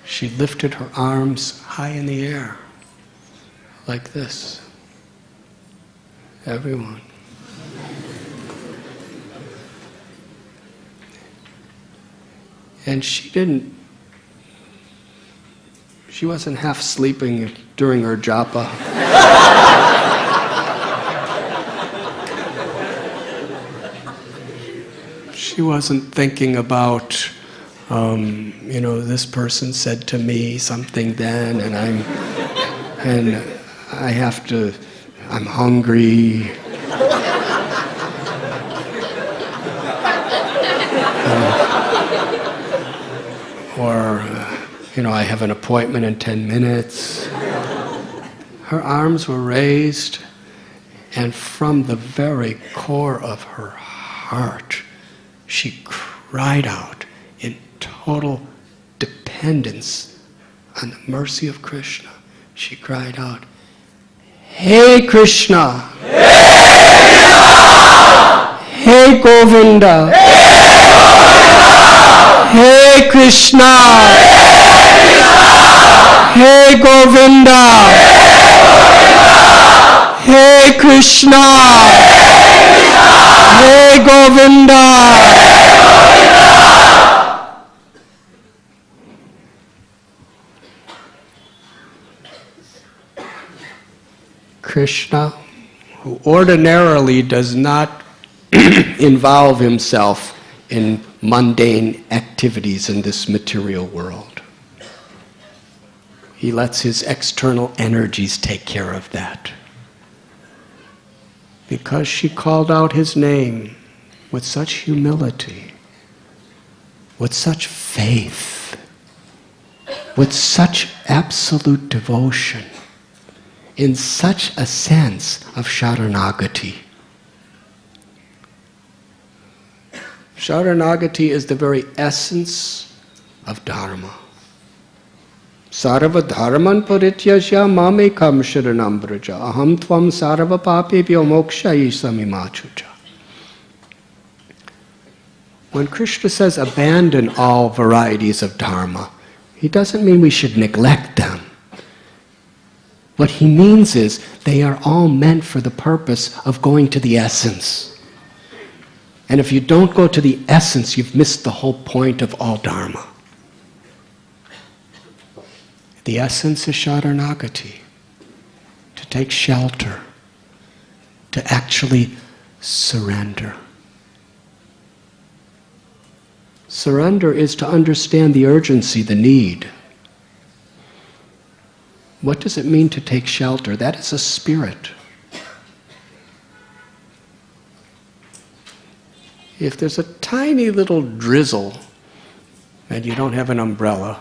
she lifted her arms high in the air, like this. Everyone. And she wasn't half sleeping during her japa. She wasn't thinking about, this person said to me something then, and I'm hungry. I have an appointment in 10 minutes. Her arms were raised, and from the very core of her heart, She cried out in total dependence on the mercy of Krishna. She cried out, "Hey Krishna! Hey Govinda! Hey Krishna! Hey Govinda! Hey Krishna! Hey Govinda! Krishna, who ordinarily does not involve himself in mundane activities in this material world. He lets his external energies take care of that. Because she called out his name with such humility, with such faith, with such absolute devotion, in such a sense of Sharanagati. Sharanagati is the very essence of Dharma. Sarva dharman parityasya mamekam sharanam braja aham tvam sarva papebhyo mokshayisami machucha. When Krishna says abandon all varieties of Dharma, he doesn't mean we should neglect them. What he means is they are all meant for the purpose of going to the essence. And if you don't go to the essence, you've missed the whole point of all Dharma. The essence is Sharanagati, to take shelter, to actually surrender. Surrender is to understand the urgency, the need. What does it mean to take shelter? That is a spirit. If there's a tiny little drizzle and you don't have an umbrella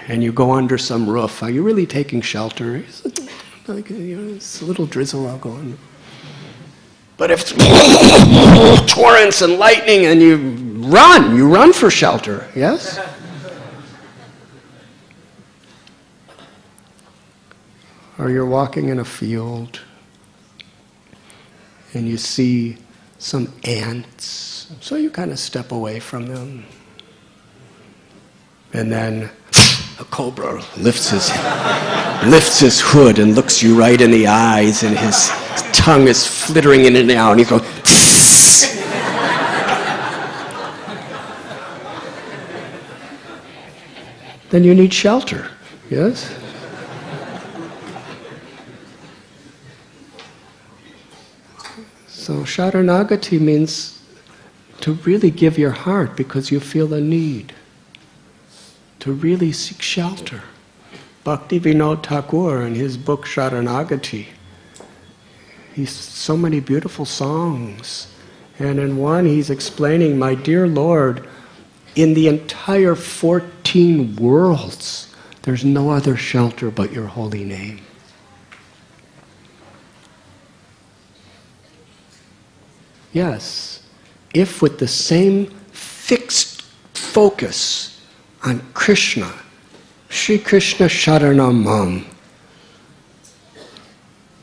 and you go under some roof, are you really taking shelter? It's a little drizzle, I'll go under. But if it's torrents and lightning and you run for shelter, yes? Or you're walking in a field and you see some ants, so you kind of step away from them. And then a cobra lifts his hood and looks you right in the eyes, and his tongue is flittering in and out, and he goes, "Tss." Then you need shelter, yes? So Sharanagati means to really give your heart because you feel a need, to really seek shelter. Bhakti Vinod Thakur, in his book Sharanagati, he's so many beautiful songs. And in one he's explaining, my dear Lord, in the entire 14 worlds, there's no other shelter but your holy name. Yes, if with the same fixed focus on Krishna, Shri Krishna Sharanam Mam,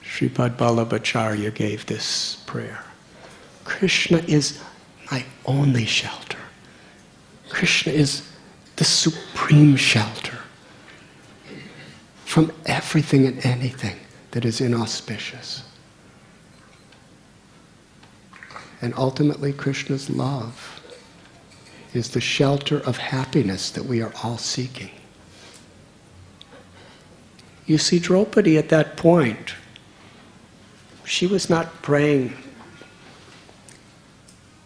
Sripad Vallabhacharya gave this prayer. Krishna is my only shelter. Krishna is the supreme shelter from everything and anything that is inauspicious. And ultimately, Krishna's love is the shelter of happiness that we are all seeking. You see, Draupadi at that point, she was not praying,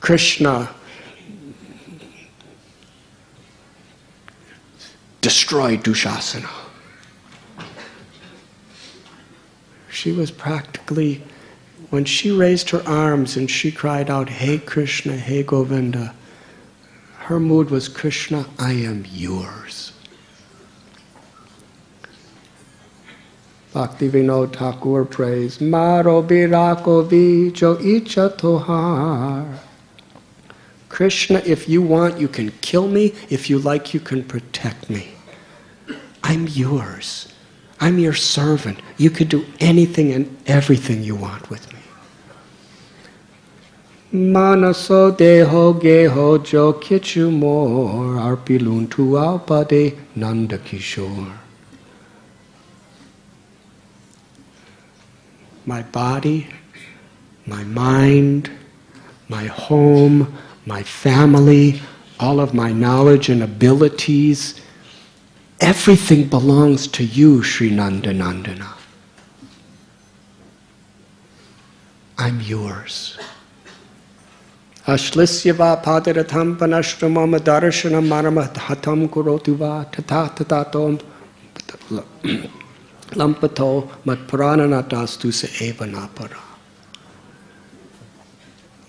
Krishna, destroy Dushasana. She was practically, when she raised her arms and she cried out, Hey Krishna, Hey Govinda, her mood was, Krishna, I am yours. Bhakti Vinod Thakur prays, Maro birako vijo icha tohar, Krishna, if you want, you can kill me. If you like, you can protect me. I'm yours. I'm your servant. You can do anything and everything you want with me. Manaso deho geho jo kichu mor arpilun tu alpade nanda kishore. My body, my mind, my home, my family, all of my knowledge and abilities, everything belongs to you, Sri Nandanandana. I'm yours. Ashlisyava padiratham panashramam darshanam maramah hatam kuroti va tata tatatom lampato matpurananatastu se eva napara.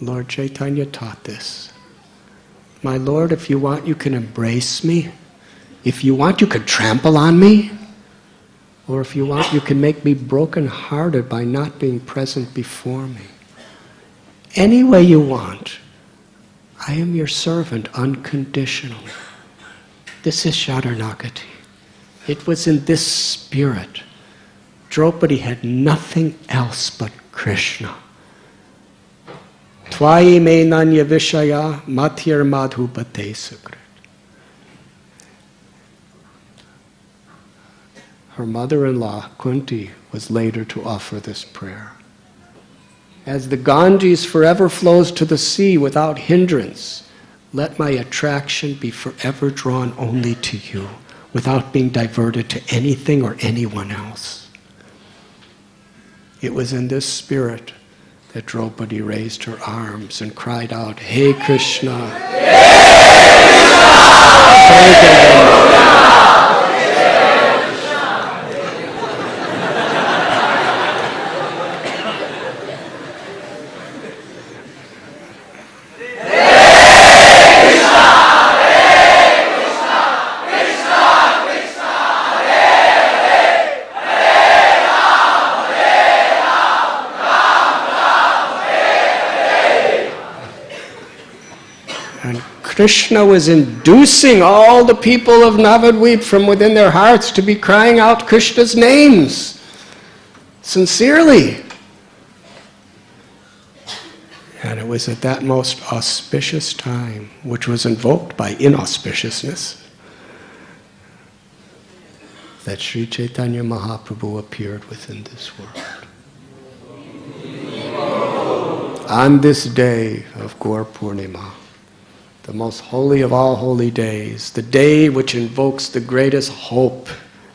Lord Chaitanya taught this. My Lord, if you want, you can embrace me. If you want, you can trample on me. Or if you want, you can make me broken-hearted by not being present before me. Any way you want. I am your servant unconditionally. This is Sharanagati. It was in this spirit. Draupadi had nothing else but Krishna. Tvai me nanya vishaya matyar madhupate sukrit. Her mother-in-law, Kunti, was later to offer this prayer. As the Ganges forever flows to the sea without hindrance, let my attraction be forever drawn only to you, without being diverted to anything or anyone else. It was in this spirit that Draupadi raised her arms and cried out, Hey Krishna! Hey Krishna! Krishna was inducing all the people of Navadvip from within their hearts to be crying out Krishna's names, sincerely. And it was at that most auspicious time, which was invoked by inauspiciousness, that Sri Chaitanya Mahaprabhu appeared within this world. On this day of Gaur Purnima, the most holy of all holy days, the day which invokes the greatest hope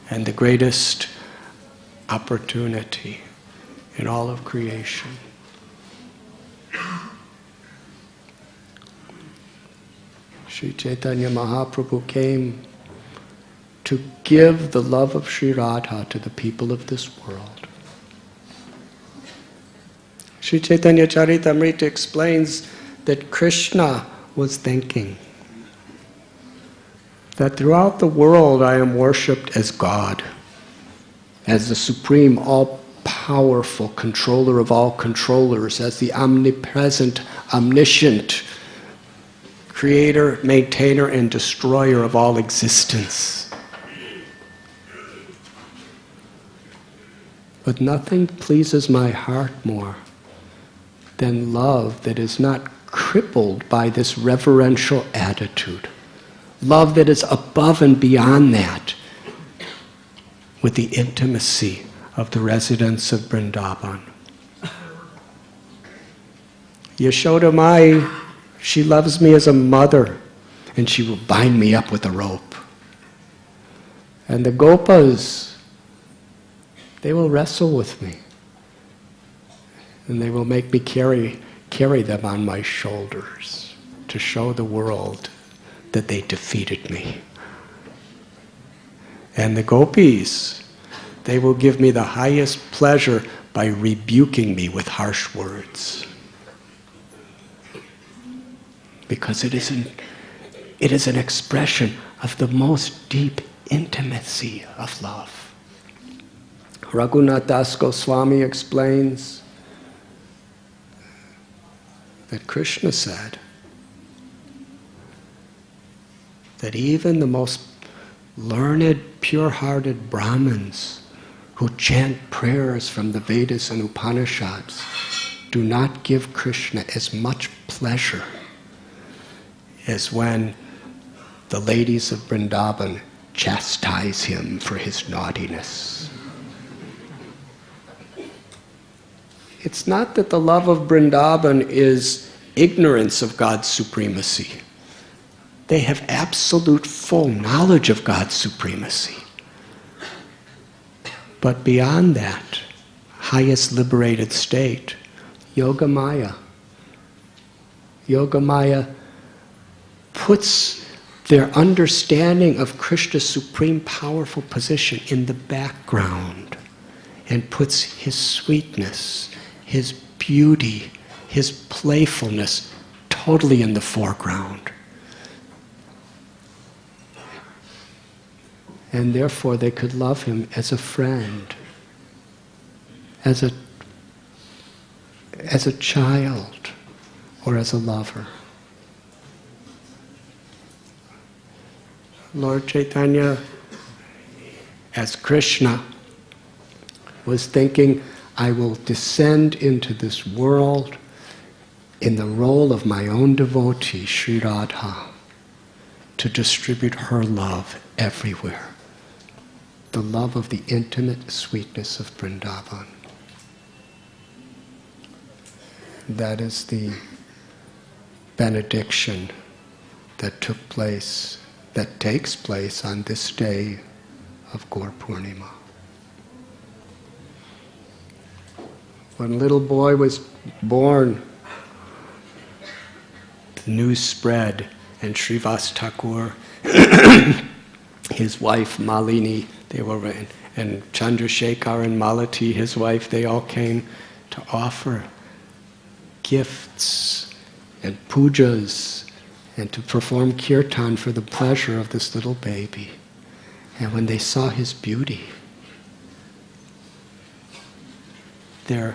and the greatest opportunity in all of creation. Sri Chaitanya Mahaprabhu came to give the love of Sri Radha to the people of this world. Sri Chaitanya Charitamrita explains that Krishna was thinking that throughout the world I am worshipped as God, as the supreme, all-powerful controller of all controllers, as the omnipresent, omniscient creator, maintainer, and destroyer of all existence. But nothing pleases my heart more than love that is not crippled by this reverential attitude. Love that is above and beyond that, with the intimacy of the residents of Vrindavan. Yashoda Mai, she loves me as a mother, and she will bind me up with a rope. And the Gopas, they will wrestle with me, and they will make me carry them on my shoulders to show the world that they defeated me. And the Gopis, they will give me the highest pleasure by rebuking me with harsh words. Because it is an expression of the most deep intimacy of love. Raghunath Das Goswami explains that Krishna said, that even the most learned, pure-hearted Brahmins who chant prayers from the Vedas and Upanishads do not give Krishna as much pleasure as when the ladies of Vrindavan chastise him for his naughtiness. It's not that the love of Vrindavan is ignorance of God's supremacy. They have absolute full knowledge of God's supremacy. But beyond that, highest liberated state, Yogamaya. Yogamaya puts their understanding of Krishna's supreme powerful position in the background and puts his sweetness, his beauty, his playfulness totally in the foreground. And therefore they could love him as a friend, as a child, or as a lover. Lord Chaitanya, as Krishna, was thinking, I will descend into this world in the role of my own devotee, Sri Radha, to distribute her love everywhere. The love of the intimate sweetness of Vrindavan. That is the benediction that takes place on this day of Gaur Purnima. When a little boy was born, the news spread, and Srivas Thakur, his wife Malini, and Chandrasekhar and Malati, his wife, they all came to offer gifts and pujas and to perform kirtan for the pleasure of this little baby. And when they saw his beauty, they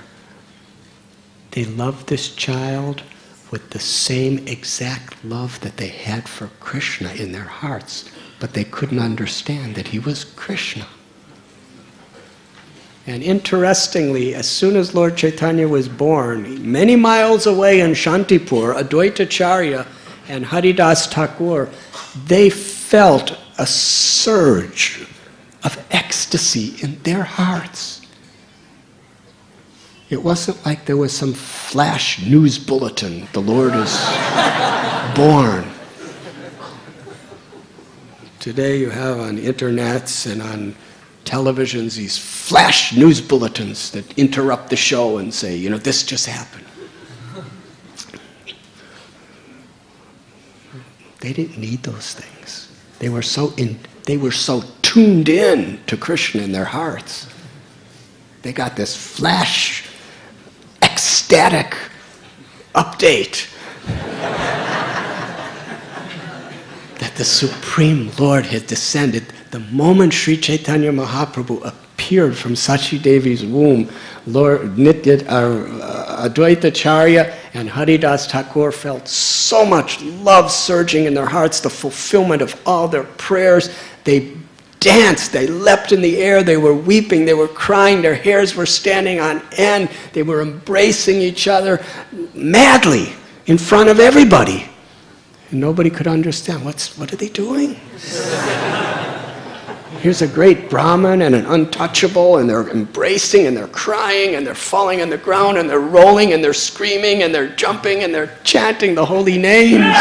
loved this child with the same exact love that they had for Krishna in their hearts, but they couldn't understand that he was Krishna. And interestingly, as soon as Lord Chaitanya was born, many miles away in Shantipur, Advaitacharya and Haridas Thakur, they felt a surge of ecstasy in their hearts. It wasn't like there was some flash news bulletin, the Lord is born. Today you have on internets and on televisions these flash news bulletins that interrupt the show and say, this just happened. They didn't need those things. They were so tuned in to Krishna in their hearts. They got this flash, ecstatic update that the Supreme Lord had descended. The moment Sri Chaitanya Mahaprabhu appeared from Sachi Devi's womb, Lord Advaitacharya and Haridas Thakur felt so much love surging in their hearts, the fulfillment of all their prayers. They danced, they leapt in the air, they were weeping, they were crying, their hairs were standing on end, they were embracing each other madly in front of everybody. And nobody could understand, what are they doing? Here's a great Brahmin and an untouchable, and they're embracing, and they're crying, and they're falling on the ground, and they're rolling, and they're screaming, and they're jumping, and they're chanting the holy names.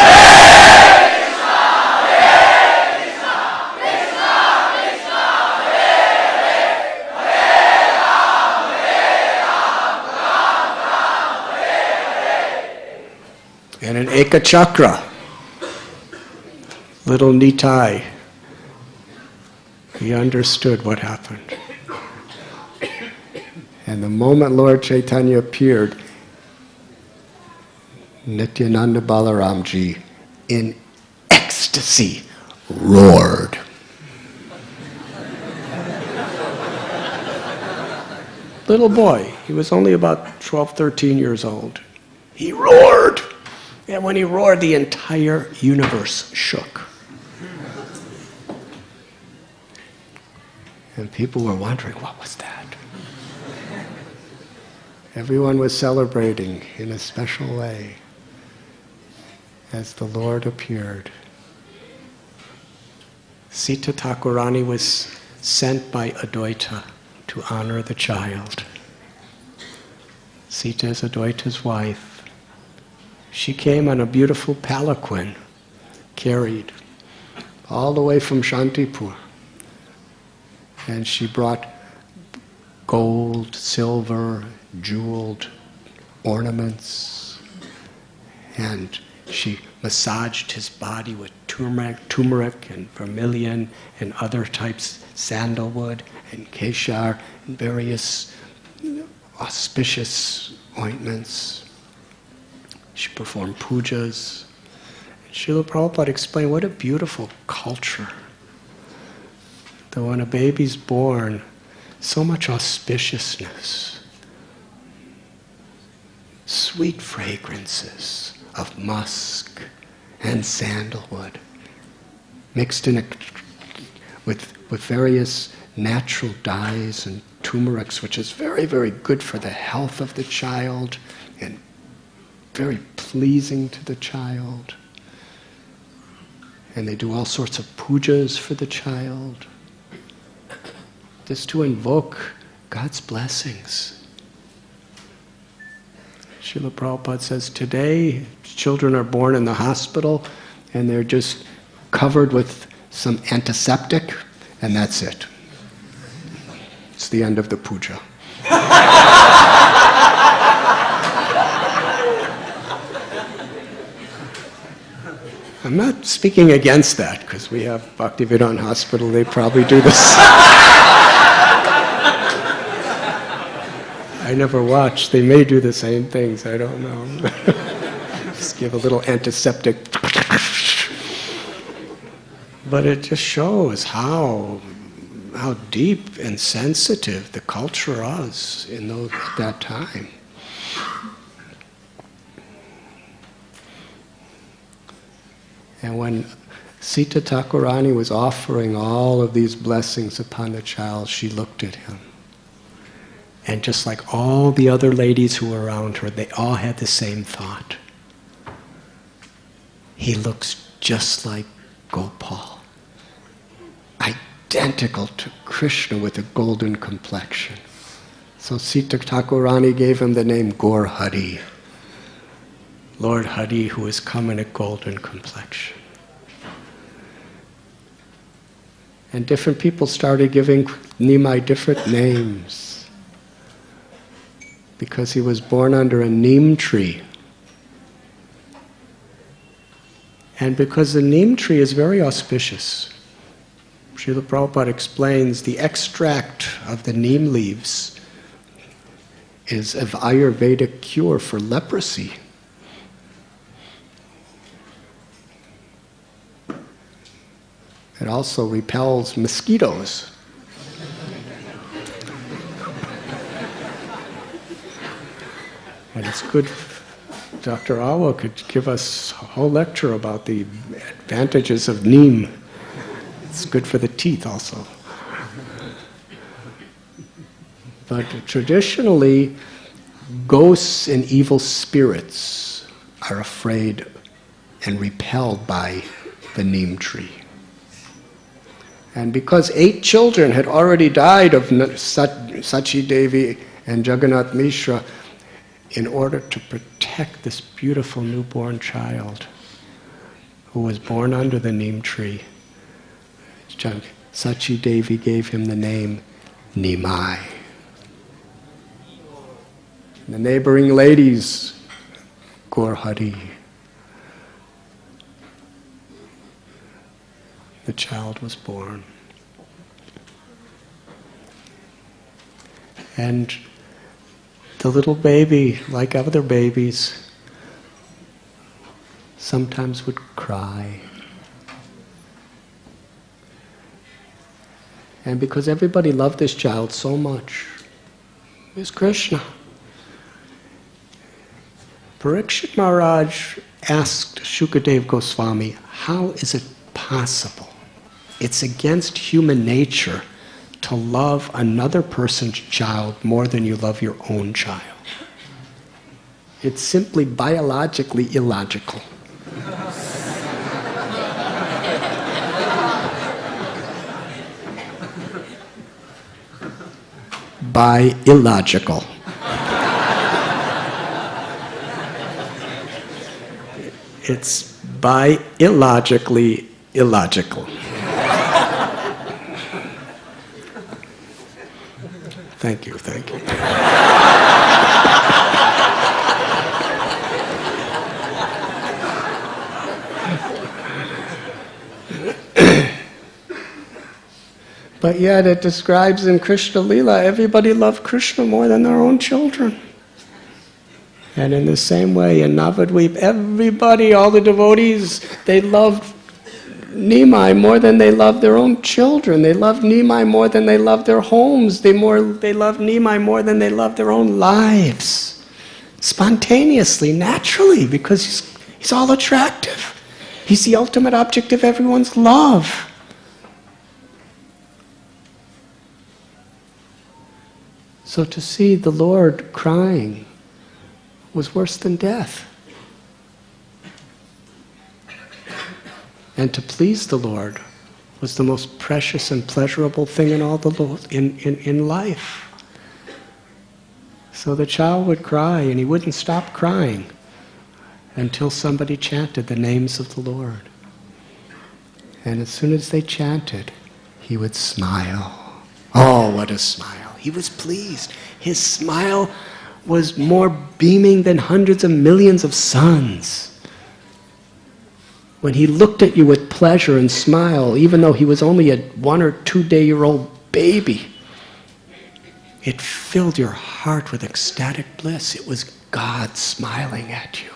And an Ekachakra, little Nitai, he understood what happened. And the moment Lord Chaitanya appeared, Nityananda Balaramji, in ecstasy, roared. Little boy, he was only about 12, 13 years old. He roared. And when he roared, the entire universe shook. And people were wondering, what was that? Everyone was celebrating in a special way as the Lord appeared. Sita Thakurani was sent by Advaita to honor the child. Sita is Advaita's wife. She came on a beautiful palanquin, carried all the way from Shantipur. And she brought gold, silver, jeweled ornaments. And she massaged his body with turmeric and vermilion and other types, sandalwood and keshar and various auspicious ointments. She performed pujas. And Srila Prabhupada explained what a beautiful culture. That when a baby's born, so much auspiciousness, sweet fragrances of musk and sandalwood, mixed in with various natural dyes and turmerics, which is very, very good for the health of the child and very pleasing to the child. And they do all sorts of pujas for the child, just to invoke God's blessings. Srila Prabhupada says today children are born in the hospital and they're just covered with some antiseptic and that's it. It's the end of the puja. I'm not speaking against that because we have Bhaktivedanta Hospital, they probably do this. I never watched. They may do the same things. I don't know. Just give a little antiseptic. But it just shows how deep and sensitive the culture was in that time. And when Sita Thakurani was offering all of these blessings upon the child, she looked at him. And just like all the other ladies who were around her, they all had the same thought. He looks just like Gopal. Identical to Krishna with a golden complexion. So Sita Thakurani gave him the name Gaur Hari. Lord Hari, who has come in a golden complexion. And different people started giving Nimai different names. Because he was born under a neem tree. And because the neem tree is very auspicious. Srila Prabhupada explains the extract of the neem leaves is an Ayurvedic cure for leprosy. It also repels mosquitoes. And it's good, Dr. Awa could give us a whole lecture about the advantages of neem. It's good for the teeth also. But traditionally, ghosts and evil spirits are afraid and repelled by the neem tree. And because 8 children had already died of Sachi Devi and Jagannath Mishra, in order to protect this beautiful newborn child who was born under the neem tree, Sachi Devi gave him the name Nimai. The neighboring ladies, Gaur Hari. The child was born. And the little baby, like other babies, sometimes would cry. And because everybody loved this child so much, it was Krishna. Parikshit Maharaj asked Shukadev Goswami, how is it possible? It's against human nature to love another person's child more than you love your own child. It's simply biologically illogical. By illogical. It's by illogically illogical. Thank you, thank you. But yet it describes in Krishna Lila, everybody loved Krishna more than their own children. And in the same way, in Navadvip, everybody, all the devotees, they loved Nimai more than they loved their own children. They loved Nimai more than they loved their homes. They loved Nimai more than they loved their own lives. Spontaneously, naturally, because he's all attractive. He's the ultimate object of everyone's love. So to see the Lord crying was worse than death. And to please the Lord was the most precious and pleasurable thing in all in life. So the child would cry, and he wouldn't stop crying until somebody chanted the names of the Lord. And as soon as they chanted, he would smile. Oh, what a smile. He was pleased. His smile was more beaming than hundreds of millions of suns. When he looked at you with pleasure and smile, even though he was only a 1 or 2 day-old baby, it filled your heart with ecstatic bliss. It was God smiling at you.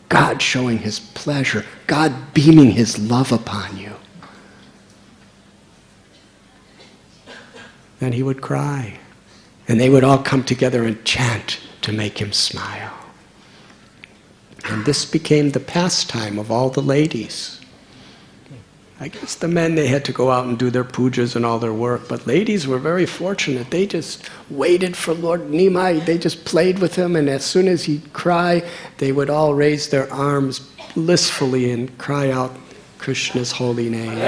God showing his pleasure. God beaming his love upon you. Then he would cry. And they would all come together and chant to make him smile. And this became the pastime of all the ladies. I guess the men, they had to go out and do their pujas and all their work, but ladies were very fortunate. They just waited for Lord Nimai. They just played with him, and as soon as he'd cry, they would all raise their arms blissfully and cry out Krishna's holy name.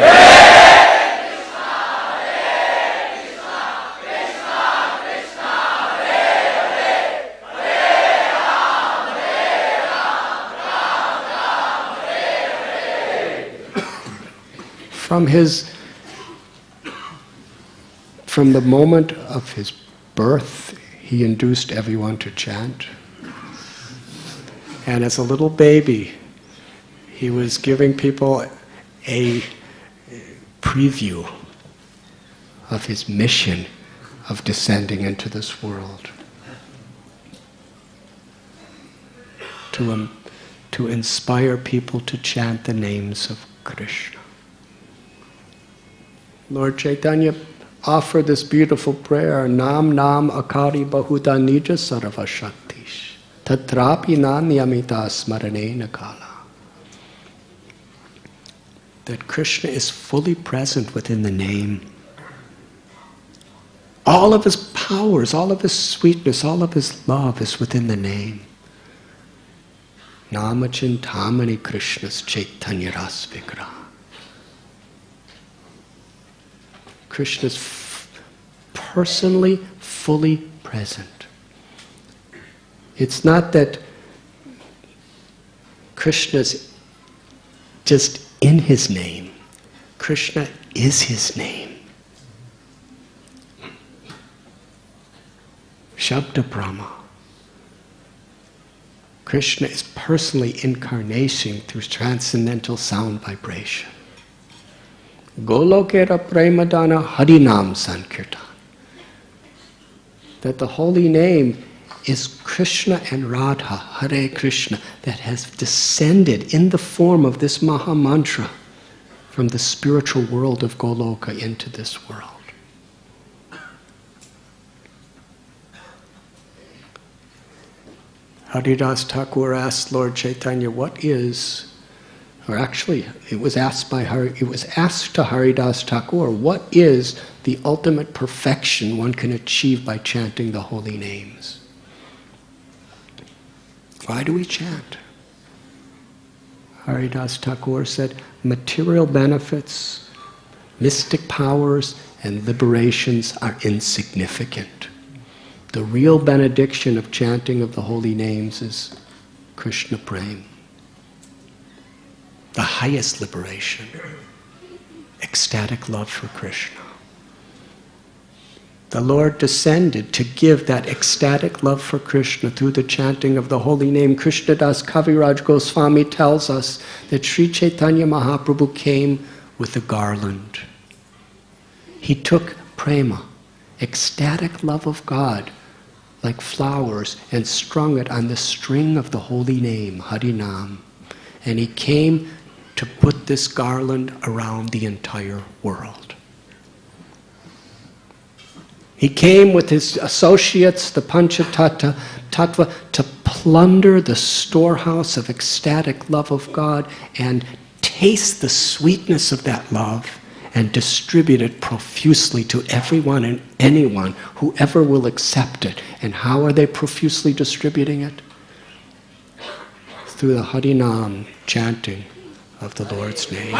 From the moment of his birth, he induced everyone to chant. And as a little baby, he was giving people a preview of his mission of descending into this world. To inspire people to chant the names of Krishna. Lord Chaitanya offered this beautiful prayer, Nam Nam Akari Bahuta Nija Sarva Shaktish Tatrapi Nanyamita Smaranena Kala. That Krishna is fully present within the name. All of his powers, all of his sweetness, all of his love is within the name. Namachintamani Krishna's Chaitanya Ras Vigraha. Krishna is personally, fully present. It's not that Krishna's just in his name. Krishna is his name. Shabda Brahma. Krishna is personally incarnation through transcendental sound vibration. Golokera Premadana Harinam Sankirtan. That the holy name is Krishna and Radha, Hare Krishna, that has descended in the form of this Maha Mantra from the spiritual world of Goloka into this world. Haridas Thakur asked Lord Chaitanya, what is or actually it was asked to Haridas Thakur, what is the ultimate perfection one can achieve by chanting the holy names? Why do we chant? Haridas Thakur said, material benefits, mystic powers, and liberations are insignificant. The real benediction of chanting of the holy names is Krishna Prem. The highest liberation, ecstatic love for Krishna. The Lord descended to give that ecstatic love for Krishna through the chanting of the holy name. Krishnadas Kaviraj Goswami tells us that Sri Chaitanya Mahaprabhu came with a garland. He took prema, ecstatic love of God, like flowers, and strung it on the string of the holy name, Harinam. And he came to put this garland around the entire world. He came with his associates, the Panchatattva, to plunder the storehouse of ecstatic love of God and taste the sweetness of that love and distribute it profusely to everyone and anyone, whoever will accept it. And how are they profusely distributing it? Through the Harinam chanting of the Lord's name.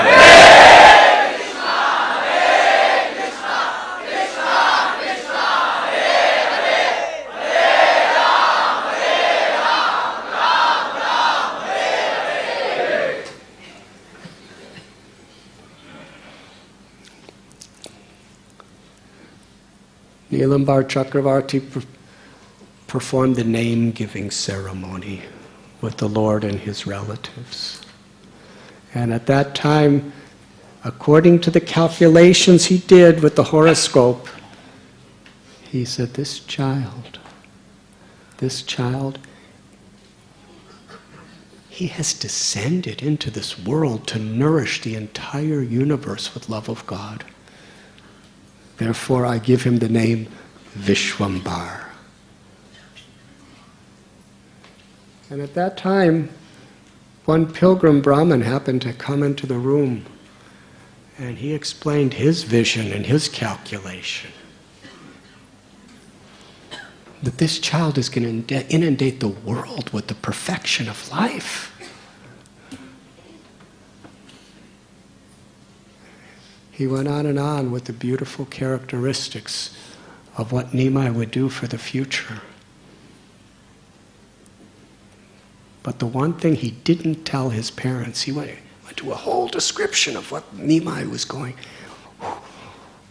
Nilambar Chakravarti performed the name-giving ceremony with the Lord and his relatives. And at that time, according to the calculations he did with the horoscope, he said, this child, he has descended into this world to nourish the entire universe with love of God. Therefore, I give him the name Vishwambar. And at that time, one pilgrim Brahmin happened to come into the room, and he explained his vision and his calculation. That this child is going to inundate the world with the perfection of life. He went on with the beautiful characteristics of what Nimai would do for the future. But the one thing he didn't tell his parents, he went to a whole description of what Nimai was going,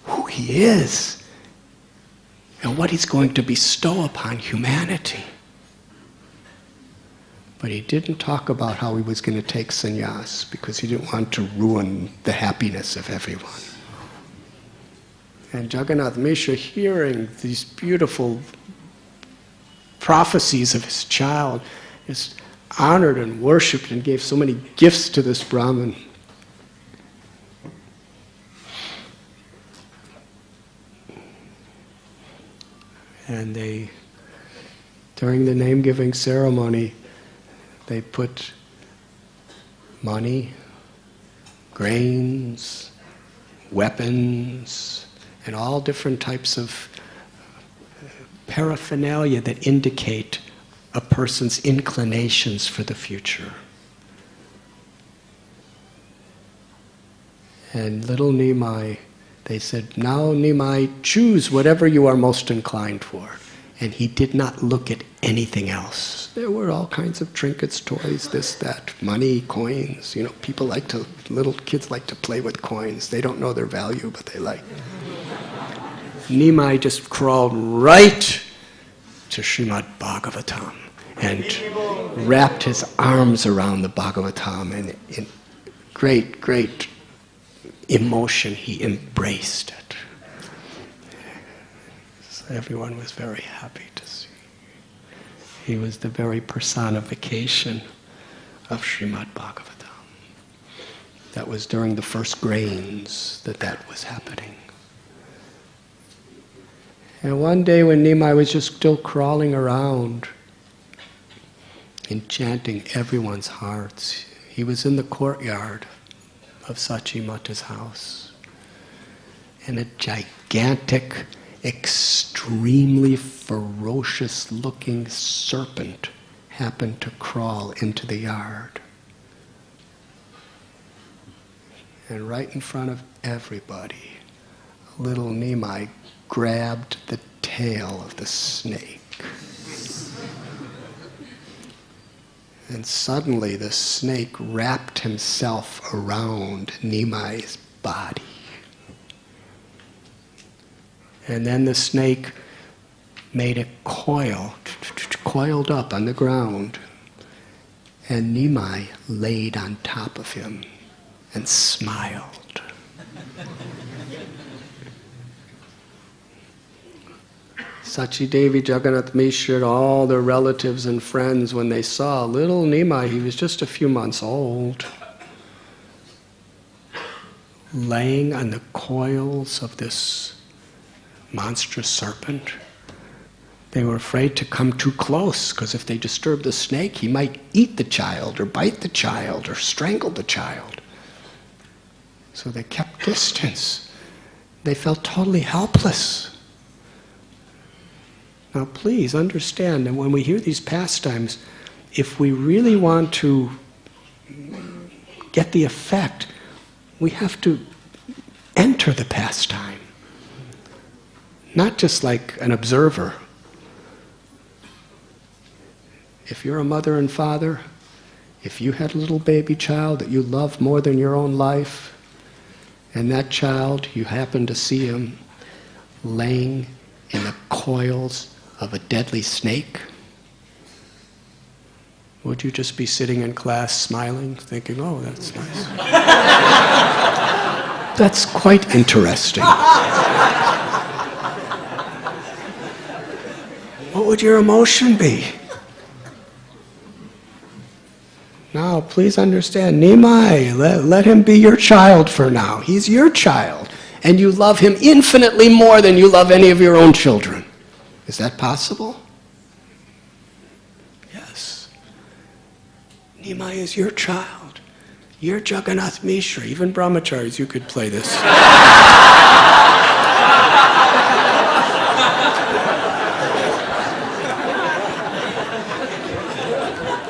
who he is, and what he's going to bestow upon humanity. But he didn't talk about how he was going to take sannyas, because he didn't want to ruin the happiness of everyone. And Jagannath Mishra, hearing these beautiful prophecies of his child, is honored and worshipped and gave so many gifts to this Brahmin. And during the name-giving ceremony, they put money, grains, weapons, and all different types of paraphernalia that indicate a person's inclinations for the future. And little Nimai, they said, now Nimai, choose whatever you are most inclined for. And he did not look at anything else. There were all kinds of trinkets, toys, this, that, money, coins. You know, little kids like to play with coins. They don't know their value, but they like. Nimai just crawled right to Srimad Bhagavatam and wrapped his arms around the Bhagavatam, and in great, great emotion he embraced it. Everyone was very happy to see. He was the very personification of Srimad Bhagavatam. That was during the first grains that was happening. And one day when Nimai was just still crawling around, enchanting everyone's hearts, He was in the courtyard of Sachimata's house. And a gigantic, extremely ferocious-looking serpent happened to crawl into the yard. And right in front of everybody, little Nimai grabbed the tail of the snake. And suddenly the snake wrapped himself around Nimai's body. And then the snake made a coiled up on the ground. And Nimai laid on top of him and smiled. Sachidevi, Jagannath Mishra, all their relatives and friends, when they saw little Nimai, he was just a few months old, laying on the coils of this monstrous serpent, they were afraid to come too close, because if they disturbed the snake, he might eat the child, or bite the child, or strangle the child. So they kept distance. They felt totally helpless. Now please understand that when we hear these pastimes, if we really want to get the effect, we have to enter the pastime. Not just like an observer. If you're a mother and father, if you had a little baby child that you loved more than your own life, and that child, you happen to see him laying in the coils of a deadly snake, would you just be sitting in class smiling, thinking, oh, that's nice? That's quite interesting. What would your emotion be? Now, please understand, Nimai, let him be your child for now. He's your child, and you love him infinitely more than you love any of your own children. Is that possible? Yes. Nimai is your child. You're Jagannath Mishra. Even brahmacharis, you could play this.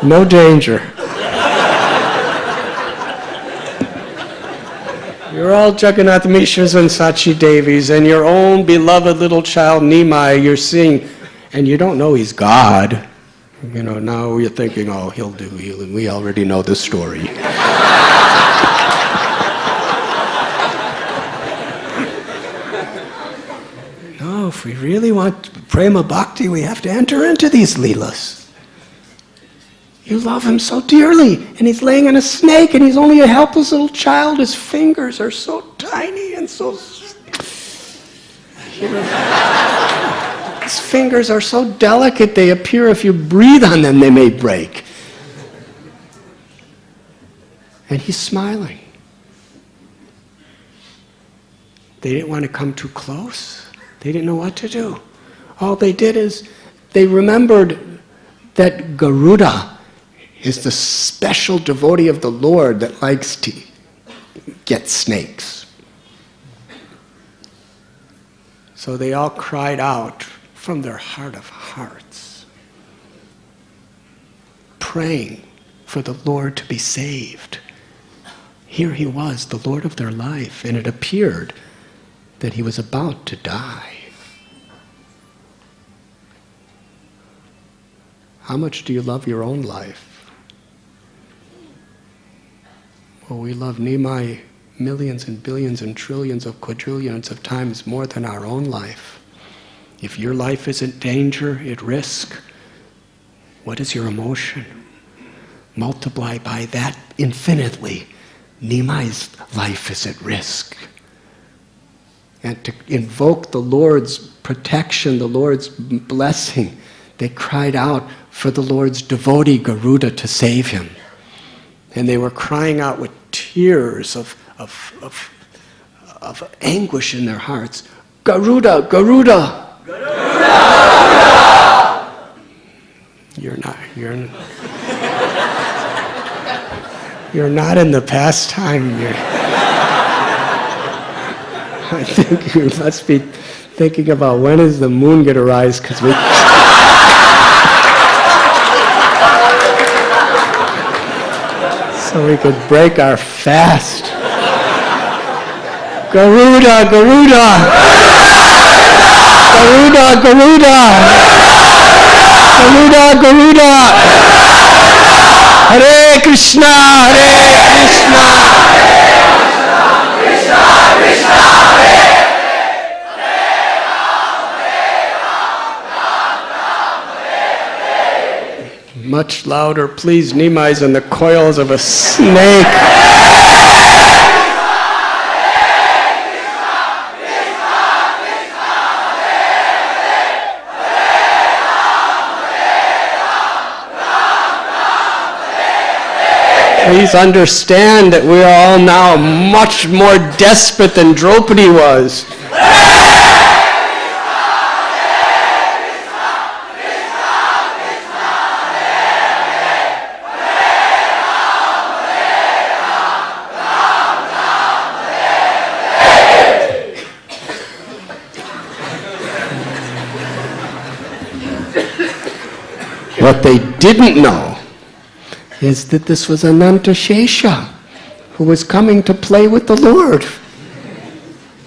No danger. You're all Jagannath Mishras and Sachi Devis, and your own beloved little child Nimai you're seeing, and you don't know he's God. You know, now you're thinking, oh, he'll do healing. We already know the story. No, if we really want prema bhakti, we have to enter into these leelas. You love him so dearly, and he's laying on a snake, and he's only a helpless little child. His fingers are so tiny and so... His fingers are so delicate, they appear if you breathe on them, they may break. And he's smiling. They didn't want to come too close. They didn't know what to do. All they did is they remembered that Garuda is the special devotee of the Lord that likes to get snakes. So they all cried out from their heart of hearts, praying for the Lord to be saved. Here he was, the Lord of their life, and it appeared that he was about to die. How much do you love your own life? Well, we love Nimai millions and billions and trillions of quadrillions of times more than our own life. If your life is in danger, at risk, what is your emotion? Multiply by that infinitely. Nimai's life is at risk. And to invoke the Lord's protection, the Lord's blessing, they cried out for the Lord's devotee Garuda to save him. And they were crying out with tears of anguish in their hearts. Garuda, Garuda! Garuda! You're not. You're not in the pastime. I think you must be thinking about when is the moon going to rise, because we... so we could break our fast. Garuda, Garuda! Garuda, Garuda! Garuda, Garuda! Hare Krishna, Hare Krishna! Krishna, Krishna, Hare! Much louder, please. Nimai's in the coils of a snake. Please understand that we are all now much more desperate than Draupadi was. What they didn't know is that this was Anantashesha, who was coming to play with the Lord,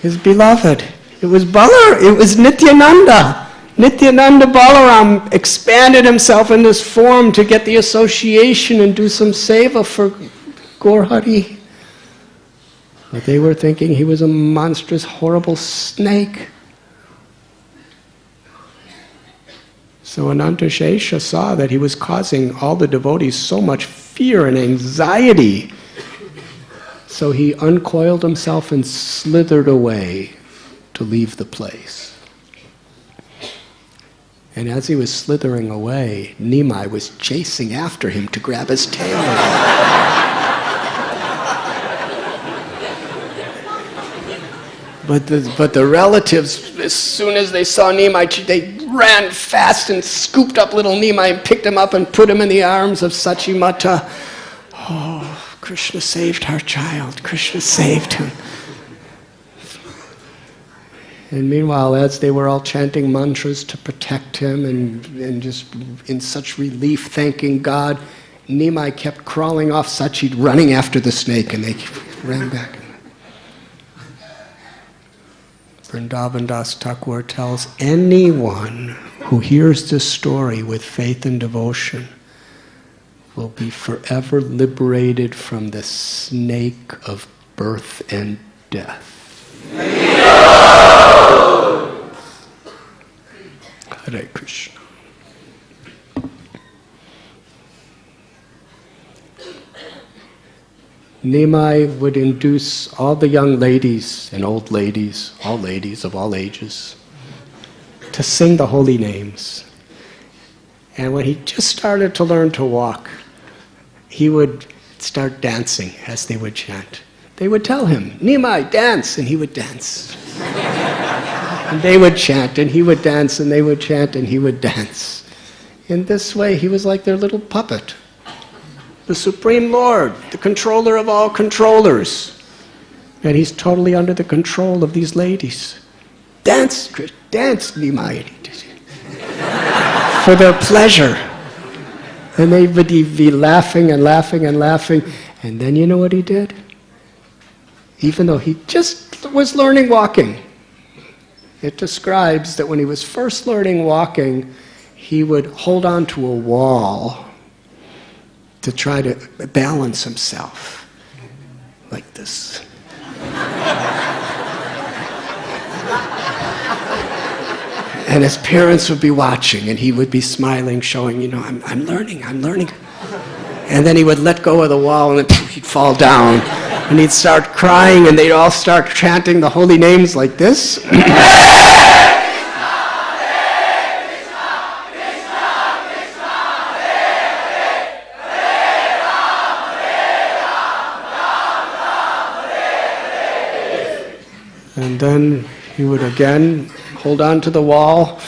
his beloved. It was it was Nityananda. Nityananda Balaram expanded himself in this form to get the association and do some seva for Gaur Hari. But they were thinking he was a monstrous, horrible snake. So Anantashesha saw that he was causing all the devotees so much fear and anxiety. So he uncoiled himself and slithered away to leave the place. And as he was slithering away, Nimai was chasing after him to grab his tail. But the relatives, as soon as they saw Nimai, they ran fast and scooped up little Nimai and picked him up and put him in the arms of Sachimata. Oh, Krishna saved our child. Krishna saved him. And meanwhile, as they were all chanting mantras to protect him and just in such relief, thanking God, Nimai kept crawling off Sachi, running after the snake, and they ran back. Vrindavan Das Thakur tells anyone who hears this story with faith and devotion will be forever liberated from the snake of birth and death. Hare Krishna. Nimai would induce all the young ladies and old ladies, all ladies of all ages, to sing the holy names. And when he just started to learn to walk, he would start dancing as they would chant. They would tell him, Nimai, dance, and he would dance. And they would chant, and he would dance, and they would chant, and he would dance. In this way, he was like their little puppet. The Supreme Lord, the controller of all controllers. And he's totally under the control of these ladies. Dance, dance, Nimai. For their pleasure. And they would be laughing and laughing and laughing. And then you know what he did? Even though he just was learning walking. It describes that when he was first learning walking, he would hold on to a wall to try to balance himself, like this. And his parents would be watching, and he would be smiling, showing, I'm learning. And then he would let go of the wall, and then he'd fall down. And he'd start crying, and they'd all start chanting the holy names like this. And then he would again hold on to the wall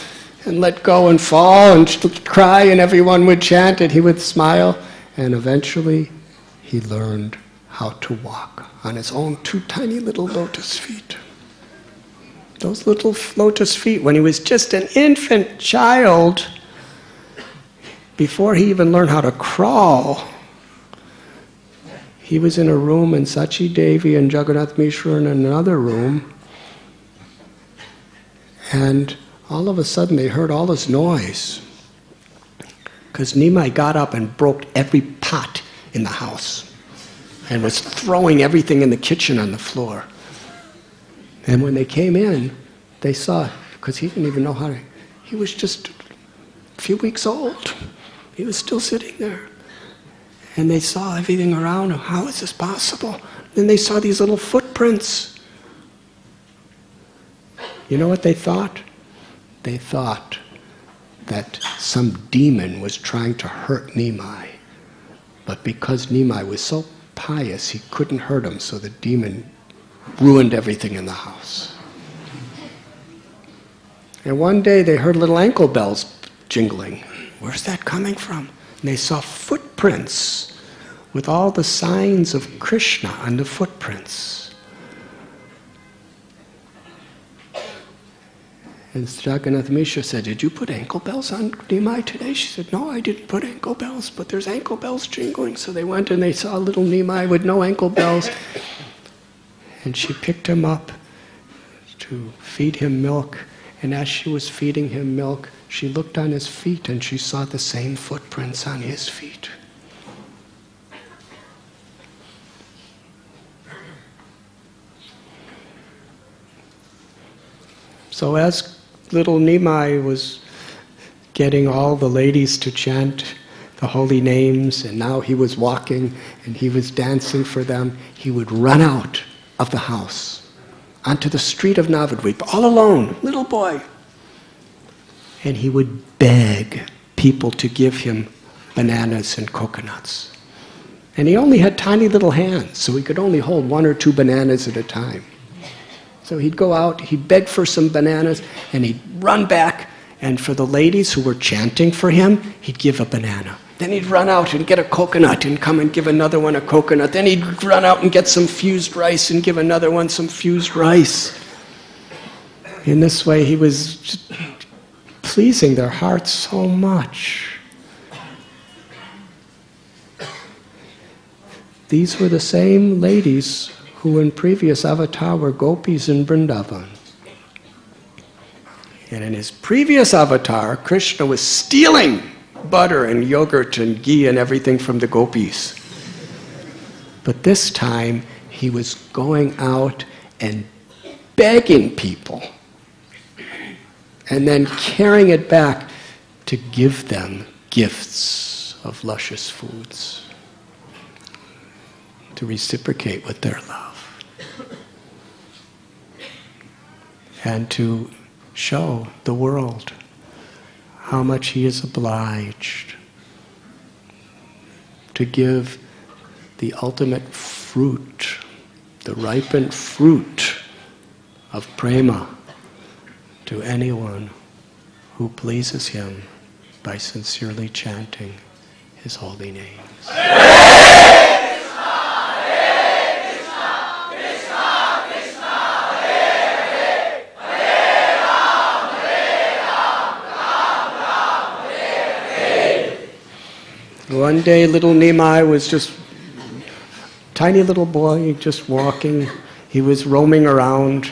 and let go and fall and cry, and everyone would chant, and he would smile, and eventually he learned how to walk on his own 2 tiny little lotus feet. Those little lotus feet, when he was just an infant child, before he even learned how to crawl, he was in a room, and Sachi Devi and Jagannath Mishra were in another room, and all of a sudden they heard all this noise, because Nimai got up and broke every pot in the house and was throwing everything in the kitchen on the floor. And when they came in, they saw, because he didn't even know how to, he was just a few weeks old. He was still sitting there. And they saw everything around him. How is this possible? Then they saw these little footprints. You know what they thought? They thought that some demon was trying to hurt Nimai. But because Nimai was so pious, he couldn't hurt him, so the demon ruined everything in the house. And one day they heard little ankle bells jingling. Where's that coming from? And they saw footprints with all the signs of Krishna on the footprints. And Jagannath Mishra said, "Did you put ankle bells on Nimai today?" She said, "No, I didn't put ankle bells, but there's ankle bells jingling." So they went and they saw little Nimai with no ankle bells. And she picked him up to feed him milk. And as she was feeding him milk, she looked on his feet and she saw the same footprints on his feet. So as little Nimai was getting all the ladies to chant the holy names, and now he was walking and he was dancing for them, he would run out of the house onto the street of Navadvip, all alone, little boy. And he would beg people to give him bananas and coconuts. And he only had tiny little hands, so he could only hold 1 or 2 bananas at a time. So he'd go out, he'd beg for some bananas, and he'd run back, and for the ladies who were chanting for him, he'd give a banana. Then he'd run out and get a coconut and come and give another one a coconut. Then he'd run out and get some fused rice and give another one some fused rice. In this way, he was just pleasing their hearts so much. These were the same ladies who in previous avatar were gopis in Vrindavan. And in his previous avatar, Krishna was stealing butter and yogurt and ghee and everything from the gopis. But this time, he was going out and begging people and then carrying it back to give them gifts of luscious foods, to reciprocate with their love, and to show the world how much he is obliged to give the ultimate fruit, the ripened fruit of prema to anyone who pleases him by sincerely chanting his holy names. One day little Nimai was just tiny little boy, just walking. He was roaming around,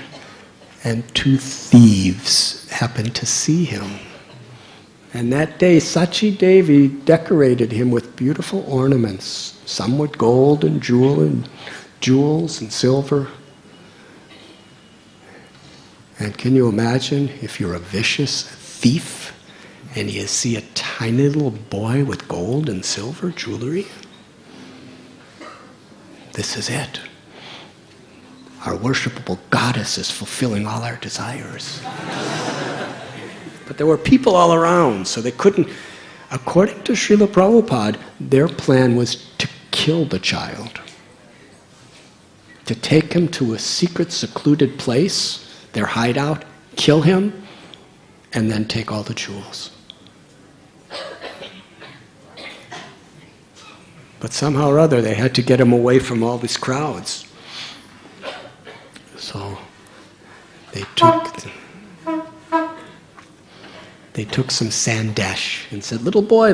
and 2 thieves happened to see him. And that day, Sachi Devi decorated him with beautiful ornaments, some with gold and jewels and silver. And can you imagine if you're a vicious thief and you see a tiny little boy with gold and silver jewelry? This is it. Our worshipable goddess is fulfilling all our desires. But there were people all around, so they couldn't. According to Srila Prabhupada, their plan was to kill the child, to take him to a secret, secluded place, their hideout, kill him, and then take all the jewels. But somehow or other they had to get him away from all these crowds. So they took some sandesh and said, little boy,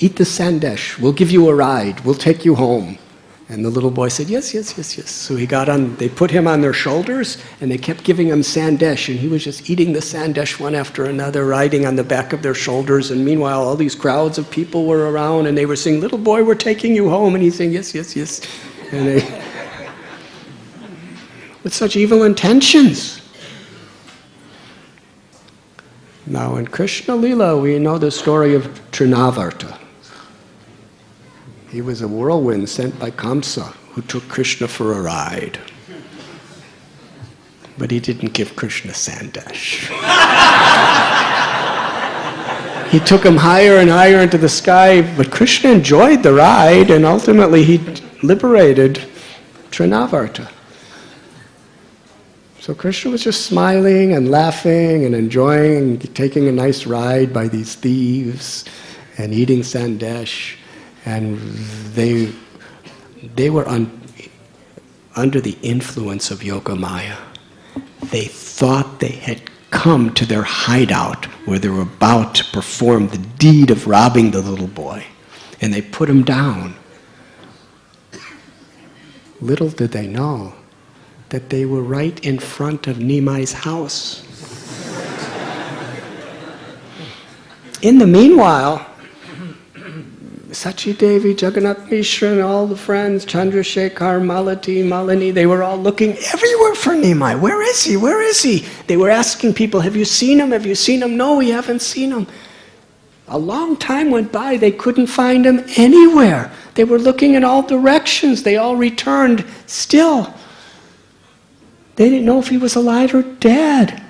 eat the sandesh. We'll give you a ride. We'll take you home. And the little boy said, yes. So he got on, they put him on their shoulders, and they kept giving him sandesh, and he was just eating the sandesh one after another, riding on the back of their shoulders. And meanwhile, all these crowds of people were around, and they were saying, little boy, we're taking you home. And he's saying, yes. And they, with such evil intentions. Now in Krishna Lila, we know the story of Trinavarta. He was a whirlwind sent by Kamsa who took Krishna for a ride. But he didn't give Krishna sandesh. He took him higher and higher into the sky, but Krishna enjoyed the ride, and ultimately he liberated Trinavarta. So Krishna was just smiling and laughing and enjoying and taking a nice ride by these thieves and eating sandesh. And they were under the influence of Yoga Maya. They thought they had come to their hideout where they were about to perform the deed of robbing the little boy. And they put him down. Little did they know that they were right in front of Nimai's house. In the meanwhile, Sachi Devi, Jagannath Mishra, and all the friends, Chandrasekhar, Malini, they were all looking everywhere for Nimai. Where is he? Where is he? They were asking people, have you seen him? Have you seen him? No, we haven't seen him. A long time went by, they couldn't find him anywhere. They were looking in all directions. They all returned still. They didn't know if he was alive or dead.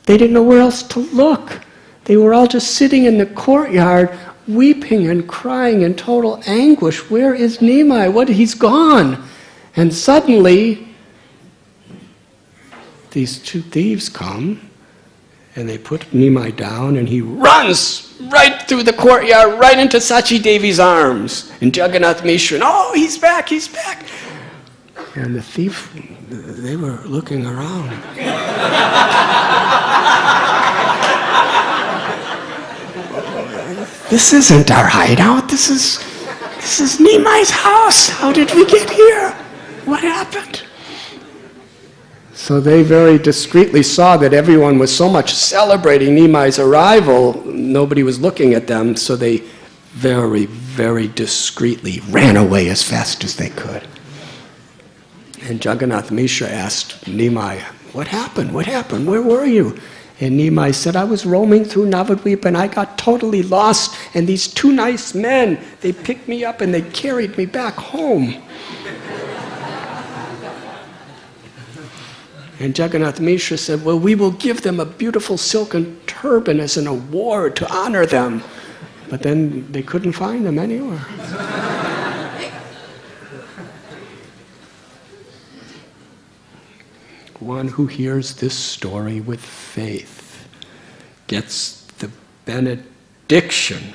They didn't know where else to look. They were all just sitting in the courtyard, weeping and crying in total anguish. Where is Nimai? He's gone. And suddenly, these two thieves come, and they put Nimai down, and he runs right through the courtyard, right into Sachi Devi's arms. And Jagannath Mishra, oh, he's back. And the thief, they were looking around. This isn't our hideout. This is Nimai's house. How did we get here? What happened? So they very discreetly saw that everyone was so much celebrating Nimai's arrival, nobody was looking at them, so they very, very discreetly ran away as fast as they could. And Jagannath Mishra asked Nimai, what happened? Where were you? And Nimai said, I was roaming through Navadvip and I got totally lost, and these two nice men, they picked me up and they carried me back home. And Jagannath Mishra said, well, we will give them a beautiful silken turban as an award to honor them. But then they couldn't find them anywhere. One who hears this story with faith gets the benediction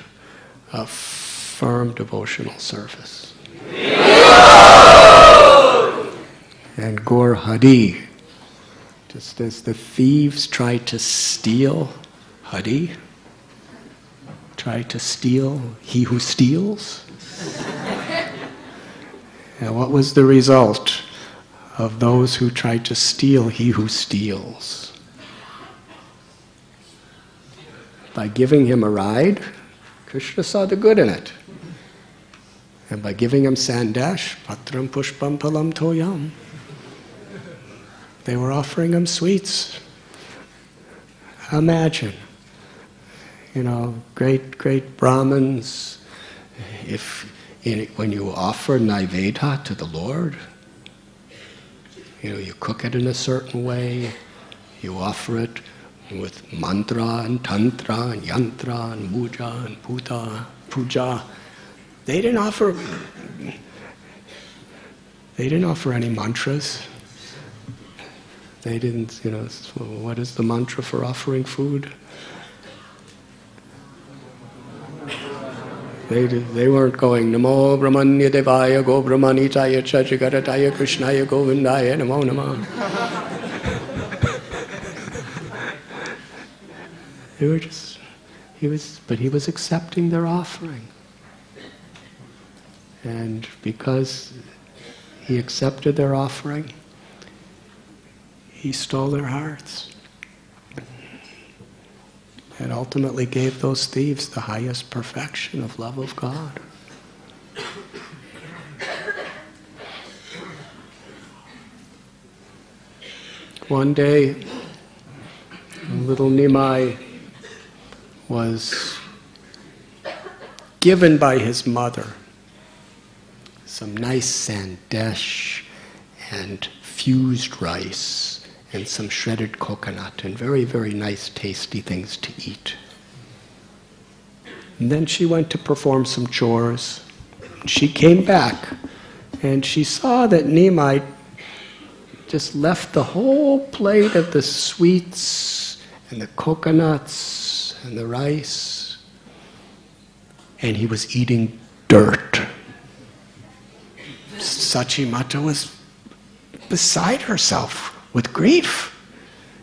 of firm devotional service. And Gaur Hari, just as the thieves tried to steal Hari, tried to steal he who steals, and what was the result of those who tried to steal he who steals? By giving him a ride, Krishna saw the good in it. And by giving him sandesh, patram pushpam palam toyam, they were offering him sweets. Imagine, great Brahmins, when you offer Naivedha to the Lord, you cook it in a certain way, you offer it with mantra and tantra and yantra and muja and puja. They didn't offer any mantras. They didn't, what is the mantra for offering food? They weren't going, Namo Brahmanya Devaya Go Brahmanitaya Chajagarataya Krishnaya Govindaya Namo Namo. They were just, he was accepting their offering. And because he accepted their offering, he stole their hearts. And ultimately gave those thieves the highest perfection of love of God. One day, little Nimai was given by his mother some nice sandesh and fused rice and some shredded coconut and very, very nice tasty things to eat. And then she went to perform some chores. She came back and she saw that Nimai just left the whole plate of the sweets and the coconuts and the rice, and he was eating dirt. Sachimata was beside herself with grief.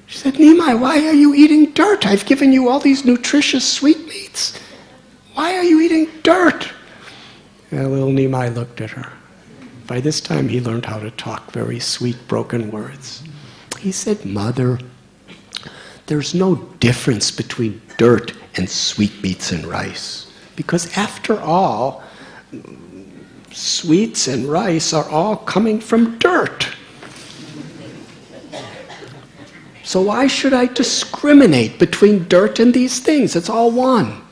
She said, Nimai, why are you eating dirt? I've given you all these nutritious sweetmeats. Why are you eating dirt? And little Nimai looked at her. By this time he learned how to talk very sweet, broken words. He said, Mother, there's no difference between dirt and sweetmeats and rice. Because after all, sweets and rice are all coming from dirt. So why should I discriminate between dirt and these things? It's all one.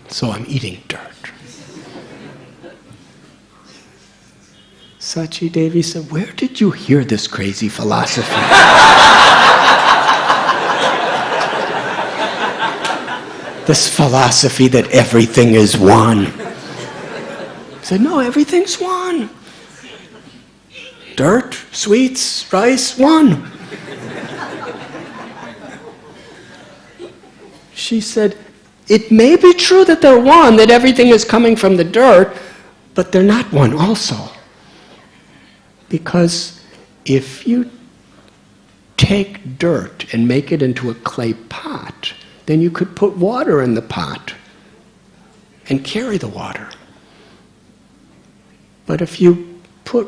So I'm eating dirt. Sachi Devi said, where did you hear this crazy philosophy? This philosophy that everything is one. He said, no, everything's one. Dirt, sweets, rice, one. She said, it may be true that they're one, that everything is coming from the dirt, but they're not one also. Because if you take dirt and make it into a clay pot, then you could put water in the pot and carry the water. But if you put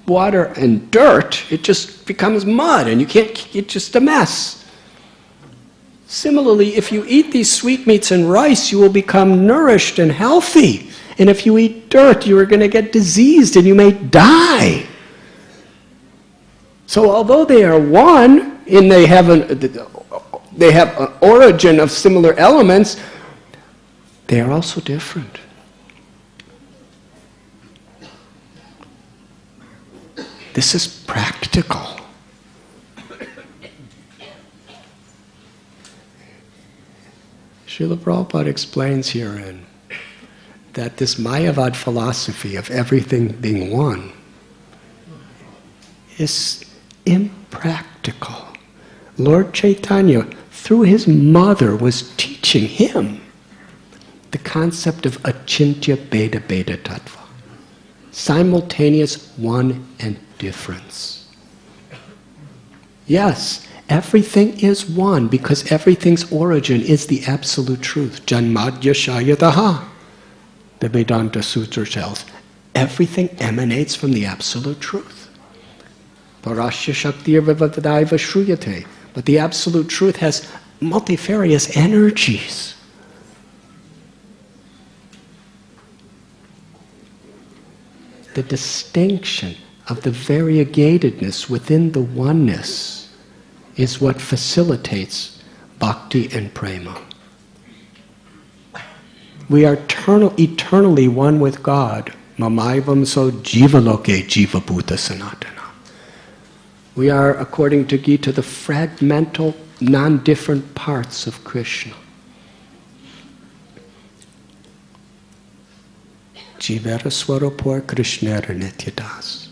water and dirt, it just becomes mud and you can't, it's just a mess. Similarly, if you eat these sweetmeats and rice, you will become nourished and healthy. And if you eat dirt, you are going to get diseased and you may die. So although they are one, and they have an origin of similar elements, they are also different. This is practical. Srila Prabhupada explains herein that this Mayavad philosophy of everything being one is impractical. Lord Chaitanya, through his mother, was teaching him the concept of achintya bheda bheda tattva. Simultaneous one and difference. Yes, everything is one because everything's origin is the absolute truth. Janmadya shayataha. The Vedanta Sutra tells, everything emanates from the absolute truth. Parasya shaktir vivadaiva shruyate. But the absolute truth has multifarious energies. The distinction of the variegatedness within the oneness is what facilitates bhakti and prema. We are eternally one with God. Mamaivam so jivaloke jiva bhuta sanatana. We are, according to Gita, the fragmental, non-different parts of Krishna. Jivera swarupor krishnera nityadas.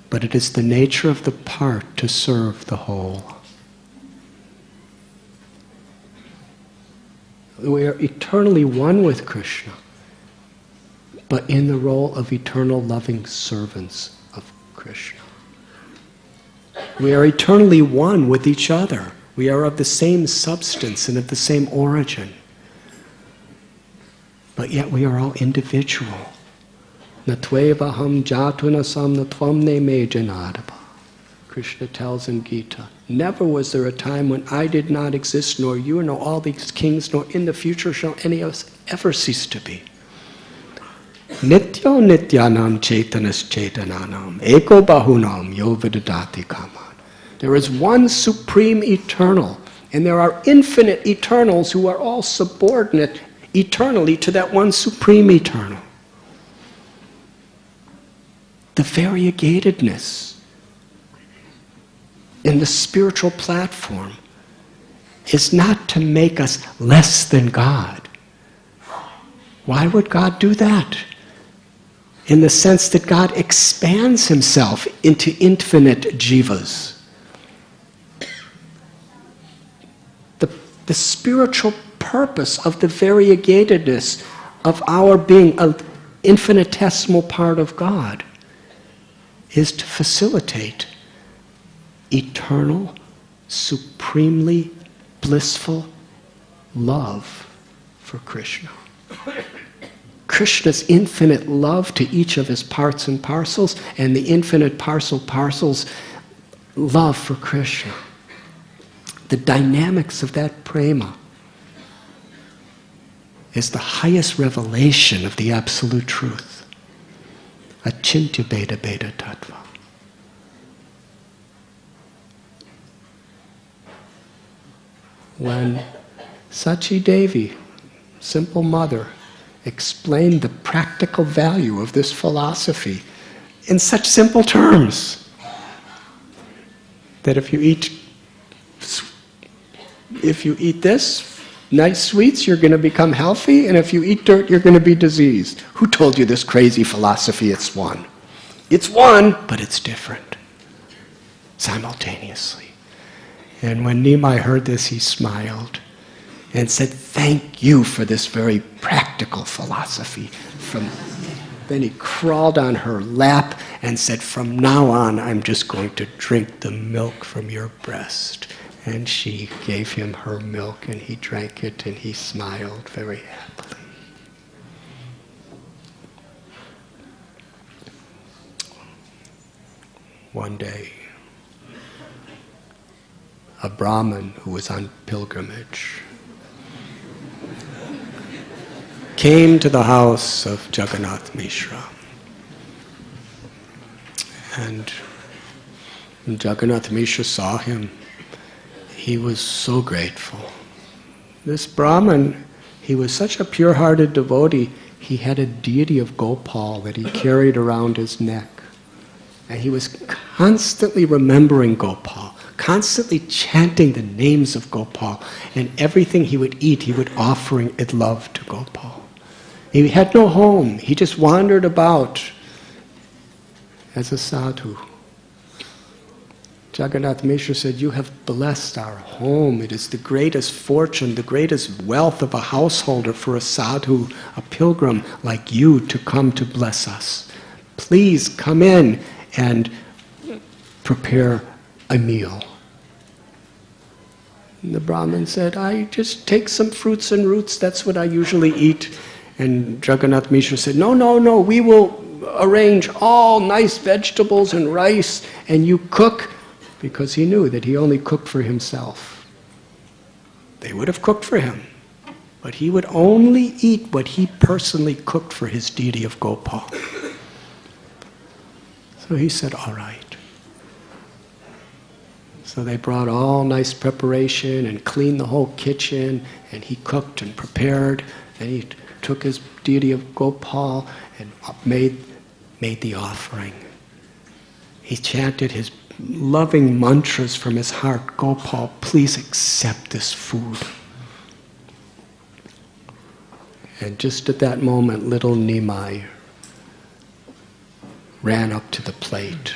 But it is the nature of the part to serve the whole. We are eternally one with Krishna, but in the role of eternal loving servants of Krishna. We are eternally one with each other. We are of the same substance and of the same origin. But yet we are all individual. Natvevaham jatunasam natvam ne me janadaba. Krishna tells in Gita, never was there a time when I did not exist, nor you, nor all these kings, nor in the future shall any of us ever cease to be. Nityo nityanam chaitanas chaitananam eko bahunam yo vidadati kaman. There is one supreme eternal, and there are infinite eternals who are all subordinate eternally to that one supreme eternal. The variegatedness in the spiritual platform is not to make us less than God. Why would God do that? In the sense that God expands himself into infinite jivas. The spiritual purpose of the variegatedness of our being an infinitesimal part of God is to facilitate eternal, supremely blissful love for Krishna. Krishna's infinite love to each of his parts and parcels, and the infinite parcels' love for Krishna. The dynamics of that prema is the highest revelation of the absolute truth. Achintya beda beda tattva. When Sachi Devi, simple mother, explained the practical value of this philosophy in such simple terms that if you eat this, nice sweets, you're going to become healthy, and if you eat dirt, you're going to be diseased. Who told you this crazy philosophy? It's one. It's one, but it's different. Simultaneously. And when Nimai heard this, he smiled and said, thank you for this very practical philosophy. Then he crawled on her lap and said, from now on, I'm just going to drink the milk from your breast. And she gave him her milk, and he drank it, and he smiled very happily. One day, a Brahmin who was on pilgrimage came to the house of Jagannath Mishra. And when Jagannath Mishra saw him, he was so grateful. This Brahmin, he was such a pure-hearted devotee, he had a deity of Gopal that he carried around his neck. And he was constantly remembering Gopal, constantly chanting the names of Gopal, and everything he would eat, he would offering it love to Gopal. He had no home. He just wandered about as a sadhu. Jagannath Mishra said, you have blessed our home. It is the greatest fortune, the greatest wealth of a householder for a sadhu, a pilgrim like you to come to bless us. Please come in and prepare a meal. And the Brahmin said, I just take some fruits and roots, that's what I usually eat. And Jagannath Mishra said, no, we will arrange all nice vegetables and rice, and you cook, because he knew that he only cooked for himself. They would have cooked for him, but he would only eat what he personally cooked for his deity of Gopal. So he said, all right. So they brought all nice preparation and cleaned the whole kitchen, and he cooked and prepared, and he took his deity of Gopal and made the offering. He chanted his loving mantras from his heart. Gopal, please accept this food. And just at that moment, little Nimai ran up to the plate,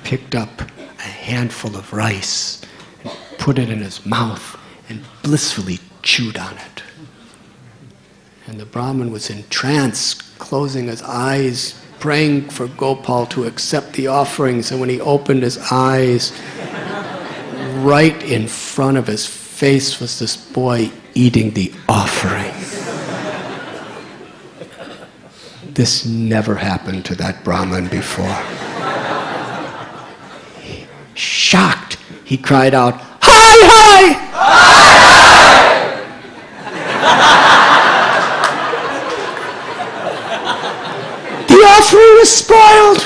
picked up a handful of rice, and put it in his mouth, and blissfully chewed on it. And the Brahmin was in trance, closing his eyes, praying for Gopal to accept the offerings. And when he opened his eyes, right in front of his face was this boy eating the offering. This never happened to that Brahmin before. Shocked, he cried out, "Hi, hi!" The offering was spoiled.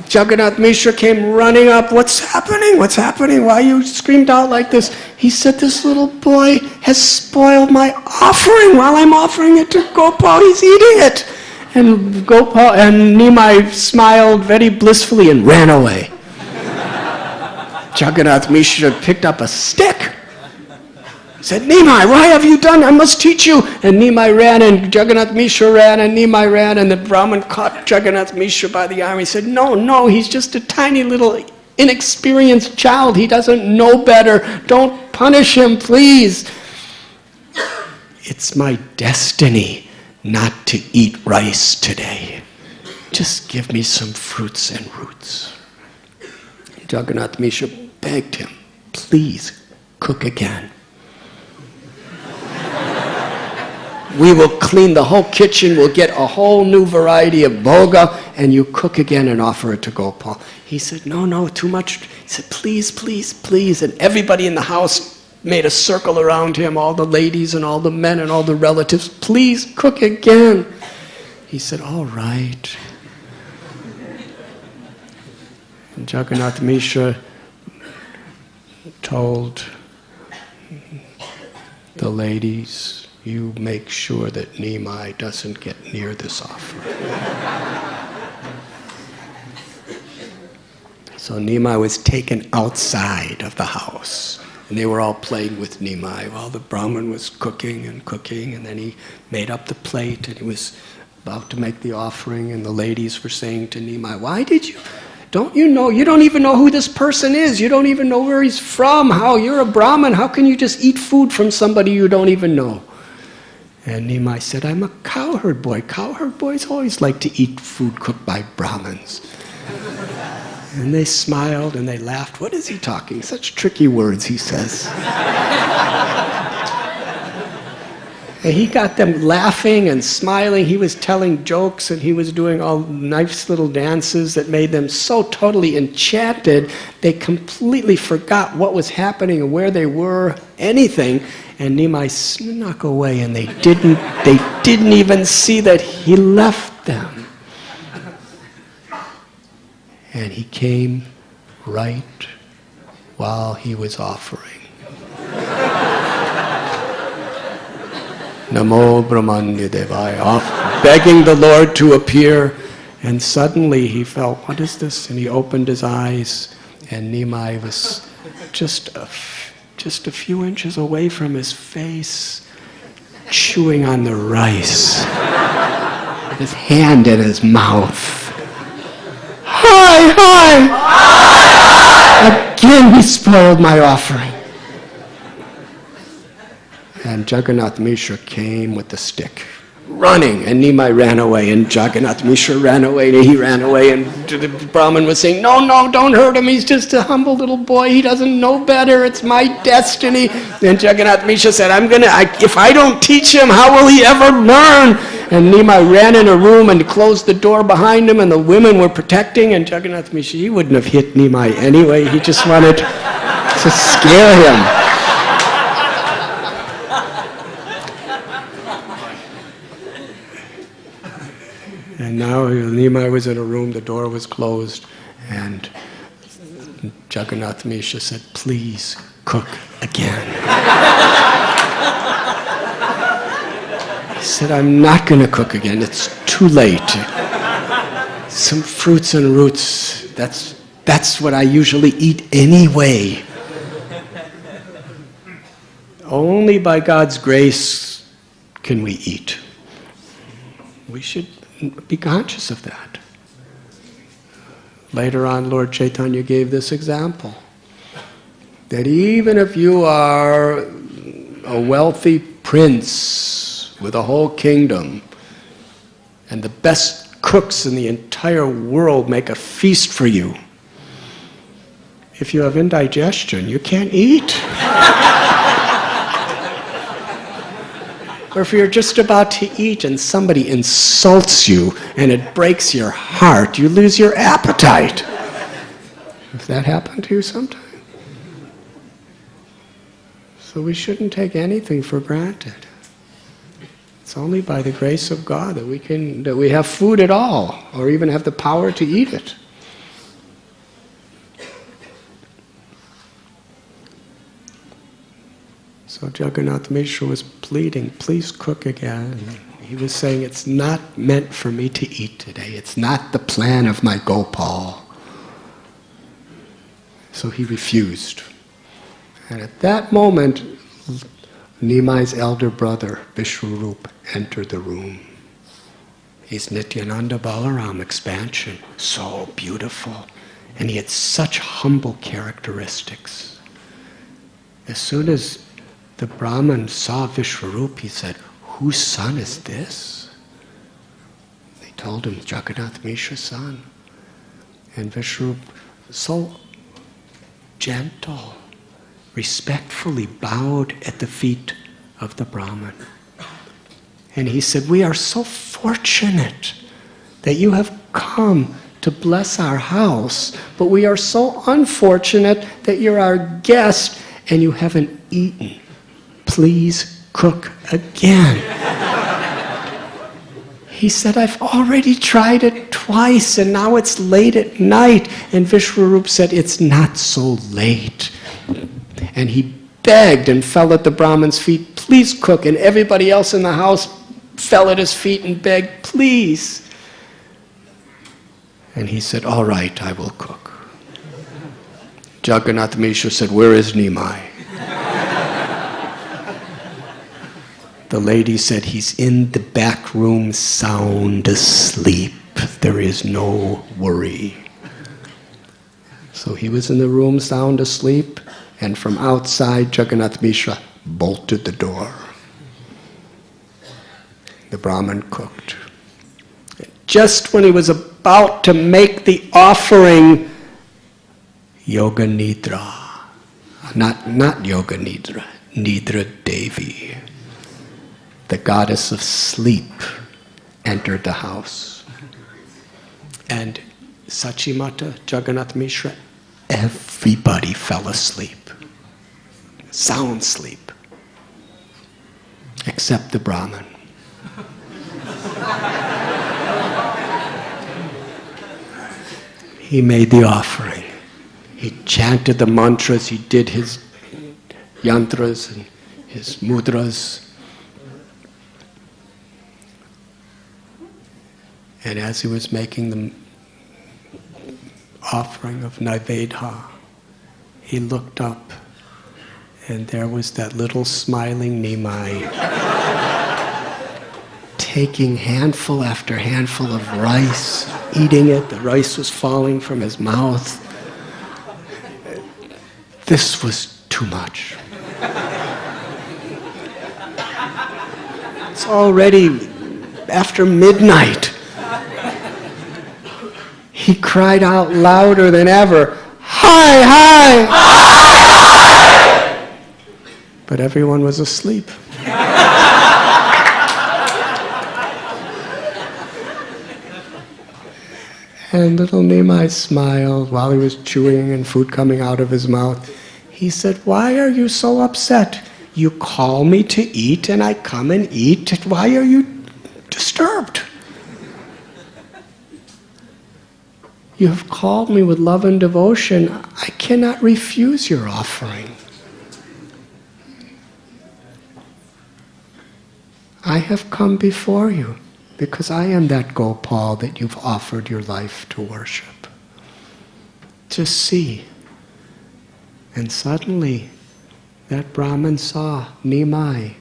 Jagannath Mishra came running up. "What's happening? What's happening? Why you screamed out like this?" He said, "This little boy has spoiled my offering while I'm offering it to Gopal. He's eating it." And Gopal and Nimai smiled very blissfully and ran away. Jagannath Mishra picked up a stick. He said, "Nimai, why have you done? I must teach you." And Nimai ran, and Jagannath Mishra ran, and Nimai ran, and the Brahmin caught Jagannath Mishra by the arm. He said, No, he's just a tiny little inexperienced child. He doesn't know better. Don't punish him, please. It's my destiny not to eat rice today. Just give me some fruits and roots." Jagannath Mishra begged him, "Please cook again. We will clean the whole kitchen, we'll get a whole new variety of bhoga, and you cook again and offer it to Gopal." He said, No, too much. He said, "Please, please, please." And everybody in the house made a circle around him, all the ladies and all the men and all the relatives. "Please cook again." He said, "All right." And Jagannath Mishra told the ladies, "You make sure that Nimai doesn't get near this offering." So Nimai was taken outside of the house, and they were all playing with Nimai while the Brahmin was cooking, and then he made up the plate, and he was about to make the offering, and the ladies were saying to Nimai, "Don't you know, you don't even know who this person is, you don't even know where he's from, you're a Brahmin, how can you just eat food from somebody you don't even know?" And Nimai said, "I'm a cowherd boy. Cowherd boys always like to eat food cooked by Brahmins." And they smiled and they laughed. "What is he talking? Such tricky words," he says. And he got them laughing and smiling. He was telling jokes and he was doing all nice little dances that made them so totally enchanted, they completely forgot what was happening and where they were, anything. And Nimai snuck away, and they didn't even see that he left them. And he came right while he was offering. Namo Brahmanya Devaya, begging the Lord to appear. And suddenly he felt, "What is this?" And he opened his eyes, and Nimai was just a few inches away from his face, chewing on the rice, with his hand in his mouth. Hi! Again he spoiled my offering. And Jagannath Mishra came with the stick, running, and Nimai ran away, and Jagannath Mishra ran away, and he ran away, and the Brahmin was saying, No, don't hurt him, he's just a humble little boy, he doesn't know better, it's my destiny. And Jagannath Mishra said, if I don't teach him, how will he ever learn? And Nimai ran in a room and closed the door behind him, and the women were protecting, and Jagannath Mishra, he wouldn't have hit Nimai anyway, he just wanted to scare him. And now Nimai was in a room, the door was closed, and Jagannath Mishra said, "Please cook again." He said, "I'm not going to cook again, it's too late. Some fruits and roots, that's what I usually eat anyway. Only by God's grace can we eat. We should be conscious of that." Later on, Lord Chaitanya gave this example. that even if you are a wealthy prince with a whole kingdom, and the best cooks in the entire world make a feast for you, if you have indigestion, you can't eat. Or if you're just about to eat and somebody insults you and it breaks your heart, you lose your appetite. Has that happened to you sometime? So we shouldn't take anything for granted. It's only by the grace of God that we have food at all, or even have the power to eat it. So Jagannath Mishra was pleading, please cook again. He was saying, it's not meant for me to eat today. It's not the plan of my Gopal. So he refused. And at that moment, Nimai's elder brother, Vishwarup, entered the room. He's Nityananda Balaram expansion. So beautiful. And he had such humble characteristics. As soon as the Brahmin saw Vishwarup, he said, whose son is this? They told him, Jagannath Mishra's son. And Vishwarup, so gentle, respectfully bowed at the feet of the Brahmin. And he said, we are so fortunate that you have come to bless our house, but we are so unfortunate that you're our guest and you haven't eaten. Please cook again. He said, I've already tried it twice and now it's late at night. And Vishwarup said, it's not so late. And he begged and fell at the Brahmin's feet, please cook. And everybody else in the house fell at his feet and begged, please. And he said, all right, I will cook. Jagannath Mishra said, where is Nimai? The lady said, he's in the back room sound asleep. There is no worry. So he was in the room sound asleep, and from outside, Jagannath Mishra bolted the door. The Brahmin cooked. Just when he was about to make the offering, Yoga Nidra, not Yoga Nidra, Nidra Devi, the goddess of sleep, entered the house. And Sachimata, Jagannath Mishra, everybody fell asleep. Sound sleep. Except the Brahmin. He made the offering. He chanted the mantras, he did his yantras and his mudras. And as he was making the offering of Naivedha, he looked up, and there was that little smiling Nimai, taking handful after handful of rice, eating it. The rice was falling from his mouth. This was too much. It's already after midnight. He cried out louder than ever, hi, hi! But everyone was asleep. And little Nimai smiled while he was chewing and food coming out of his mouth. He said, why are you so upset? You call me to eat and I come and eat. Why are you disturbed? You have called me with love and devotion. I cannot refuse your offering. I have come before you because I am that Gopal that you've offered your life to worship. Just see. And suddenly, that Brahmin saw Nimai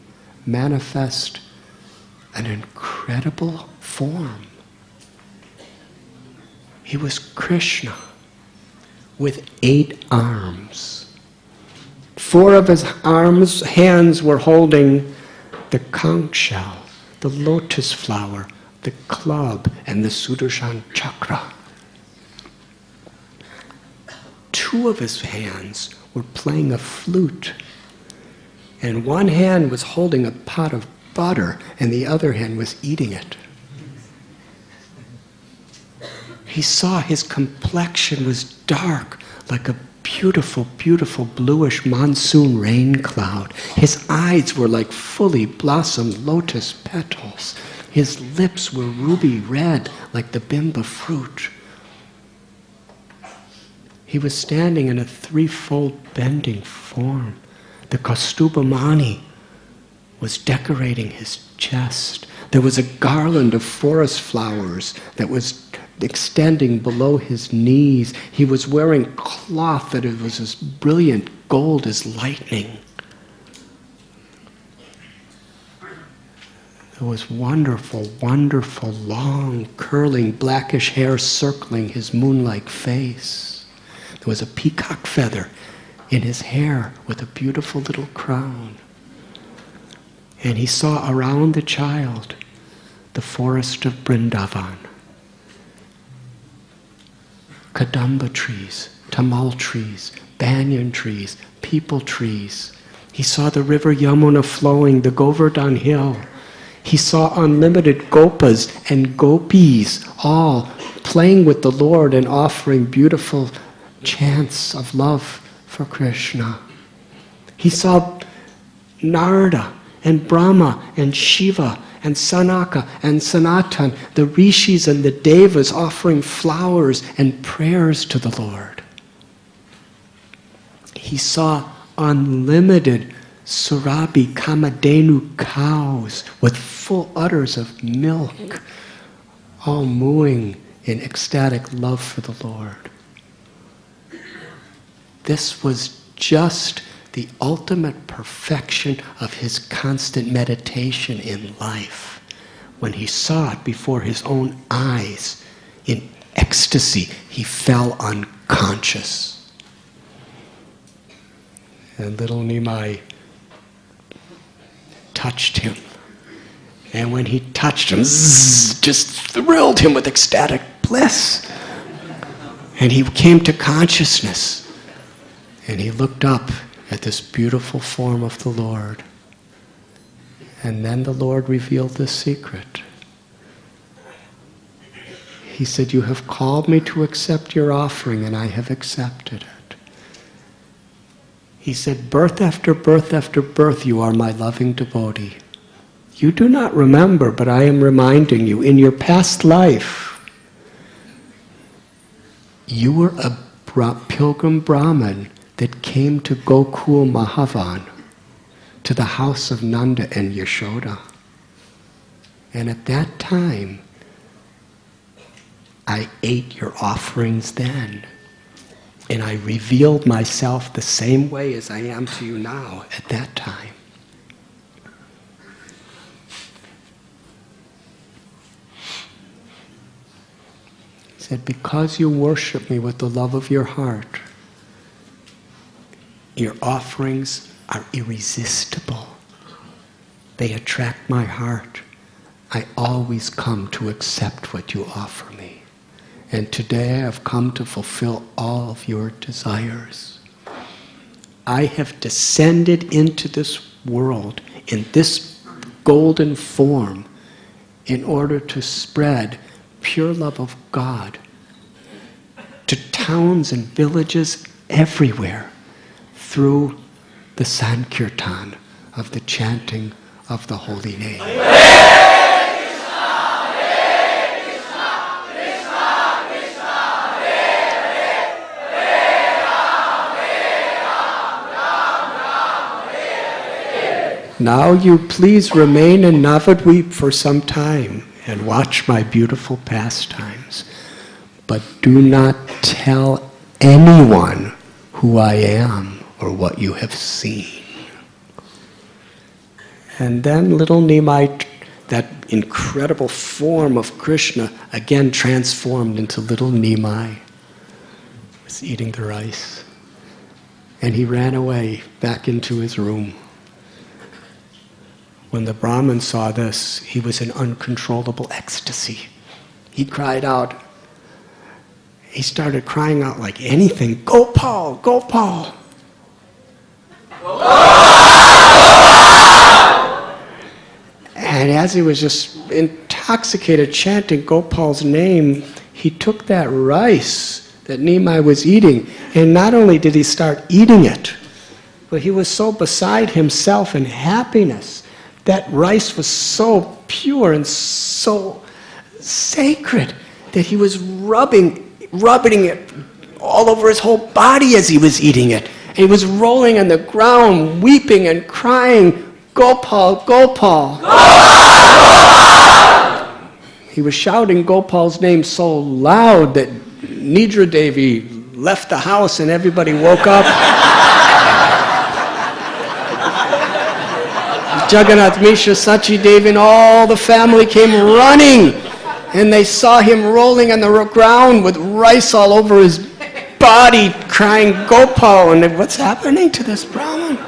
manifest an incredible form. He was Krishna with 8 arms. 4 of his hands were holding the conch shell, the lotus flower, the club, and the Sudarshan chakra. 2 of his hands were playing a flute, and one hand was holding a pot of butter, and the other hand was eating it. He saw his complexion was dark, like a beautiful, beautiful bluish monsoon rain cloud. His eyes were like fully blossomed lotus petals. His lips were ruby red, like the bimba fruit. He was standing in a 3-fold bending form. The Kaustubhamani was decorating his chest. There was a garland of forest flowers that was extending below his knees. He was wearing cloth that it was as brilliant gold as lightning. There was wonderful, wonderful, long, curling, blackish hair circling his moon-like face. There was a peacock feather in his hair with a beautiful little crown. And he saw around the child the forest of Vrindavan. Kadamba trees, tamal trees, banyan trees, peepal trees. He saw the river Yamuna flowing, the Govardhan hill. He saw unlimited gopas and gopis all playing with the Lord and offering beautiful chants of love for Krishna. He saw Narada and Brahma and Shiva and Sanaka and Sanatan, the rishis and the devas offering flowers and prayers to the Lord. He saw unlimited Surabhi Kamadhenu cows with full udders of milk, all mooing in ecstatic love for the Lord. This was just the ultimate perfection of his constant meditation in life. When he saw it before his own eyes, in ecstasy, he fell unconscious. And little Nimai touched him. And when he touched him, just thrilled him with ecstatic bliss. And he came to consciousness. And he looked up at this beautiful form of the Lord. And then the Lord revealed this secret. He said, "You have called me to accept your offering, and I have accepted it." He said, "Birth after birth after birth, you are my loving devotee. You do not remember, but I am reminding you, in your past life, you were a pilgrim Brahmin that came to Gokul Mahavan, to the house of Nanda and Yashoda. And at that time, I ate your offerings then. And I revealed myself the same way as I am to you now at that time." He said, "Because you worship me with the love of your heart, your offerings are irresistible. They attract my heart. I always come to accept what you offer me. And today I have come to fulfill all of your desires. I have descended into this world in this golden form in order to spread pure love of God to towns and villages everywhere, through the Sankirtan of the chanting of the holy name." Now you please remain in Navadvip for some time and watch my beautiful pastimes. But do not tell anyone who I am or what you have seen. And then little Nimai, that incredible form of Krishna, again transformed into little Nimai, was eating the rice. And he ran away back into his room. When the Brahmin saw this, he was in uncontrollable ecstasy. He cried out. He started crying out like anything, "Gopal, Gopal!" And as he was just intoxicated chanting Gopal's name, he took that rice that Nimai was eating, and not only did he start eating it, but he was so beside himself in happiness. That rice was so pure and so sacred that he was rubbing it all over his whole body as he was eating it. And he was rolling on the ground, weeping and crying, "Gopal, Gopal." He was shouting Gopal's name so loud that Nidra Devi left the house and everybody woke up. Jagannath Mishra, Sachi Devi, and all the family came running, and they saw him rolling on the ground with rice all over his body, crying Gopal, and what's happening to this Brahmin?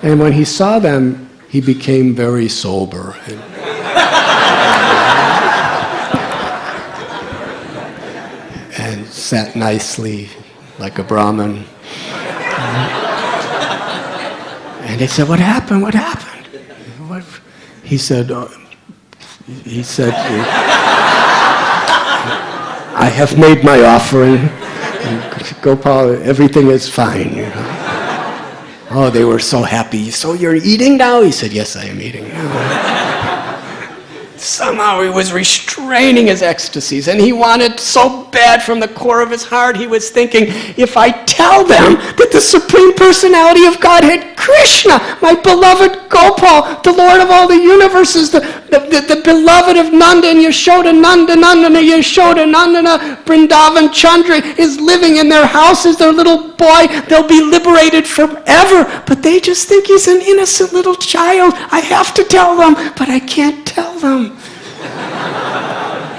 And when he saw them, he became very sober. And sat nicely like a Brahmin. And they said, "What happened? What happened?" He said, "I have made my offering. Gopal, everything is fine." You know. Oh, they were so happy. "So you're eating now?" He said, "Yes, I am eating." Somehow he was restraining his ecstasies, and he wanted so bad from the core of his heart. He was thinking, if I tell them that the Supreme Personality of Godhead, Krishna, my beloved Gopal, the Lord of all the universes, the beloved of Nanda and Yashoda, Nandana, Yashoda, Nandana, Vrindavan, Chandra, is living in their houses, their little boy, they'll be liberated forever. But they just think he's an innocent little child. I have to tell them, but I can't tell them.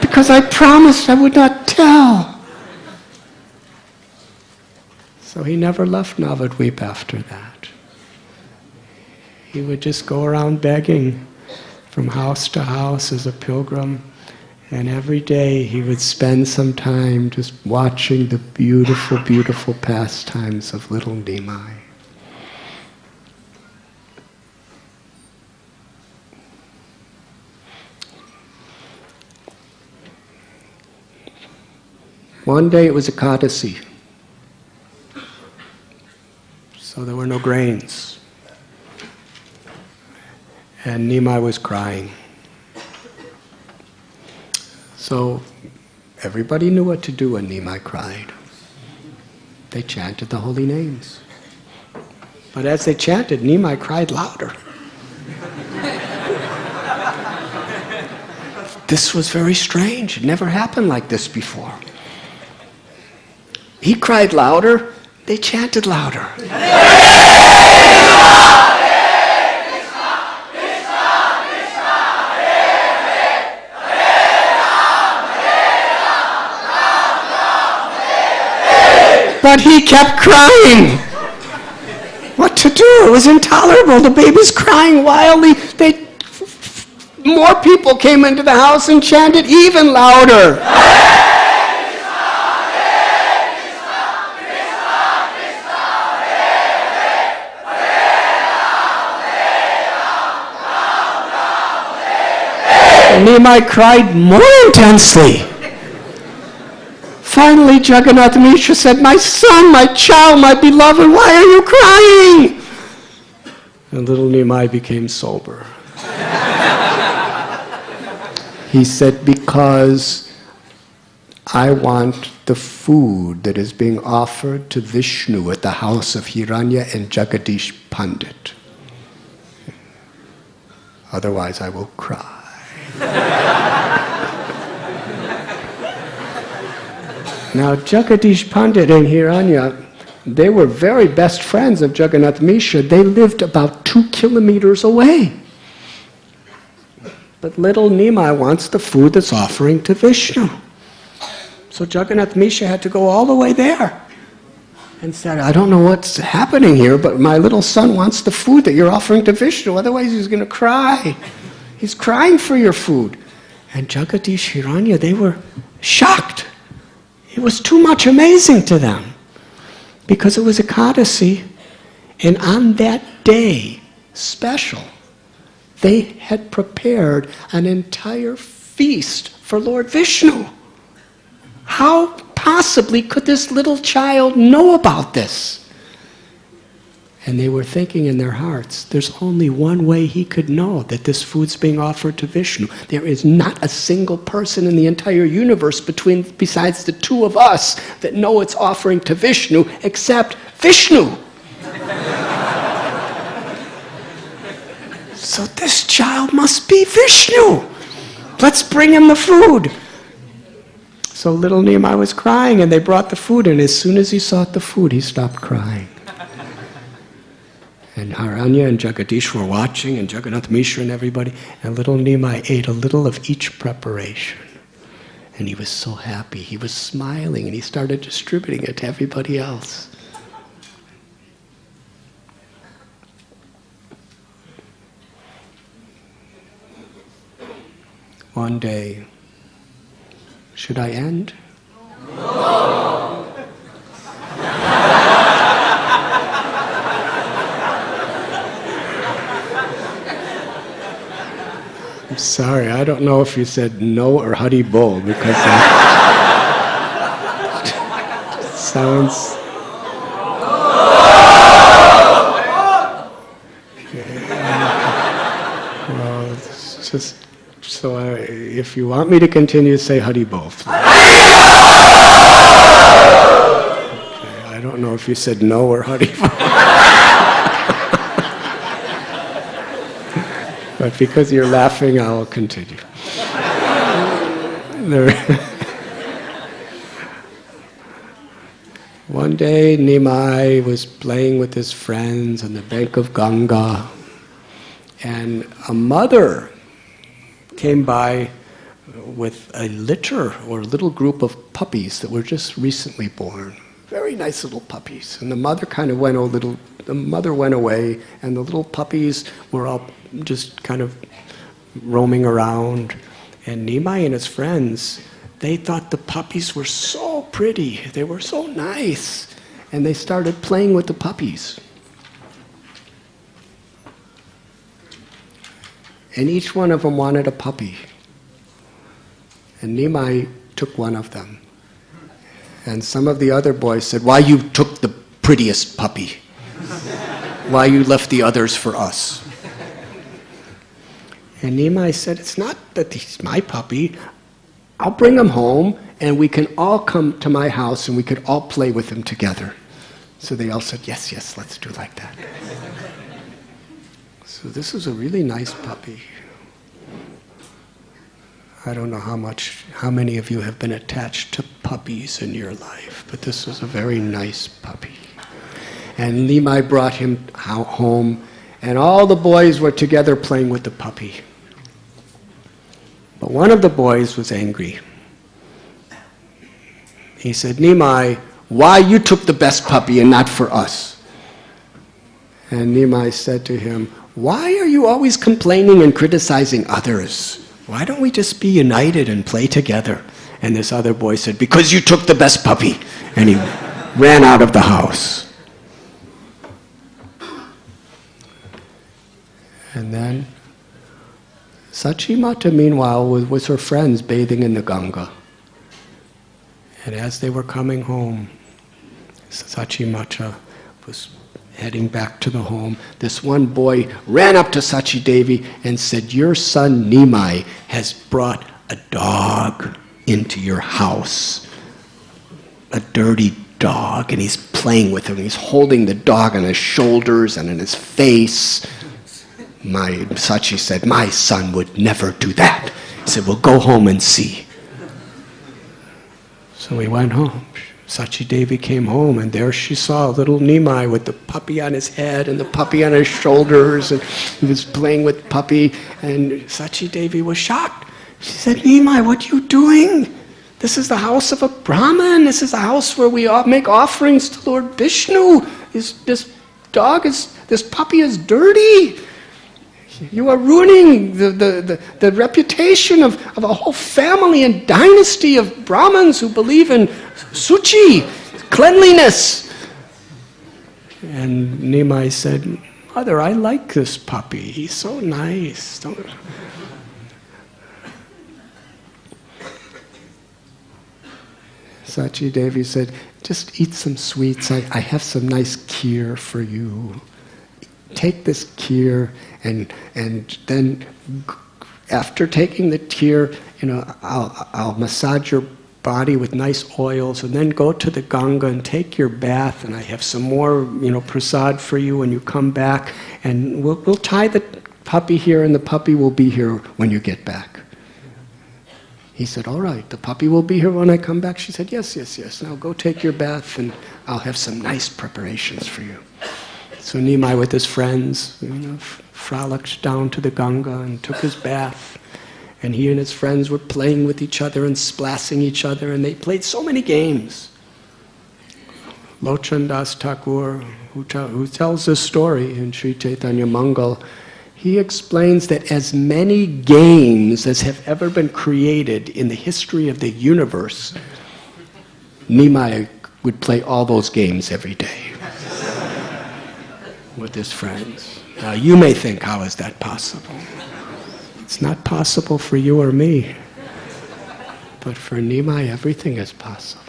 Because I promised I would not tell. So he never left Navadvip after that. He would just go around begging from house to house as a pilgrim, and every day he would spend some time just watching the beautiful, beautiful pastimes of little Nimai. One day it was Ekadasi, so there were no grains. And Nimai was crying. So everybody knew what to do when Nimai cried. They chanted the holy names. But as they chanted, Nimai cried louder. This was very strange. It never happened like this before. He cried louder, they chanted louder. But he kept crying. What to do? It was intolerable. The baby's crying wildly. More people came into the house and chanted even louder. Nimai cried more intensely. Finally, Jagannath Mishra said, "My son, my child, my beloved, why are you crying?" And little Nimai became sober. He said, "Because I want the food that is being offered to Vishnu at the house of Hiranya and Jagadish Pandit. Otherwise I will cry." Now, Jagadish Pandit and Hiranya, they were very best friends of Jagannath Mishra. They lived about 2 kilometers away. But little Nimai wants the food that's offering to Vishnu. So Jagannath Mishra had to go all the way there. and said, I don't know what's happening here, but my little son wants the food that you're offering to Vishnu, otherwise he's going to cry. He's crying for your food. And Jagadish, Hiranya, they were shocked. It was too much amazing to them. Because it was Ekadasi, and on that day, special, they had prepared an entire feast for Lord Vishnu. How possibly could this little child know about this? And they were thinking in their hearts, there's only one way he could know that this food's being offered to Vishnu. There is not a single person in the entire universe besides the two of us that know it's offering to Vishnu except Vishnu. So this child must be Vishnu. Let's bring him the food. So little Nimai was crying, and they brought the food, and as soon as he saw the food, he stopped crying. And Hiranya and Jagadish were watching, and Jagannath Mishra and everybody, and little Nimai ate a little of each preparation. And he was so happy. He was smiling, and he started distributing it to everybody else. One day, should I end? No. I'm sorry, I don't know if you said no or Hari Bol, because that sounds... Well, it's just... So if you want me to continue, say Hari Bol. Okay, I don't know if you said no or Hari Bol. But because you're laughing, I'll continue. One day, Nimai was playing with his friends on the bank of Ganga, and a mother came by with a litter or a little group of puppies that were just recently born. Very nice little puppies. And the mother kind of went away, and the little puppies were all just kind of roaming around. And Nimai and his friends, they thought the puppies were so pretty. They were so nice. And they started playing with the puppies. And each one of them wanted a puppy. And Nimai took one of them. And some of the other boys said, why you took the prettiest puppy? Why you left the others for us? And Nimai said, it's not that he's my puppy. I'll bring him home, and we can all come to my house, and we could all play with him together. So they all said, yes, yes, let's do like that. So this is a really nice puppy. I don't know how many of you have been attached to puppies in your life, but this was a very nice puppy. And Nimai brought him home, and all the boys were together playing with the puppy. But one of the boys was angry. He said, Nimai, why you took the best puppy and not for us? And Nimai said to him, why are you always complaining and criticizing others? Why don't we just be united and play together? And this other boy said, because you took the best puppy. And he ran out of the house. And then Sachimata, meanwhile, was with her friends bathing in the Ganga. And as they were coming home, Sachimata was heading back to the home. This one boy ran up to Sachi Devi and said, your son Nimai has brought a dog into your house. A dirty dog, and he's playing with him. He's holding the dog on his shoulders and in his face. Sachi said, my son would never do that. He said, well, go home and see. So he went home. Sachi Devi came home, and there she saw little Nimai with the puppy on his head and the puppy on his shoulders, and he was playing with puppy, and Sachi Devi was shocked. She said, Nimai, what are you doing? This is the house of a Brahmin. This is the house where we make offerings to Lord Vishnu. This puppy is dirty. You are ruining the reputation of a whole family and dynasty of Brahmins who believe in suchi, cleanliness. And Nimai said, Mother, I like this puppy. He's so nice. Sachi Devi said, just eat some sweets. I have some nice kheer for you. Take this kheer and then after taking the kheer, I'll massage your body with nice oils, and then go to the Ganga and take your bath, and I have some more, prasad for you when you come back, and we'll tie the puppy here, and the puppy will be here when you get back. He said, all right, the puppy will be here when I come back. She said, yes. Now go take your bath, and I'll have some nice preparations for you. So Nimai with his friends, frolicked down to the Ganga and took his bath. And he and his friends were playing with each other and splashing each other, and they played so many games. Lochan Das Thakur, who tells this story in Sri Chaitanya Mangal, he explains that as many games as have ever been created in the history of the universe, Nimai would play all those games every day with his friends. Now you may think, how is that possible? It's not possible for you or me. But for Nimai, everything is possible.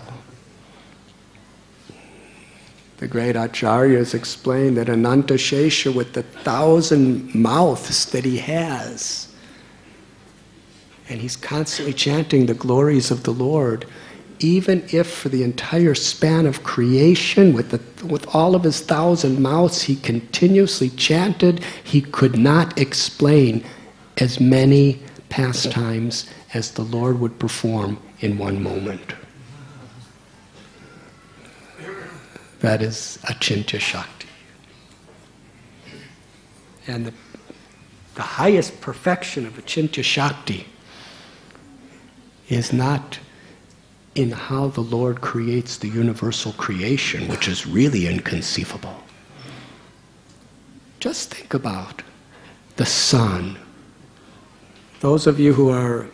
The great acharyas explain that Ananta Shesha, with the 1,000 mouths that he has, and he's constantly chanting the glories of the Lord, even if for the entire span of creation, with all of his 1,000 mouths, he continuously chanted, he could not explain as many pastimes as the Lord would perform in one moment. That is Achintya Shakti. And the highest perfection of Achintya Shakti is not in how the Lord creates the universal creation, which is really inconceivable. Just think about the sun. Those of you who are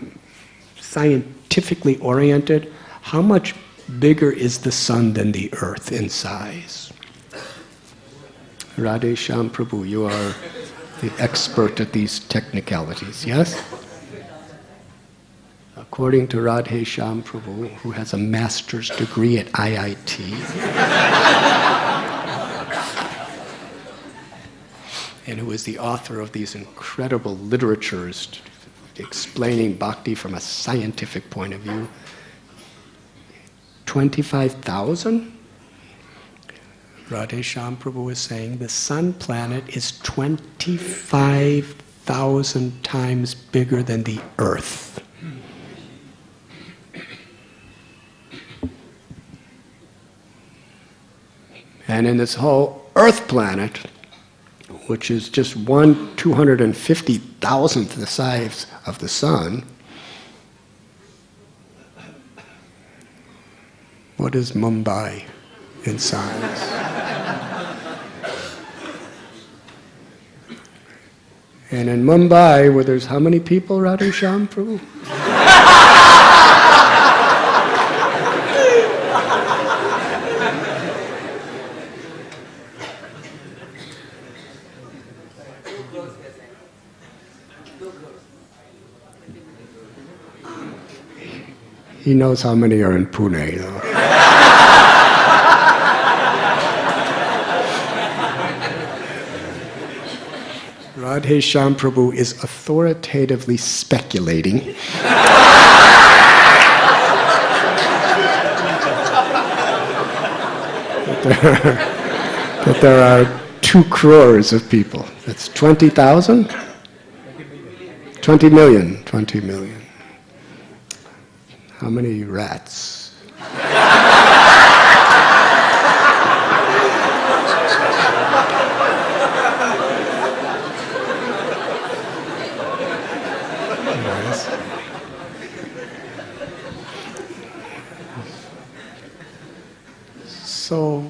scientifically oriented, how much bigger is the sun than the earth in size? Radhe Shyam Prabhu, you are the expert at these technicalities, yes? According to Radhe Shyam Prabhu, who has a master's degree at IIT, and who is the author of these incredible literatures explaining bhakti from a scientific point of view, 25,000? Radhe Shyam Prabhu is saying the sun planet is 25,000 times bigger than the earth. And in this whole earth planet, which is just 1/250,000th the size of the sun, what is Mumbai in size? And in Mumbai, where there's how many people, Radhe Shyam Prabhu? He knows how many are in Pune, though. Radhe Shyam Prabhu is authoritatively speculating that there are 2 crores of people. That's 20,000? 20 million. 20 million. How many rats? Yes. So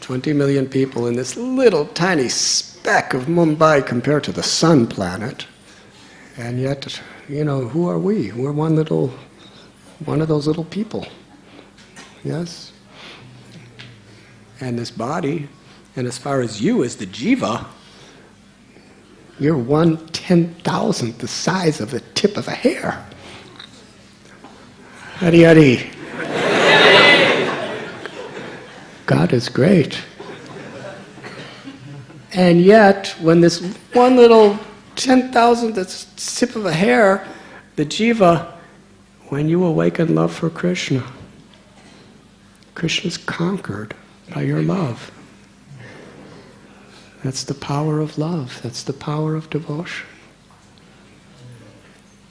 20 million people in this little tiny speck of Mumbai compared to the sun planet. And yet, who are we? We're one of those little people. Yes? And this body, and as far as you as the jiva, you're 1/10,000th the size of the tip of a hair. Hari Hari. God is great. And yet, when this one little 10,000th tip of a hair, the jiva, when you awaken love for Krishna, Krishna's conquered by your love. That's the power of love. That's the power of devotion.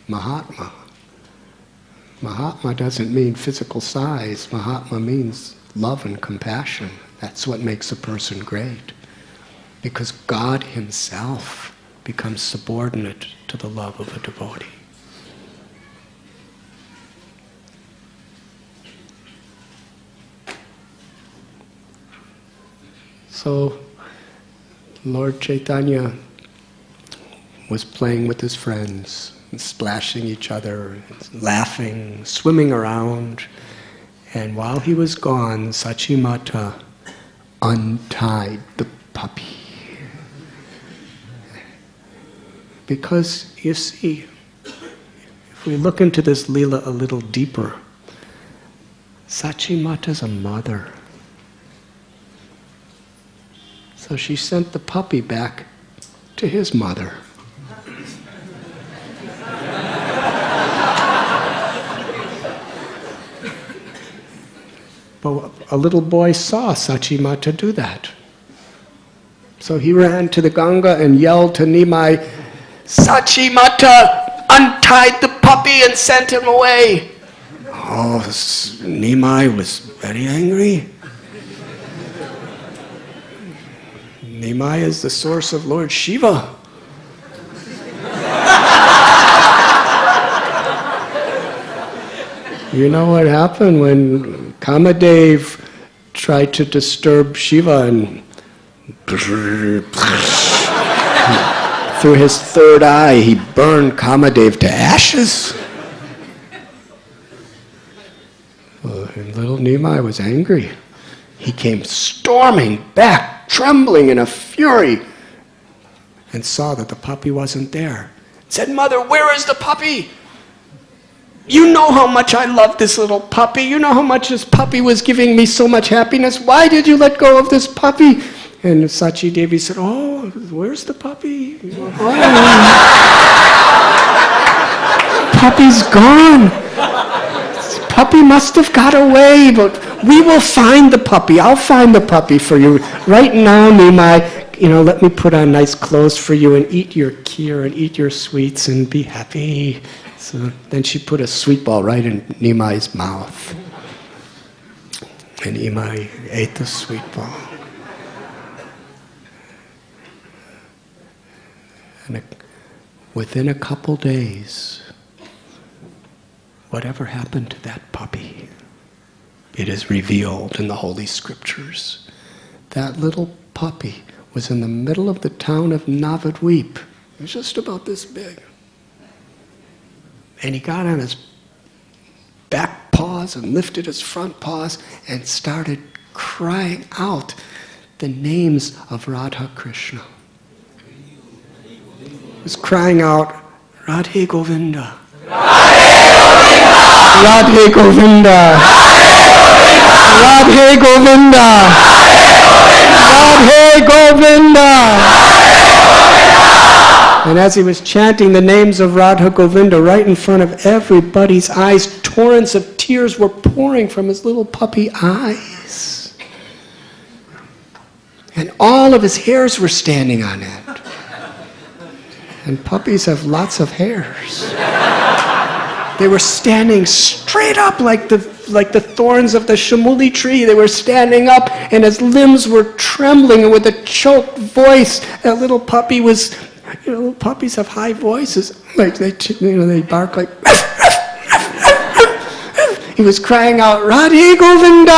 Mahatma. Mahatma doesn't mean physical size. Mahatma means love and compassion. That's what makes a person great. Because God Himself becomes subordinate to the love of a devotee. So, Lord Chaitanya was playing with his friends, splashing each other, laughing, swimming around. And while he was gone, Sachimata untied the puppy. Because, you see, if we look into this Lila a little deeper, Sachimata's a mother. So she sent the puppy back to his mother. But a little boy saw Sachimata do that. So he ran to the Ganga and yelled to Nimai, "Sachimata untied the puppy and sent him away." Oh, Nimai was very angry. Nimai is the source of Lord Shiva. You know what happened when Kamadev tried to disturb Shiva and through his third eye he burned Kamadev to ashes? And little Nimai was angry. He came storming back, trembling in a fury, and saw that the puppy wasn't there. Said, "Mother, where is the puppy? You know how much I love this little puppy. You know how much this puppy was giving me so much happiness. Why did you let go of this puppy?" And Sachi Devi said, "Oh, where's the puppy? Puppy's gone. This puppy must have got away, but we will find the puppy. I'll find the puppy for you. Right now, Nimai, let me put on nice clothes for you and eat your kheer and eat your sweets and be happy." So then she put a sweet ball right in Nimai's mouth. And Nimai ate the sweet ball. And within a couple days, whatever happened to that puppy, it is revealed in the Holy Scriptures. That little puppy was in the middle of the town of Navadvip. It was just about this big. And he got on his back paws and lifted his front paws and started crying out the names of Radha Krishna. He was crying out, "Radhe Govinda, Radhe Govinda, Radhe Govinda, Radhe Govinda." And as he was chanting the names of Radha Govinda right in front of everybody's eyes, torrents of tears were pouring from his little puppy eyes. And all of his hairs were standing on it. And puppies have lots of hairs. They were standing straight up like the thorns of the shamuli tree. They were standing up, and his limbs were trembling, and with a choked voice, that little puppy was... little puppies have high voices. Like they bark like... He was crying out, Radhe Govinda!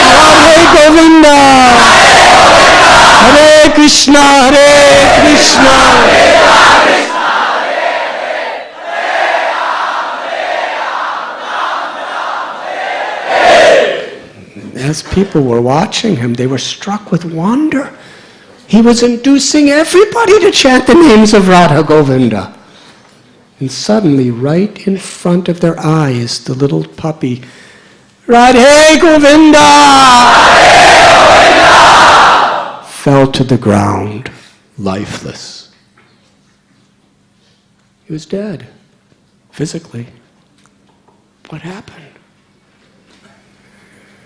Radhe Govinda! Hare Krishna, Hare Krishna! As people were watching him, they were struck with wonder. He was inducing everybody to chant the names of Radha Govinda. And suddenly, right in front of their eyes, the little puppy, Radhe Govinda, fell to the ground, lifeless. He was dead, physically. What happened?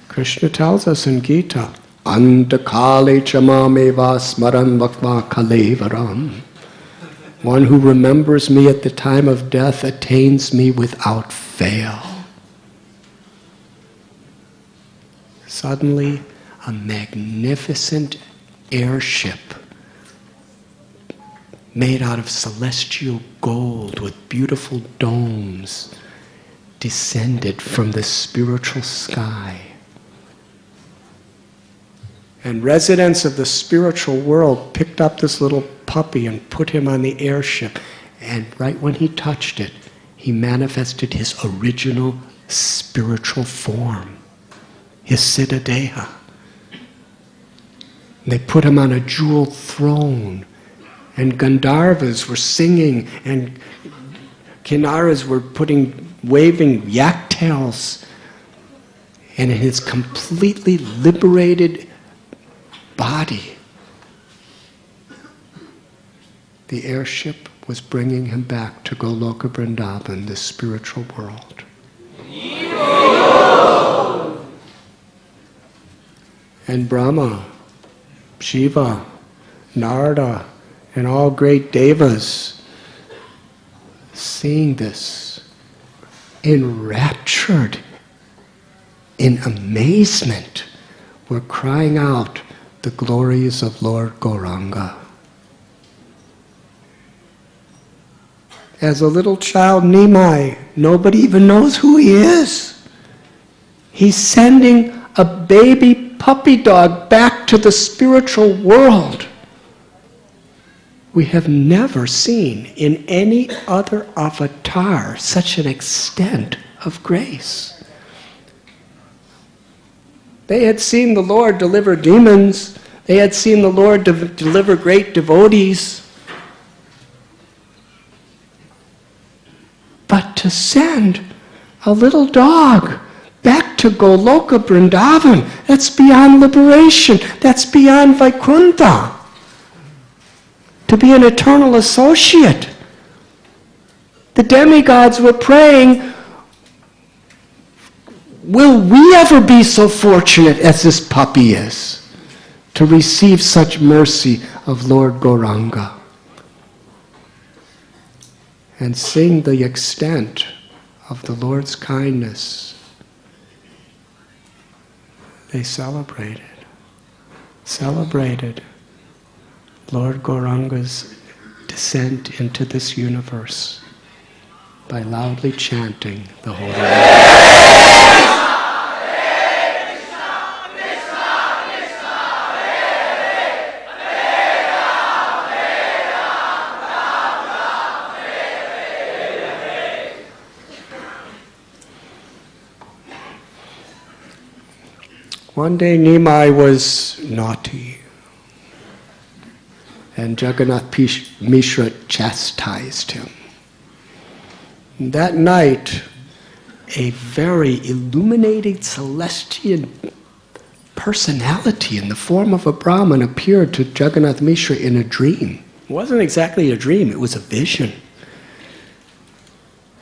Krishna tells us in Gita, Andakale chamameva smaran vakva kalevaram. One who remembers me at the time of death attains me without fail. Suddenly, a magnificent airship made out of celestial gold with beautiful domes descended from the spiritual sky. And residents of the spiritual world picked up this little puppy and put him on the airship. And right when he touched it, he manifested his original spiritual form, his Siddhadeha. They put him on a jeweled throne, and Gandharvas were singing, and Kinnaras were waving yak tails. And in his completely liberated body, the airship was bringing him back to Goloka Vrindavan, the spiritual world. And Brahma, Shiva, Narada, and all great devas, seeing this, enraptured, in amazement, were crying out the glories of Lord Gauranga. As a little child, Nimai, nobody even knows who he is. He's sending a baby puppy dog back to the spiritual world. We have never seen in any other avatar such an extent of grace. They had seen the Lord deliver demons. They had seen the Lord deliver great devotees. But to send a little dog back to Goloka Vrindavan, that's beyond liberation. That's beyond Vaikuntha. To be an eternal associate. The demigods were praying, will we ever be so fortunate as this puppy is to receive such mercy of Lord Gauranga? And seeing the extent of the Lord's kindness, they celebrated Lord Gauranga's descent into this universe by loudly chanting the holy name. One day Nimai was naughty, and Jagannath Mishra chastised him. That night, a very illuminating celestial personality in the form of a Brahman appeared to Jagannath Mishra in a dream. It wasn't exactly a dream, it was a vision.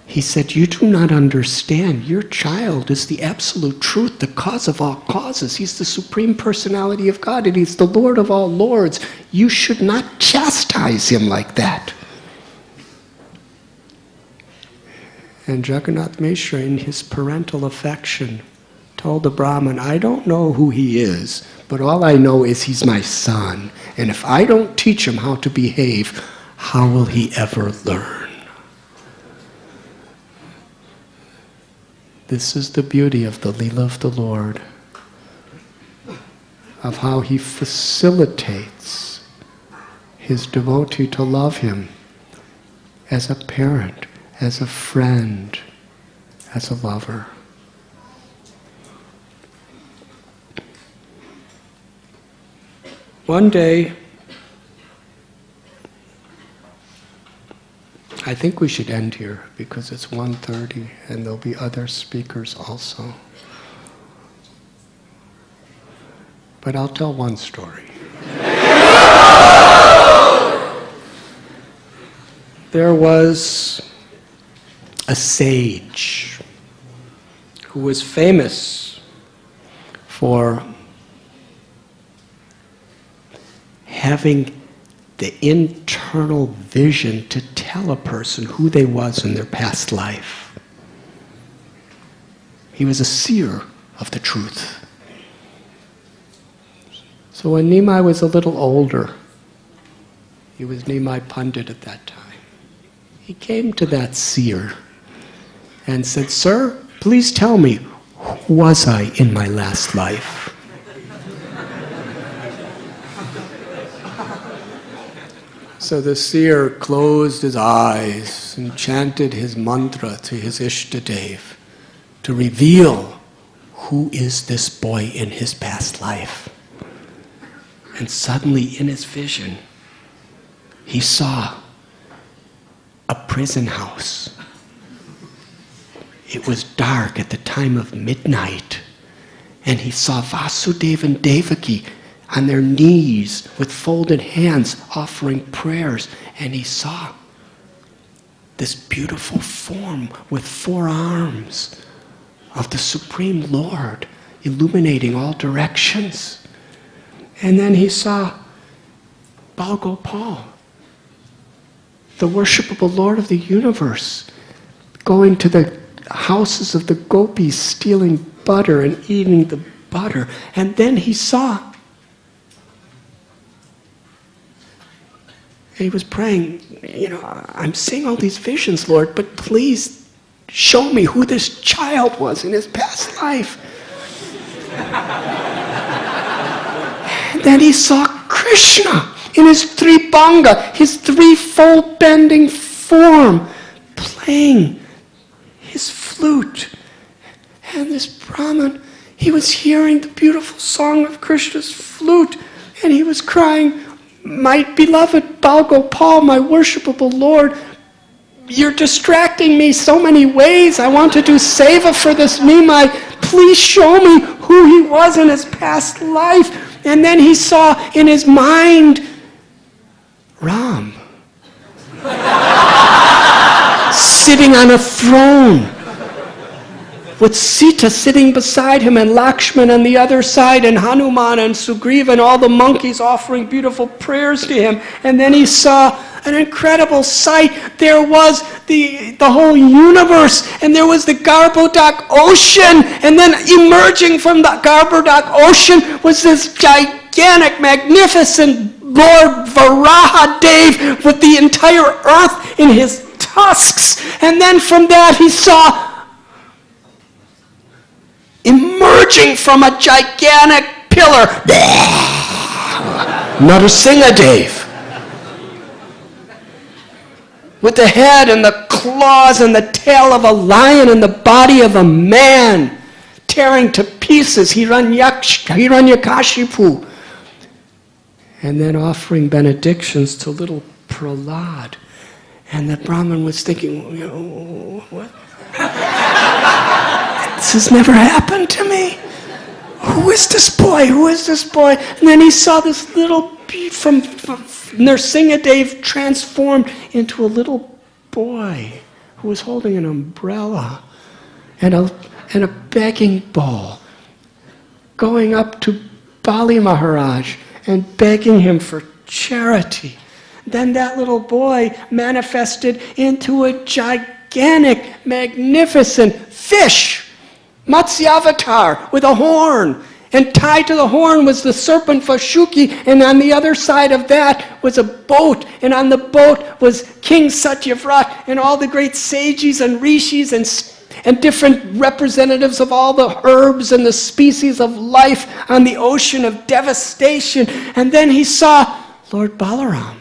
He said, you do not understand. Your child is the absolute truth, the cause of all causes. He's the supreme personality of God, and he's the Lord of all lords. You should not chastise him like that. And Jagannath Mishra, in his parental affection, told the Brahmin, I don't know who he is, but all I know is he's my son. And if I don't teach him how to behave, how will he ever learn? This is the beauty of the Lila of the Lord, of how he facilitates his devotee to love him as a parent, as a friend, as a lover. One day, I think we should end here because it's 1:30 and there'll be other speakers also. But I'll tell one story. there was A sage who was famous for having the internal vision to tell a person who they was in their past life. He was a seer of the truth. So when Nimai was a little older, he was Nimai Pandit at that time, he came to that seer and said, "Sir, please tell me, who was I in my last life?" So the seer closed his eyes and chanted his mantra to his Ishtadev to reveal who is this boy in his past life. And suddenly in his vision, he saw a prison house. It was dark at the time of midnight, and he saw Vasudeva and Devaki on their knees with folded hands offering prayers, and he saw this beautiful form with 4 arms of the Supreme Lord illuminating all directions. And then he saw Bal Gopal, the worshipable Lord of the universe, going to the houses of the gopis, stealing butter and eating the butter. And then he saw, he was praying, I'm seeing all these visions, Lord, but please show me who this child was in his past life. And then he saw Krishna in his Tribhanga, his threefold bending form, playing his flute. And this Brahmin, he was hearing the beautiful song of Krishna's flute, and he was crying, "My beloved Bal Gopal, my worshipable Lord, you're distracting me so many ways. I want to do seva for this Nimai. Please show me who he was in his past life." And then he saw in his mind Ram sitting on a throne with Sita sitting beside him and Lakshman on the other side and Hanuman and Sugriva and all the monkeys offering beautiful prayers to him. And then he saw an incredible sight. There was the whole universe, and there was the Garbhodak ocean, and then emerging from the Garbhodak ocean was this gigantic, magnificent Lord Varahadev with the entire earth in his tusks. And then from that he saw, emerging from a gigantic pillar, Narasimhadev, with the head and the claws and the tail of a lion and the body of a man, tearing to pieces Hiranyakashipu, and then offering benedictions to little Prahlad. And the Brahmin was thinking, what? This has never happened to me. Who is this boy? Who is this boy? And then he saw this little from Narasimhadev transformed into a little boy who was holding an umbrella and a begging bowl, going up to Bali Maharaj and begging him for charity. Then that little boy manifested into a gigantic, magnificent fish, Matsyavatar, with a horn. And tied to the horn was the serpent Vashuki, and on the other side of that was a boat, and on the boat was King Satyavrat and all the great sages and rishis and and different representatives of all the herbs and the species of life on the ocean of devastation. And then he saw Lord Balaram.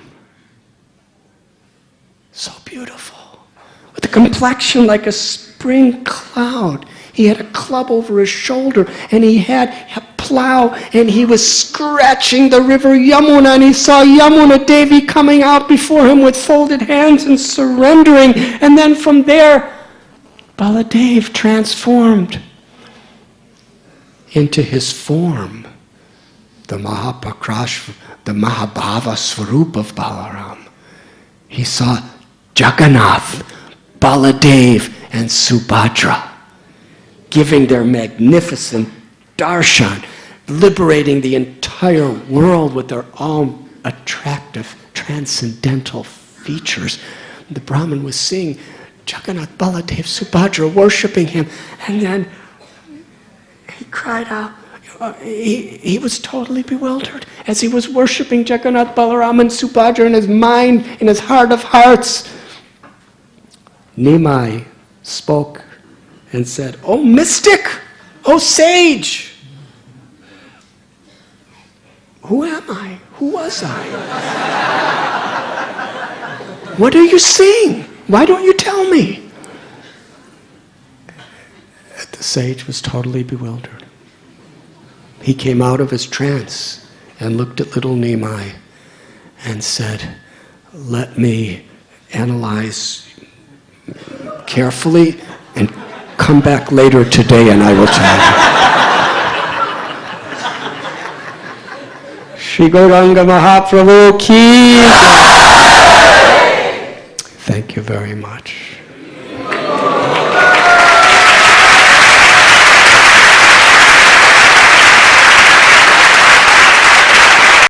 So beautiful, with a complexion like a spring cloud. He had a club over his shoulder, and he had a plow, and he was scratching the river Yamuna, and he saw Yamuna Devi coming out before him with folded hands and surrendering. And then from there, Baladev transformed into his form, the Mahabhava Swarup of Balaram. He saw Jagannath, Baladev, and Subhadra giving their magnificent darshan, liberating the entire world with their own attractive, transcendental features. The Brahmin was seeing Jagannath, Baladev, Subhadra worshiping him, and then he cried out. He was totally bewildered as he was worshiping Jagannath, Balaram, and Subhadra in his mind, in his heart of hearts. Nimai spoke and said, "Oh mystic, oh sage, who am I? Who was I? What are you seeing? Why don't you tell me?" The sage was totally bewildered. He came out of his trance and looked at little Nimai and said, "Let me analyze carefully and come back later today and I will tell you." Shri Gauranga Mahaprabhu ki Jai. Thank you very much.